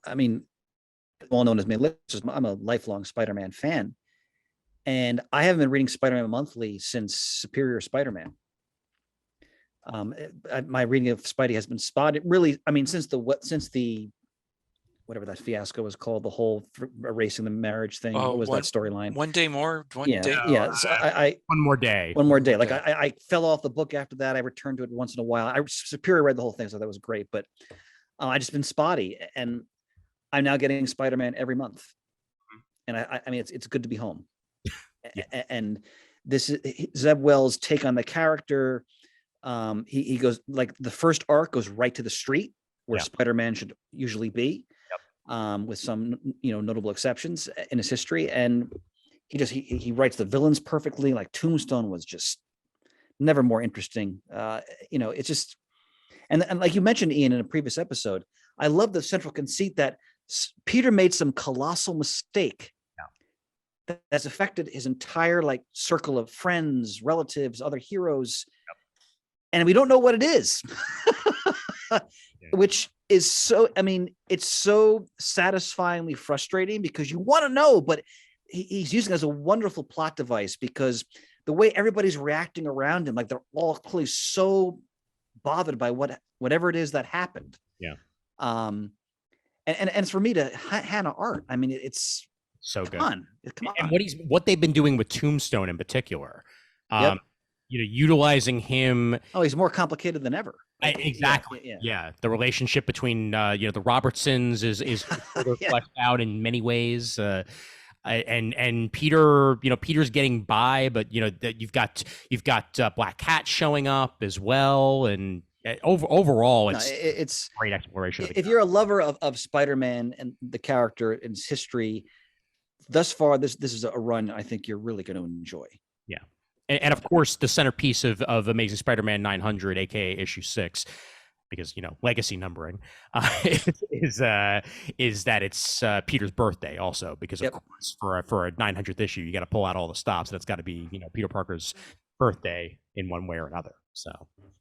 I mean, well known as me, I'm a lifelong Spider-Man fan. And I haven't been reading Spider-Man Monthly since Superior Spider-Man. My reading of Spidey has been spotted really. I mean, since the whatever that fiasco was called, the whole erasing the marriage thing. What was that storyline? One day more. Yeah. So I One more day. One more day. Like I fell off the book after that. I returned to it once in a while. I Superior read the whole thing, so that was great. But I just been spotty, and I'm now getting Spider-Man every month, and I mean it's good to be home. Yeah. And this is Zeb Wells' take on the character. He goes like the first arc goes right to the street where Spider-Man should usually be, with some notable exceptions in his history. And he writes the villains perfectly. Like Tombstone was just never more interesting. It's just and like you mentioned, Ian, in a previous episode, I love the central conceit that Peter made some colossal mistake that's affected his entire like circle of friends, relatives, other heroes, and we don't know what it is. Which is so, I mean, it's so satisfyingly frustrating because you want to know, but he's using it as a wonderful plot device because the way everybody's reacting around him, like they're all clearly so bothered by whatever it is that happened. Yeah. And for me to Hannah art, I mean, it's so good. Come on. And what they've been doing with Tombstone in particular, utilizing him. Oh, he's more complicated than ever. Exactly. Yeah. The relationship between the Robertsons is fleshed out in many ways. And Peter, Peter's getting by, but that you've got Black Cat showing up as well, and overall, it's great exploration. If you're a lover of Spider-Man and the character and his history, thus far, this is a run I think you're really going to enjoy. Yeah. And of course, the centerpiece of Amazing Spider-Man 900, aka issue 6, because legacy numbering, is that it's Peter's birthday also. Because of course, for a 900th issue, you got to pull out all the stops, and it's got to be Peter Parker's birthday in one way or another. So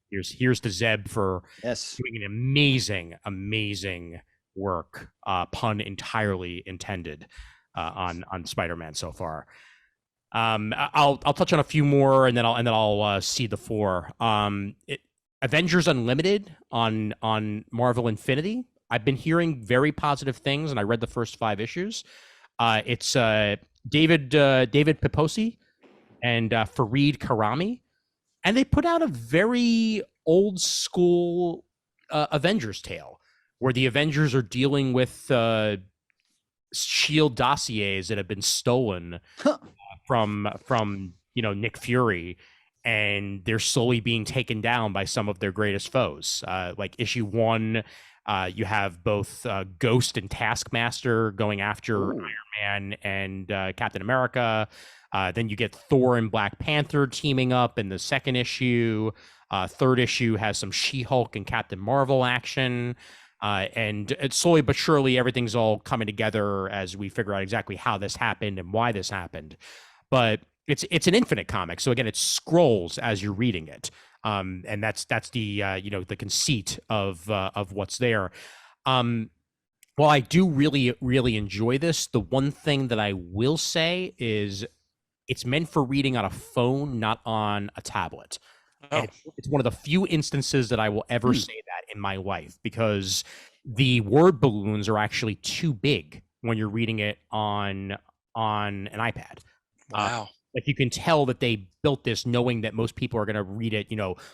here's to Zeb for doing an amazing work, pun entirely intended, on Spider-Man so far. I'll touch on a few more, and then I'll cede the floor. Avengers Unlimited on Marvel Infinity. I've been hearing very positive things, and I read the first 5 issues. It's David Piposi and Fareed Karami, and they put out a very old school Avengers tale where the Avengers are dealing with Shield dossiers that have been stolen from Nick Fury, and they're slowly being taken down by some of their greatest foes. Like issue 1, you have both Ghost and Taskmaster going after Iron Man and Captain America. Then you get Thor and Black Panther teaming up in the second issue. Third issue has some She-Hulk and Captain Marvel action. And it's slowly but surely everything's all coming together as we figure out exactly how this happened and why this happened. But it's an infinite comic, so again, it scrolls as you're reading it, and that's the the conceit of what's there. While I do really enjoy this, the one thing that I will say is it's meant for reading on a phone, not on a tablet. And it's one of the few instances that I will ever say that in my life, because the word balloons are actually too big when you're reading it on an iPad. Wow. Like you can tell that they built this knowing that most people are going to read it,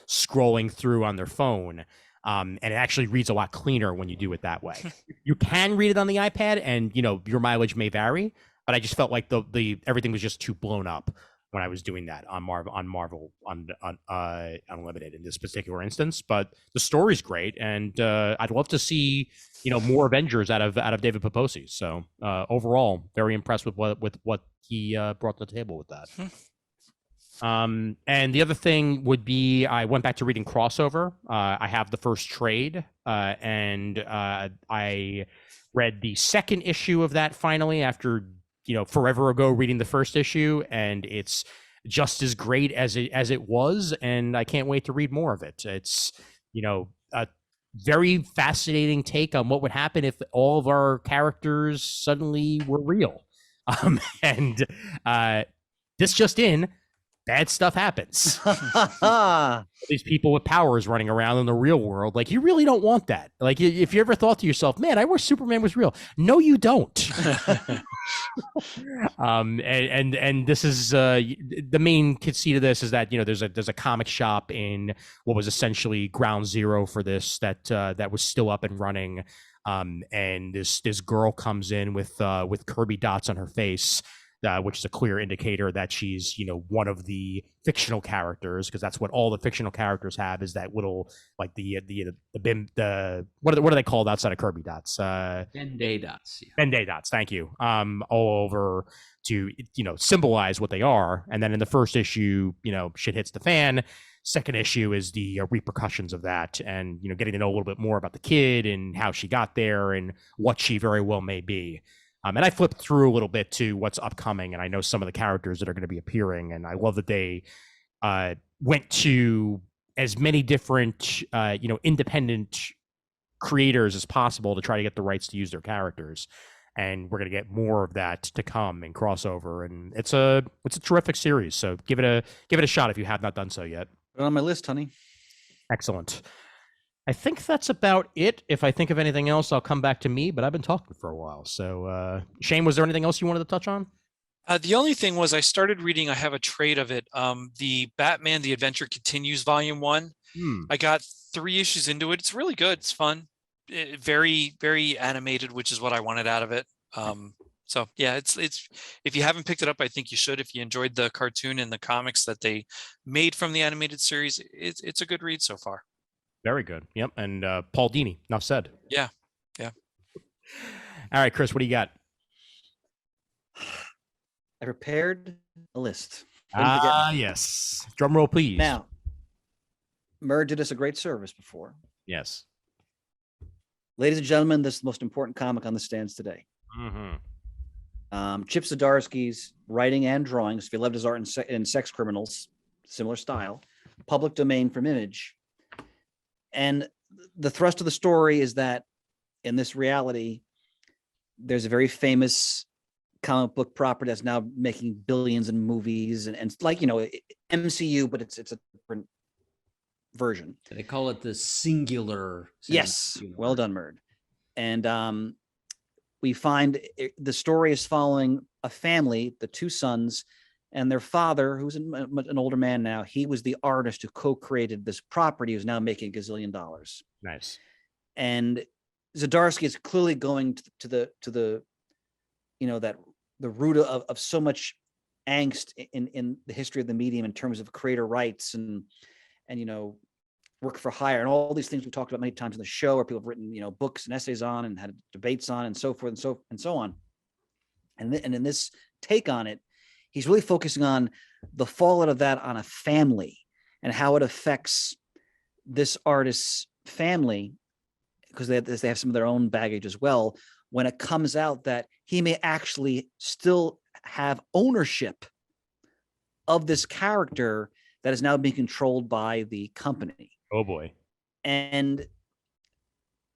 scrolling through on their phone. And it actually reads a lot cleaner when you do it that way. You can read it on the iPad, and your mileage may vary, but I just felt like the everything was just too blown up when I was doing that on Marvel Unlimited in this particular instance. But the story's great, and I'd love to see more Avengers out of David Paposi. So overall, very impressed with what he brought to the table with that. And the other thing would be I went back to reading Crossover. I have the first trade, and I read the second issue of that finally after forever ago reading the first issue, and it's just as great as it was, and I can't wait to read more of it. It's a very fascinating take on what would happen if all of our characters suddenly were real. And this just in, bad stuff happens. These people with powers running around in the real world, like you really don't want that. Like if you ever thought to yourself, man, I wish Superman was real. No, you don't. And this is the main conceit of this is that there's a comic shop in what was essentially ground zero for this that was still up and running. And this girl comes in with Kirby dots on her face, which is a clear indicator that she's one of the fictional characters, because that's what all the fictional characters have, is that little like the what are they called outside of Kirby dots? Ben-Day dots. Yeah. Ben-Day dots. Thank you. All over to symbolize what they are. And then in the first issue, shit hits the fan. Second issue is the repercussions of that, and getting to know a little bit more about the kid and how she got there and what she very well may be. And I flipped through a little bit to what's upcoming, and I know some of the characters that are going to be appearing, and I love that they went to as many different independent creators as possible to try to get the rights to use their characters. And we're going to get more of that to come in Crossover, and it's a terrific series. So give it a shot if you have not done so yet. Put it on my list, honey. Excellent. I think that's about it. If I think of anything else, I'll come back to me, but I've been talking for a while. So, Shane, was there anything else you wanted to touch on? The only thing was I started reading, I have a trade of it, the Batman The Adventure Continues Volume 1. I got 3 issues into it. It's really good. It's fun. Very, very animated, which is what I wanted out of it. So yeah, it's if you haven't picked it up, I think you should. If you enjoyed the cartoon and the comics that they made from the animated series, it's a good read so far. Very good. Yep. And Paul Dini, enough said. Yeah. All right, Chris, what do you got? I prepared a list. Yes. Drum roll, please. Now, Murr did us a great service before. Yes. Ladies and gentlemen, this is the most important comic on the stands today. Chip Zdarsky's writing and drawing, so if you loved his art in Sex Criminals, similar style, public domain from Image. And the thrust of the story is that in this reality, there's a very famous comic book property that's now making billions in movies and like, MCU, but it's a different version. They call it the singular. Yes. Universe. Well done, Murd. And we find the story is following a family, the 2 sons, and their father, who's an older man now. He was the artist who co-created this property, who's now making $1 gazillion. Nice. And Zdarsky is clearly going to the that the root of so much angst in the history of the medium in terms of creator rights and work for hire and all these things we talked about many times in the show, where people have written books and essays on and had debates on and so forth and so on. And in this take on it, he's really focusing on the fallout of that on a family and how it affects this artist's family, because they have some of their own baggage as well, when it comes out that he may actually still have ownership of this character that is now being controlled by the company. Oh boy. And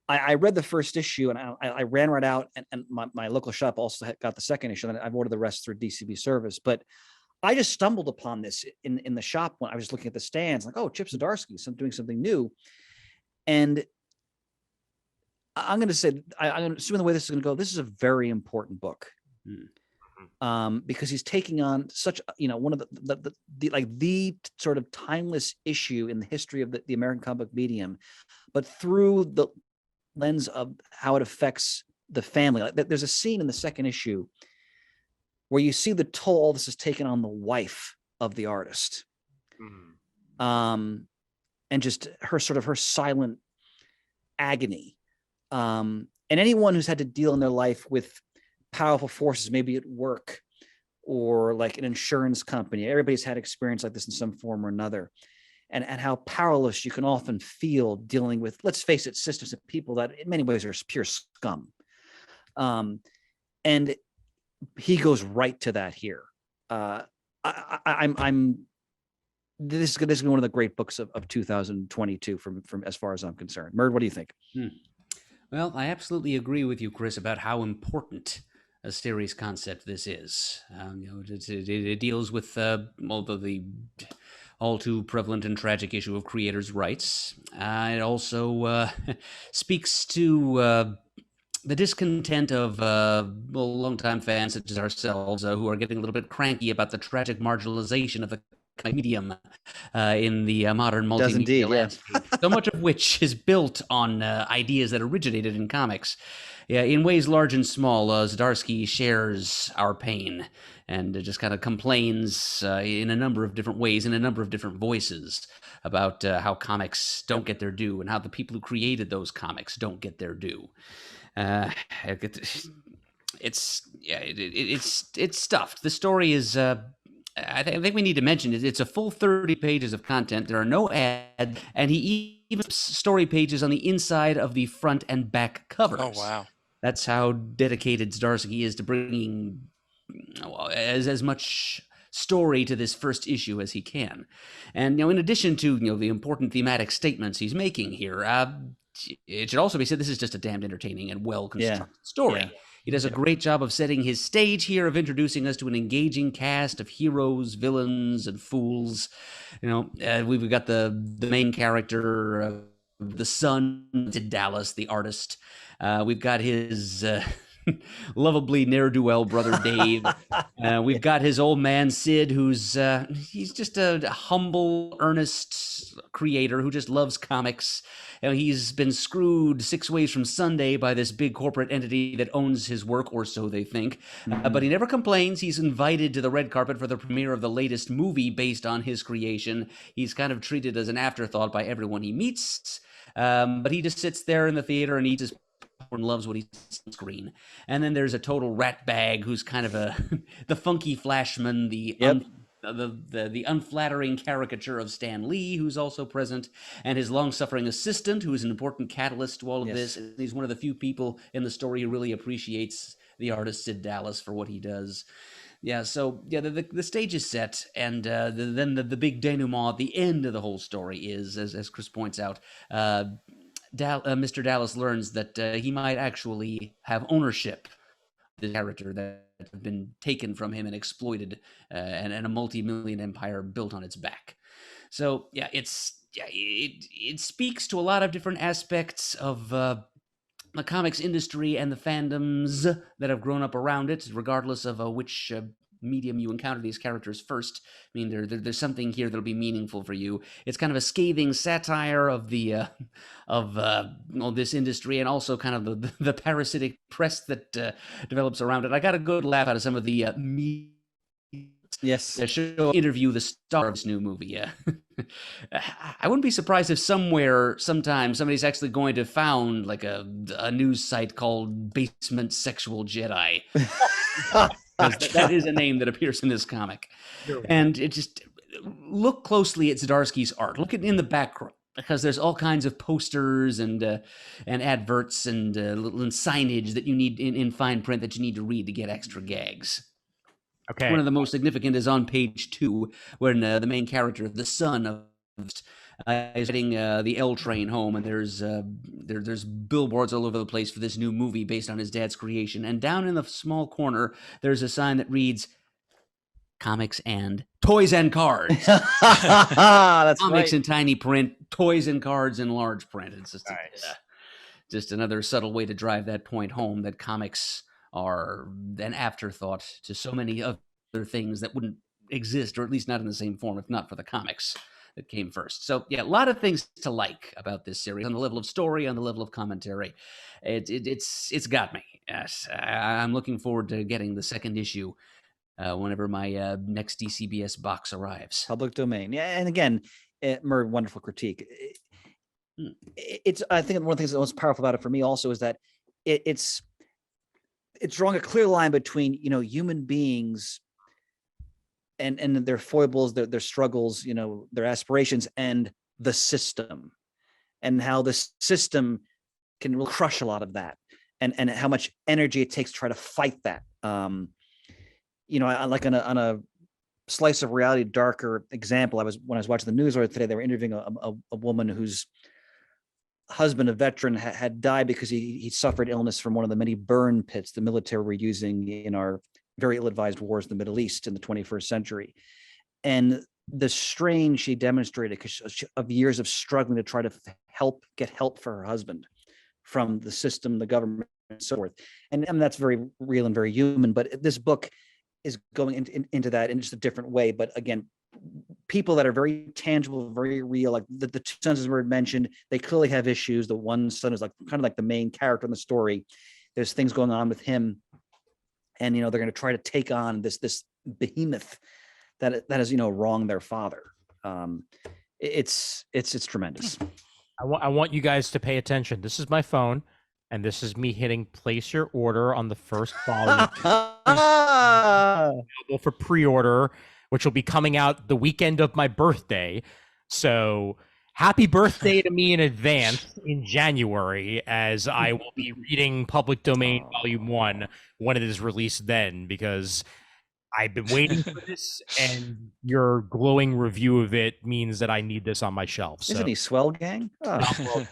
I read the first issue and I ran right out, and my local shop also got the second issue, and I've ordered the rest through DCB service. But I just stumbled upon this in the shop when I was looking at the stands, like, oh, Chip Zdarsky, doing something new. And I'm going to say, I'm assuming the way this is going to go, this is a very important book. Because he's taking on such, one of the sort of timeless issue in the history of the American comic medium, but through the lens of how it affects the family. Like, there's a scene in the second issue where you see the toll all this is taken on the wife of the artist. And just her silent agony. And anyone who's had to deal in their life with powerful forces, maybe at work or like an insurance company, everybody's had experience like this in some form or another, and how powerless you can often feel dealing with, let's face it, systems of people that in many ways are pure scum. And he goes right to that here. This is going to be one of the great books of 2022 from as far as I'm concerned. Murd, what do you think? Well, I absolutely agree with you, Chris, about how important a series concept this is. It deals with the all too prevalent and tragic issue of creators' rights. It also speaks to the discontent of longtime fans such as ourselves, who are getting a little bit cranky about the tragic marginalization of the medium in the modern multimedia landscape. So much of which is built on ideas that originated in comics. Yeah, in ways large and small, Zdarsky shares our pain and just kind of complains in a number of different ways, in a number of different voices, about how comics don't get their due and how the people who created those comics don't get their due. It's stuffed. The story is. I think we need to mention it. It's a full 30 pages of content. There are no ads, and he even puts story pages on the inside of the front and back covers. Oh, wow. That's how dedicated Zdarsky is to bringing as much story to this first issue as he can. And in addition to the important thematic statements he's making here, it should also be said this is just a damned entertaining and well-constructed story. Yeah. He does a great job of setting his stage here, of introducing us to an engaging cast of heroes, villains, and fools. We've got the main character, the son, Dallas, the artist. We've got his lovably ne'er-do-well brother Dave. We've got his old man Sid, who's he's just a humble, earnest creator who just loves comics. He's been screwed 6 ways from Sunday by this big corporate entity that owns his work, or so they think. But he never complains. He's invited to the red carpet for the premiere of the latest movie based on his creation. He's kind of treated as an afterthought by everyone he meets. But he just sits there in the theater and eats his and loves what he sees on screen. And then there's a total rat bag who's kind of the funky flashman, the unflattering caricature of Stan Lee, who's also present, and his long-suffering assistant, who is an important catalyst to all of this. And he's one of the few people in the story who really appreciates the artist Sid Dallas for what he does. The stage is set, and then the big denouement at the end of the whole story is, as Chris points out, Mr. Dallas learns that he might actually have ownership of the character that have been taken from him and exploited, and a multi-million empire built on its back. So it speaks to a lot of different aspects of the comics industry and the fandoms that have grown up around it, regardless of which medium you encounter these characters first. I mean, there's something here that'll be meaningful for you. It's kind of a scathing satire of the this industry, and also kind of the parasitic press that develops around it. I got a good laugh out of some of the show interview the star of this new movie. Yeah, I wouldn't be surprised if sometime somebody's actually going to found like a news site called Basement Sexual Jedi. That is a name that appears in this comic. And it just look closely at Zdarsky's art. Look in the background, because there's all kinds of posters and adverts and signage that you need in fine print that you need to read to get extra gags. Okay. One of the most significant is on page 2, when the main character, the son of is riding the L train home, and there's billboards all over the place for this new movie based on his dad's creation. And down in the small corner, there's a sign that reads, "Comics and Toys and Cards." That's comics right. in tiny print, toys and cards in large print. It's just nice. just another subtle way to drive that point home that comics are an afterthought to so many other things that wouldn't exist, or at least not in the same form, if not for the comics that came first. So yeah, a lot of things to like about this series on the level of story, on the level of commentary. It's got me. Yes, I'm looking forward to getting the second issue whenever my next DCBS box arrives. Public domain. Yeah, and again, Murray, wonderful critique. It's I think one of the things that's most powerful about it for me also is that it's drawing a clear line between human beings and their foibles, their struggles, their aspirations, and the system, and how the system can really crush a lot of that, and how much energy it takes to try to fight that. I like on a slice of reality, darker example. When I was watching the news today, they were interviewing a woman whose husband, a veteran, had died because he suffered illness from one of the many burn pits the military were using in our very ill-advised wars in the Middle East in the 21st century. And the strain she demonstrated because of years of struggling to try to get help for her husband from the system, the government, and so forth. And that's very real and very human. But this book is going into that in just a different way. But again, people that are very tangible, very real, like the two sons as were mentioned, they clearly have issues. The one son is kind of like the main character in the story. There's things going on with him. And, they're going to try to take on this behemoth that has, wronged their father. It's tremendous. I want you guys to pay attention. This is my phone, and this is me hitting place your order on the first volume. Available for pre-order, which will be coming out the weekend of my birthday. So happy birthday to me in advance in January, as I will be reading Public Domain Volume 1 when it is released then, because I've been waiting for this, and your glowing review of it means that I need this on my shelf. So. Isn't he swell, gang? Oh.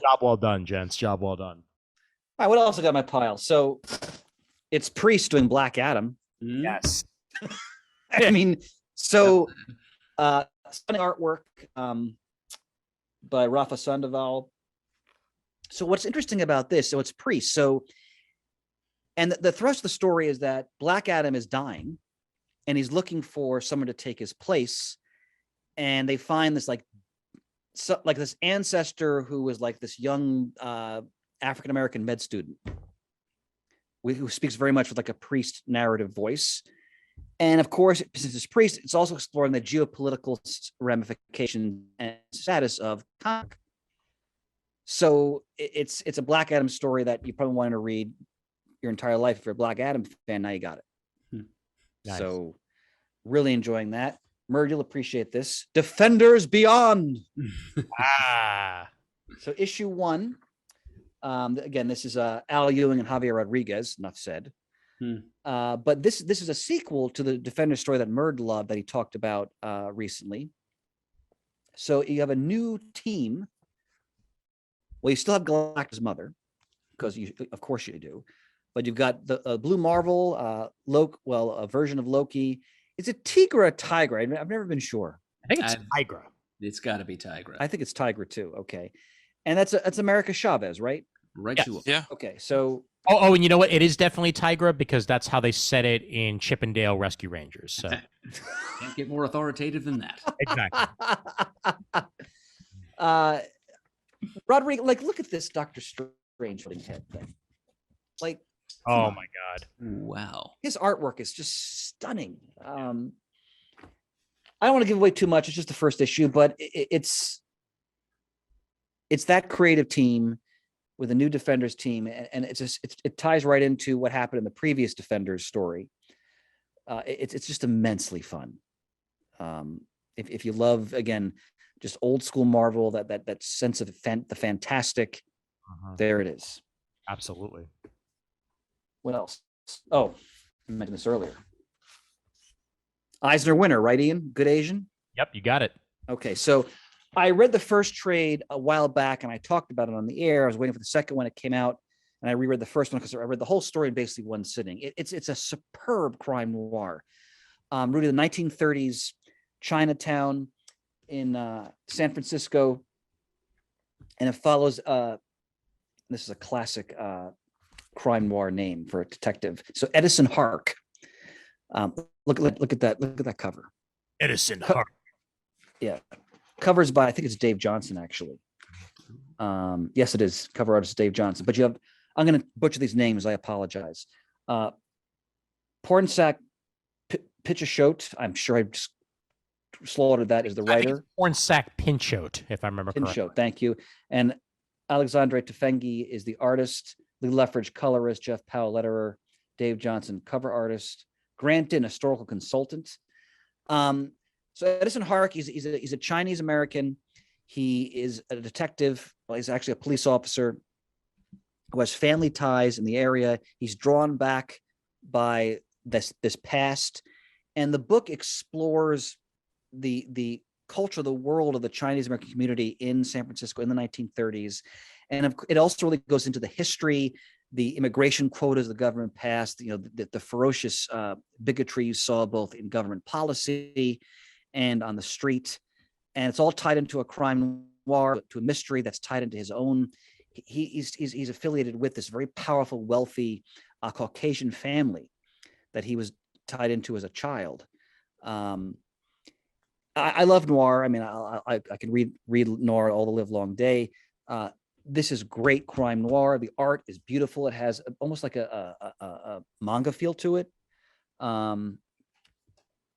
Job well done, gents. Job well done. All right, what else I got in my pile? So it's Priest doing Black Adam. Yes. I mean, so stunning artwork by Rafa Sandoval. So what's interesting about this, so it's Priest. So, and the thrust of the story is that Black Adam is dying and he's looking for someone to take his place. And they find this this ancestor who was like this young African-American med student who speaks very much with like a priest narrative voice. And of course, since it's Priest, it's also exploring the geopolitical ramification and status of comic. So it's a Black Adam story that you probably wanted to read your entire life. If you're a Black Adam fan, now you got it. Nice. So really enjoying that. Murd, you'll appreciate this. Defenders Beyond. So issue 1. Again, this is Al Ewing and Javier Rodriguez. Enough said. But this is a sequel to the Defender story that Murd loved that he talked about recently. So you have a new team. Well, you still have Galactus' mother, because of course you do. But you've got the Blue Marvel, a version of Loki. Is it Tigra or Tigra? I've never been sure. I think it's Tigra. It's got to be Tigra. I think it's Tigra too. Okay, and that's America Chavez, right? Right. Yes. Yeah. Okay, so. Oh, and you know what? It is definitely Tigra, because that's how they said it in Chippendale Rescue Rangers. So can't get more authoritative than that. Exactly. Rodrigo, look at this Doctor Strange head thing. Oh my God! Wow, his artwork is just stunning. I don't want to give away too much. It's just the first issue, but it's that creative team with a new Defenders team, and it ties right into what happened in the previous Defenders story. It's just immensely fun. If you love, again, just old school Marvel, that sense of the fantastic, there it is. Absolutely. What else? Oh, I mentioned this earlier. Eisner winner, right, Ian? Good Asian? Yep, you got it. Okay, so I read the first trade a while back, and I talked about it on the air. I was waiting for the second one. It came out, and I reread the first one because I read the whole story in basically one sitting. It's a superb crime noir. Rooted in the 1930s Chinatown in San Francisco, and it follows This is a classic crime noir name for a detective. So Edison Hark. Look at that cover. Edison Hark. Yeah, covers by, I think it's Dave Johnson actually. Yes, it is. Cover artist Dave Johnson. But you have, I'm going to butcher these names. I apologize. Pornsak Pichashot. I'm sure I just slaughtered that. Is the writer. Pornsak Pinchot, if I remember correctly. Pinchot, thank you. And Alexandre Tefengi is the artist. Lee Leffridge, colorist. Jeff Powell, letterer. Dave Johnson, cover artist. Grant Din, historical consultant. So Edison Hark, he's a Chinese American. He is a detective. Well, he's actually a police officer who has family ties in the area. He's drawn back by this past, and the book explores the culture, the world of the Chinese American community in San Francisco in the 1930s, and it also really goes into the history, the immigration quotas the government passed, the ferocious bigotry you saw both in government policy and on the street. And it's all tied into a crime noir, to a mystery that's tied into his own. He's affiliated with this very powerful, wealthy Caucasian family that he was tied into as a child. I love noir. I mean, I can read noir all the live long day. This is great crime noir. The art is beautiful. It has almost like a manga feel to it.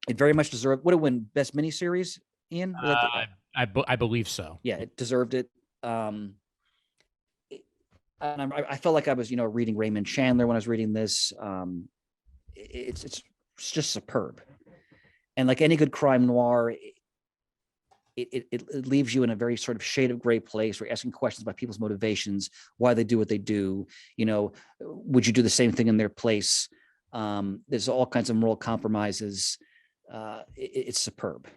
It very much deserved. Would it win best miniseries, Ian? I believe so. Yeah, it deserved it. And I felt like I was, reading Raymond Chandler when I was reading this. It's just superb. And like any good crime noir, it leaves you in a very sort of shade of gray place where you're asking questions about people's motivations, why they do what they do. Would you do the same thing in their place? There's all kinds of moral compromises. It's superb.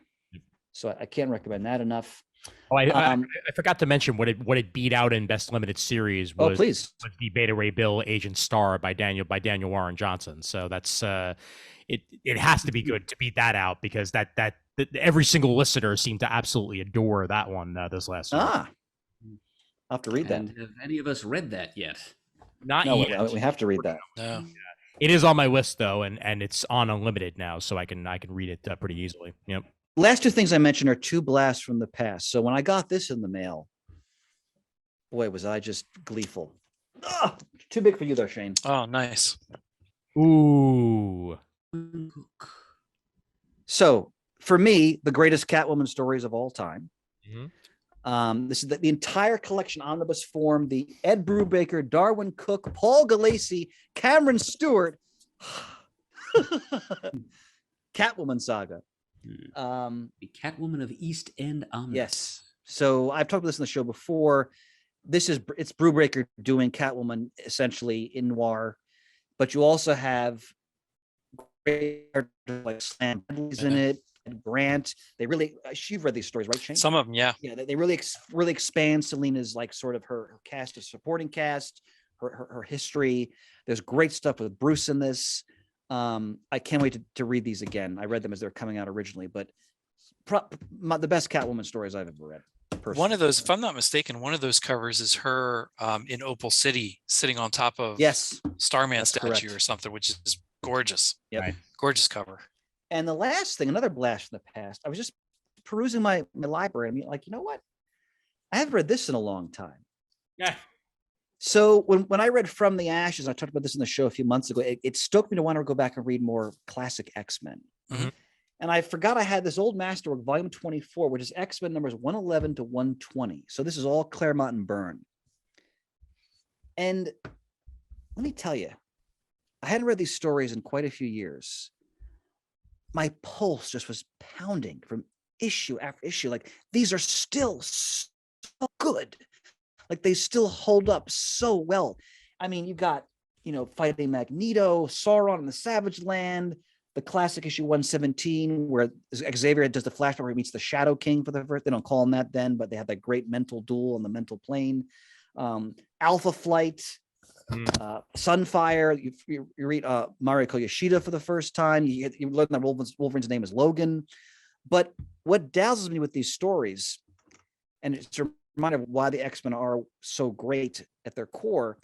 So I can't recommend that enough. Oh, I forgot to mention what it beat out in Best Limited Series was, was the Beta Ray Bill Agent Star by Daniel Warren Johnson. So that's it has to be good to beat that out, because that every single listener seemed to absolutely adore that one this last year. I'll have to read that. Have any of us read that yet? Not No, yet. we have to read that. No. It is on my list though, and it's on Unlimited now, so I can read it pretty easily. Yep. Last two things I mentioned are two blasts from the past. So when I got this in the mail, boy, was I just gleeful. Too big for you though, Shane. Oh, nice. Ooh. So for me, the greatest Catwoman stories of all time. Mm-hmm. This is the entire collection omnibus form. The Ed Brubaker, Darwin Cook, Paul Galassi, Cameron Stewart Catwoman saga. The Catwoman of East End Omnibus. Yes. So I've talked about this in the show before. It's Brubaker doing Catwoman essentially in noir, but you also have great like Slam in it. And Grant, you've read these stories, right, Shane? Some of them, yeah. Yeah, they really expand Selena's like sort of her cast of supporting cast, her history. There's great stuff with Bruce in this. I can't wait to read these again. I read them as they're coming out originally, but the best Catwoman stories I've ever read. Personally. One of those, if I'm not mistaken, one of those covers is her in Opal City sitting on top of Starman That's statue correct. or something, which is gorgeous. Yep. Right. Gorgeous cover. And the last thing, another blast from the past, I was just perusing my library. I mean, like, you know what? I haven't read this in a long time. Yeah. So when I read From the Ashes, I talked about this in the show a few months ago, it stoked me to want to go back and read more classic X-Men. Mm-hmm. And I forgot I had this old masterwork, volume 24, which is X-Men numbers 111 to 120. So this is all Claremont and Byrne. And let me tell you, I hadn't read these stories in quite a few years. My pulse just was pounding from issue after issue. Like, these are still so good. Like, they still hold up so well. I mean, you've got, fighting Magneto, Sauron in the Savage Land, the classic issue 117, where Xavier does the flashback where he meets the Shadow King for the first. They don't call him that then, but they have that great mental duel on the mental plane. Alpha Flight, Sunfire. You read Mario Yoshida for the first time. You learn that Wolverine's name is Logan. But what dazzles me with these stories, and it's reminded of why the X-Men are so great at their core.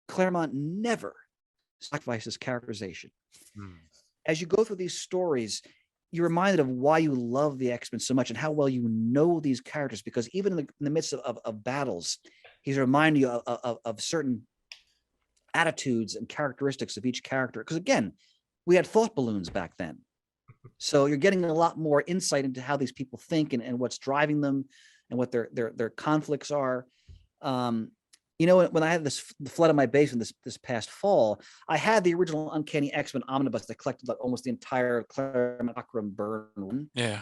Claremont never sacrifices characterization. As you go through these stories, you're reminded of why you love the X-Men so much and how well you know these characters, because even in the midst of battles, he's reminding you of certain attitudes and characteristics of each character. Because again, we had thought balloons back then. So you're getting a lot more insight into how these people think and what's driving them and what their conflicts are. When I had the flood in my basement this past fall, I had the original Uncanny X-Men omnibus that collected almost the entire Claremont Burn. Yeah.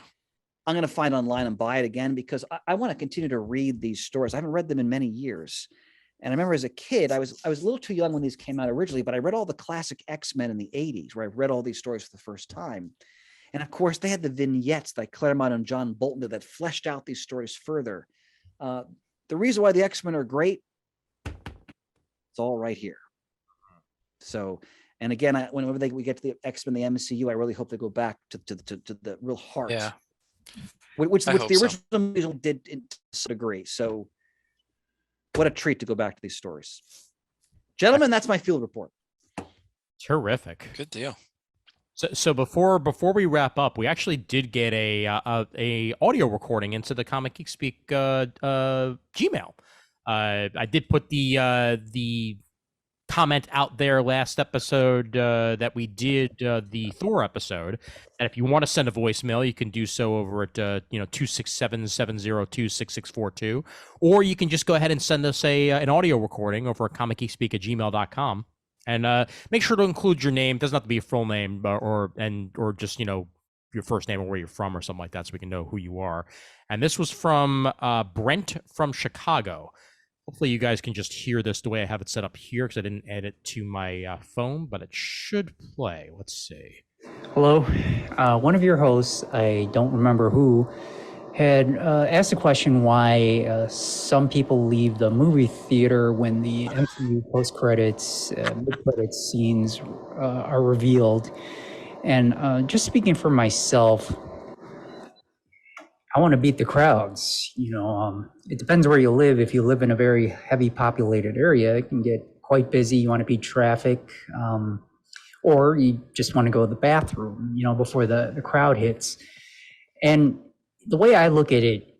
I'm going to find it online and buy it again because I want to continue to read these stories. I haven't read them in many years. And I remember as a kid, I was a little too young when these came out originally, but I read all the classic X-Men in the 80s, where I read all these stories for the first time. And of course, they had the vignettes that Claremont and John Bolton did that fleshed out these stories further. The reason why the X-Men are great, it's all right here. So, and again, whenever we get to the X-Men, the MCU, I really hope they go back to the real heart. Yeah. Which the original movies did to a degree. So what a treat to go back to these stories. Gentlemen, that's my field report. Terrific. Good deal. So before we wrap up, we actually did get a audio recording into the Comic Geek Speak Gmail. I did put the comment out there last episode that we did the Thor episode, and if you want to send a voicemail, you can do so over at 267-702-6642, or you can just go ahead and send us an audio recording over at comicgeekspeak@gmail.com. And make sure to include your name. It doesn't have to be a full name, or just your first name or where you're from or something like that, so we can know who you are. And this was from Brent from Chicago. Hopefully you guys can just hear this the way I have it set up here, because I didn't add it to my phone, but it should play. Let's see. Hello. One of your hosts, I don't remember who, had asked a question why some people leave the movie theater when the MCU post-credits, mid-credits scenes are revealed. And just speaking for myself, I want to beat the crowds. It depends where you live. If you live in a very heavy populated area, it can get quite busy. You want to beat traffic, or you just want to go to the bathroom, before the crowd hits. And the way I look at it,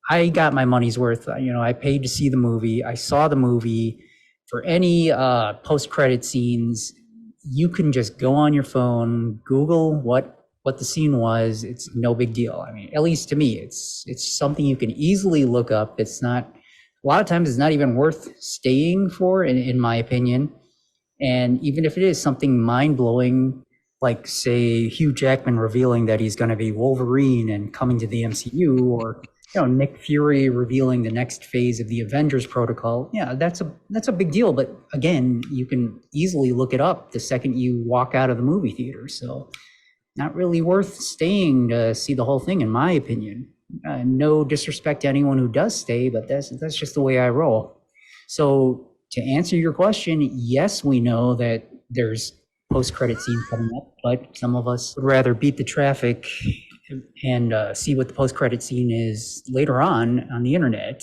I got my money's worth. I paid to see the movie. I saw the movie. For any post-credit scenes, you can just go on your phone, Google what the scene was. It's no big deal. I mean, at least to me, it's something you can easily look up. It's not, a lot of times it's not even worth staying for, in my opinion. And even if it is something mind-blowing, like say Hugh Jackman revealing that he's going to be Wolverine and coming to the MCU, or Nick Fury revealing the next phase of the Avengers protocol, yeah, that's a big deal. But again, you can easily look it up the second you walk out of the movie theater. So not really worth staying to see the whole thing, in my opinion. No disrespect to anyone who does stay, but that's just the way I roll. So to answer your question, yes, we know that there's post-credit scenes coming up, but some of us would rather beat the traffic and see what the post-credit scene is later on the internet.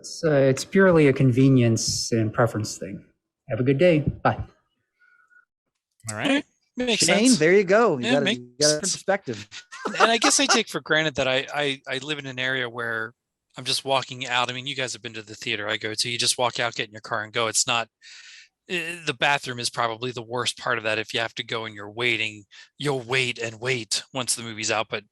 So it's purely a convenience and preference thing. Have a good day. Bye. All right. Makes Shane, sense. there you go. You Yeah, got a perspective. And I guess I take for granted that I live in an area where I'm just walking out. I mean, you guys have been to the theater I go to. You just walk out, get in your car, and go. It's not. The bathroom is probably the worst part of that. If you have to go and you're waiting, you'll wait and wait once the movie's out. But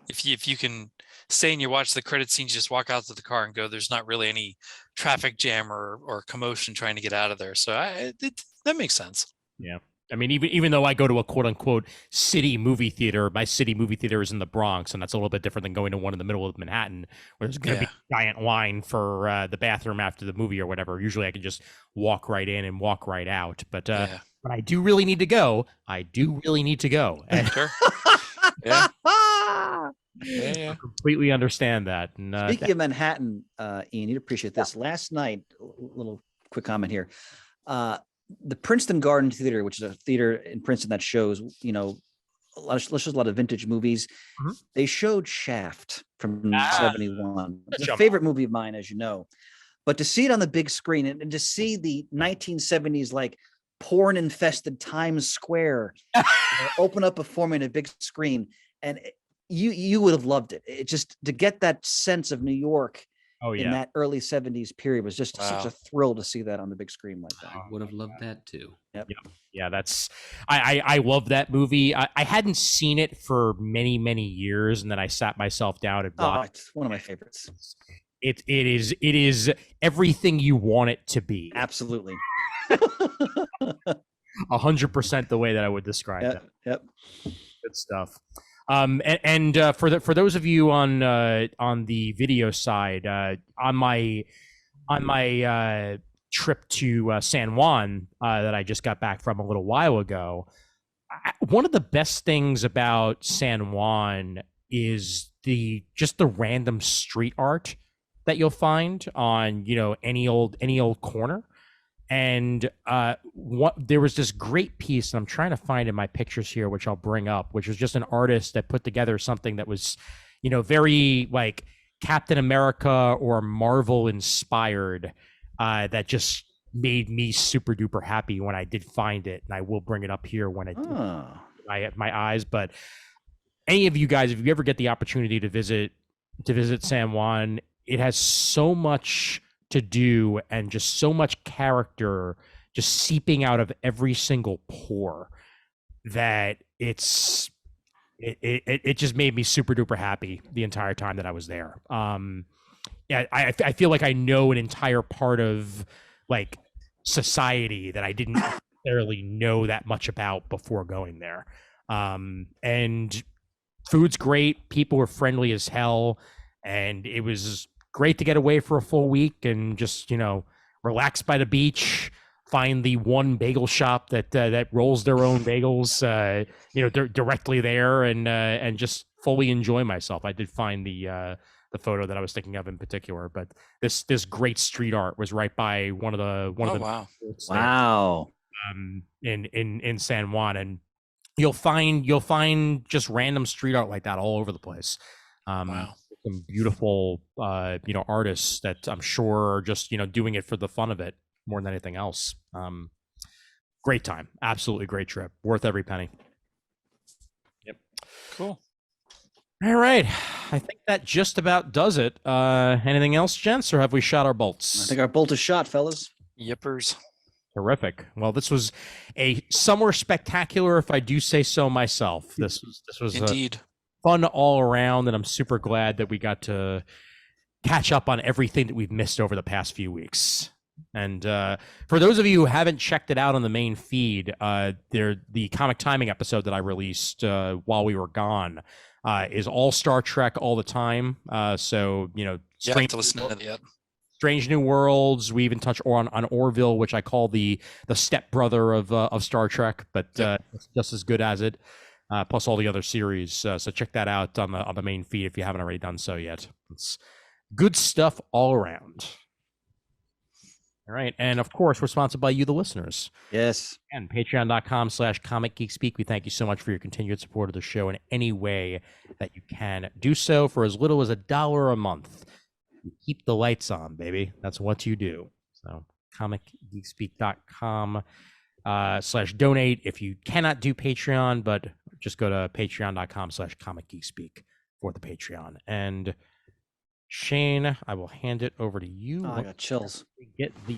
if you can stay and you watch the credit scenes, just walk out to the car and go. There's not really any traffic jam or commotion trying to get out of there. So that makes sense. Yeah. I mean, even though I go to a quote unquote city movie theater, my city movie theater is in the Bronx, and that's a little bit different than going to one in the middle of Manhattan, where there's going to be a giant line for the bathroom after the movie or whatever. Usually I can just walk right in and walk right out. But when I do really need to go, I do really need to go. And Sure. Yeah. I completely understand that. And, Speaking of Manhattan, Ian, you'd appreciate this. Last night, little quick comment here. The Princeton Garden Theater, which is a theater in Princeton that shows, a lot of vintage movies. Mhm. They showed Shaft from Ah. 71. It's a Jump favorite movie of mine, as you know. But to see it on the big screen and to see the 1970s like porn infested Times Square open up before me on a big screen, and you would have loved it. It just to get that sense of New York in that early 70s period was just such a thrill to see that on the big screen like that. I would have loved that too. Yep. Yeah, that's I love that movie. I hadn't seen it for many years, and then I sat myself down and watched. It's one of my favorites. It is everything you want it to be. Absolutely. 100% the way that I would describe that. Yep. Good stuff. And for those of you on the video side, on my trip to San Juan that I just got back from a little while ago, one of the best things about San Juan is just the random street art that you'll find on any old corner. And there was this great piece, and I'm trying to find in my pictures here, which I'll bring up, which was just an artist that put together something that was, very like Captain America or Marvel inspired, that just made me super duper happy when I did find it. And I will bring it up here when my eyes. But any of you guys, if you ever get the opportunity to visit San Juan, it has so much to do and just so much character just seeping out of every single pore that it just made me super duper happy the entire time that I was there. I feel like I know an entire part of like society that I didn't necessarily know that much about before going there. And food's great, people were friendly as hell, and it was great to get away for a full week and just, relax by the beach, find the one bagel shop that rolls their own bagels, directly there, and just fully enjoy myself. I did find the photo that I was thinking of in particular, but this great street art was right by one of the Wow. In San Juan, and you'll find just random street art like that all over the place. Wow. Some beautiful artists that I'm sure are just doing it for the fun of it more than anything else. Great time, absolutely great trip, worth every penny. Yep. Cool. All right, I think that just about does it. Anything else, gents, or have we shot our bolts? I think our bolt is shot, fellas. Yippers. Terrific. Well, this was a summer spectacular, if I do say so myself. This was Indeed. Fun all around, and I'm super glad that we got to catch up on everything that we've missed over the past few weeks. And for those of you who haven't checked it out on the main feed, the Comic Timing episode that I released while we were gone is all Star Trek all the time. So You have to listen to that. Strange New Worlds. We even touch on Orville, which I call the stepbrother of Star Trek, but it's just as good as it. Plus all the other series. So check that out on the main feed if you haven't already done so yet. It's good stuff all around. All right. And of course, we're sponsored by you, the listeners. Yes. And patreon.com/comicgeekspeak. We thank you so much for your continued support of the show in any way that you can do so for as little as $1 a month. You keep the lights on, baby. That's what you do. So comicgeekspeak.com /donate if you cannot do Patreon, but just go to patreon.com/comicgeekspeak for the Patreon. And Shane, I will hand it over to you. I got chills. Get the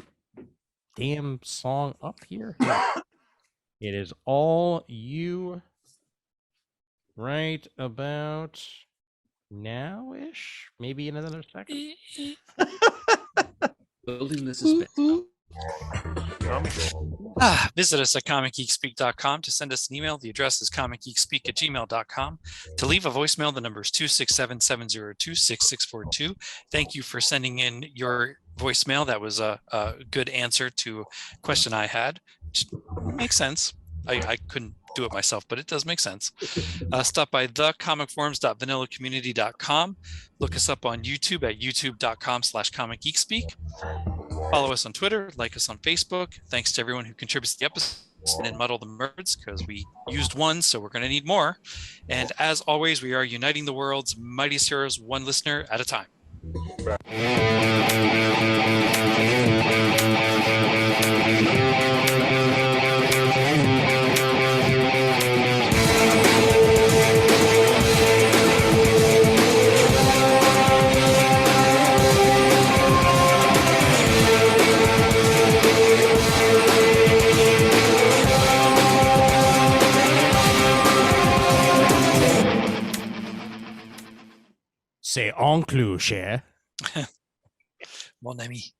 damn song up here. It is all you right about now-ish, maybe in another second. Building the suspense. Visit us at comicgeekspeak.com to send us an email. The address is comicgeekspeak@gmail.com. To leave a voicemail, the number is 267-702-6642. Thank you for sending in your voicemail. That was a good answer to a question I had. Just makes sense. I couldn't do it myself, but it does make sense. Stop by thecomicforums.vanillacommunity.com. Look us up on YouTube at youtube.com/comicgeekspeak. Follow us on Twitter, like us on Facebook. Thanks to everyone who contributes to the episode. and muddle the words because we used one, so we're going to need more. And as always, we are uniting the world's mightiest heroes, one listener at a time. C'est en cloche. Mon ami.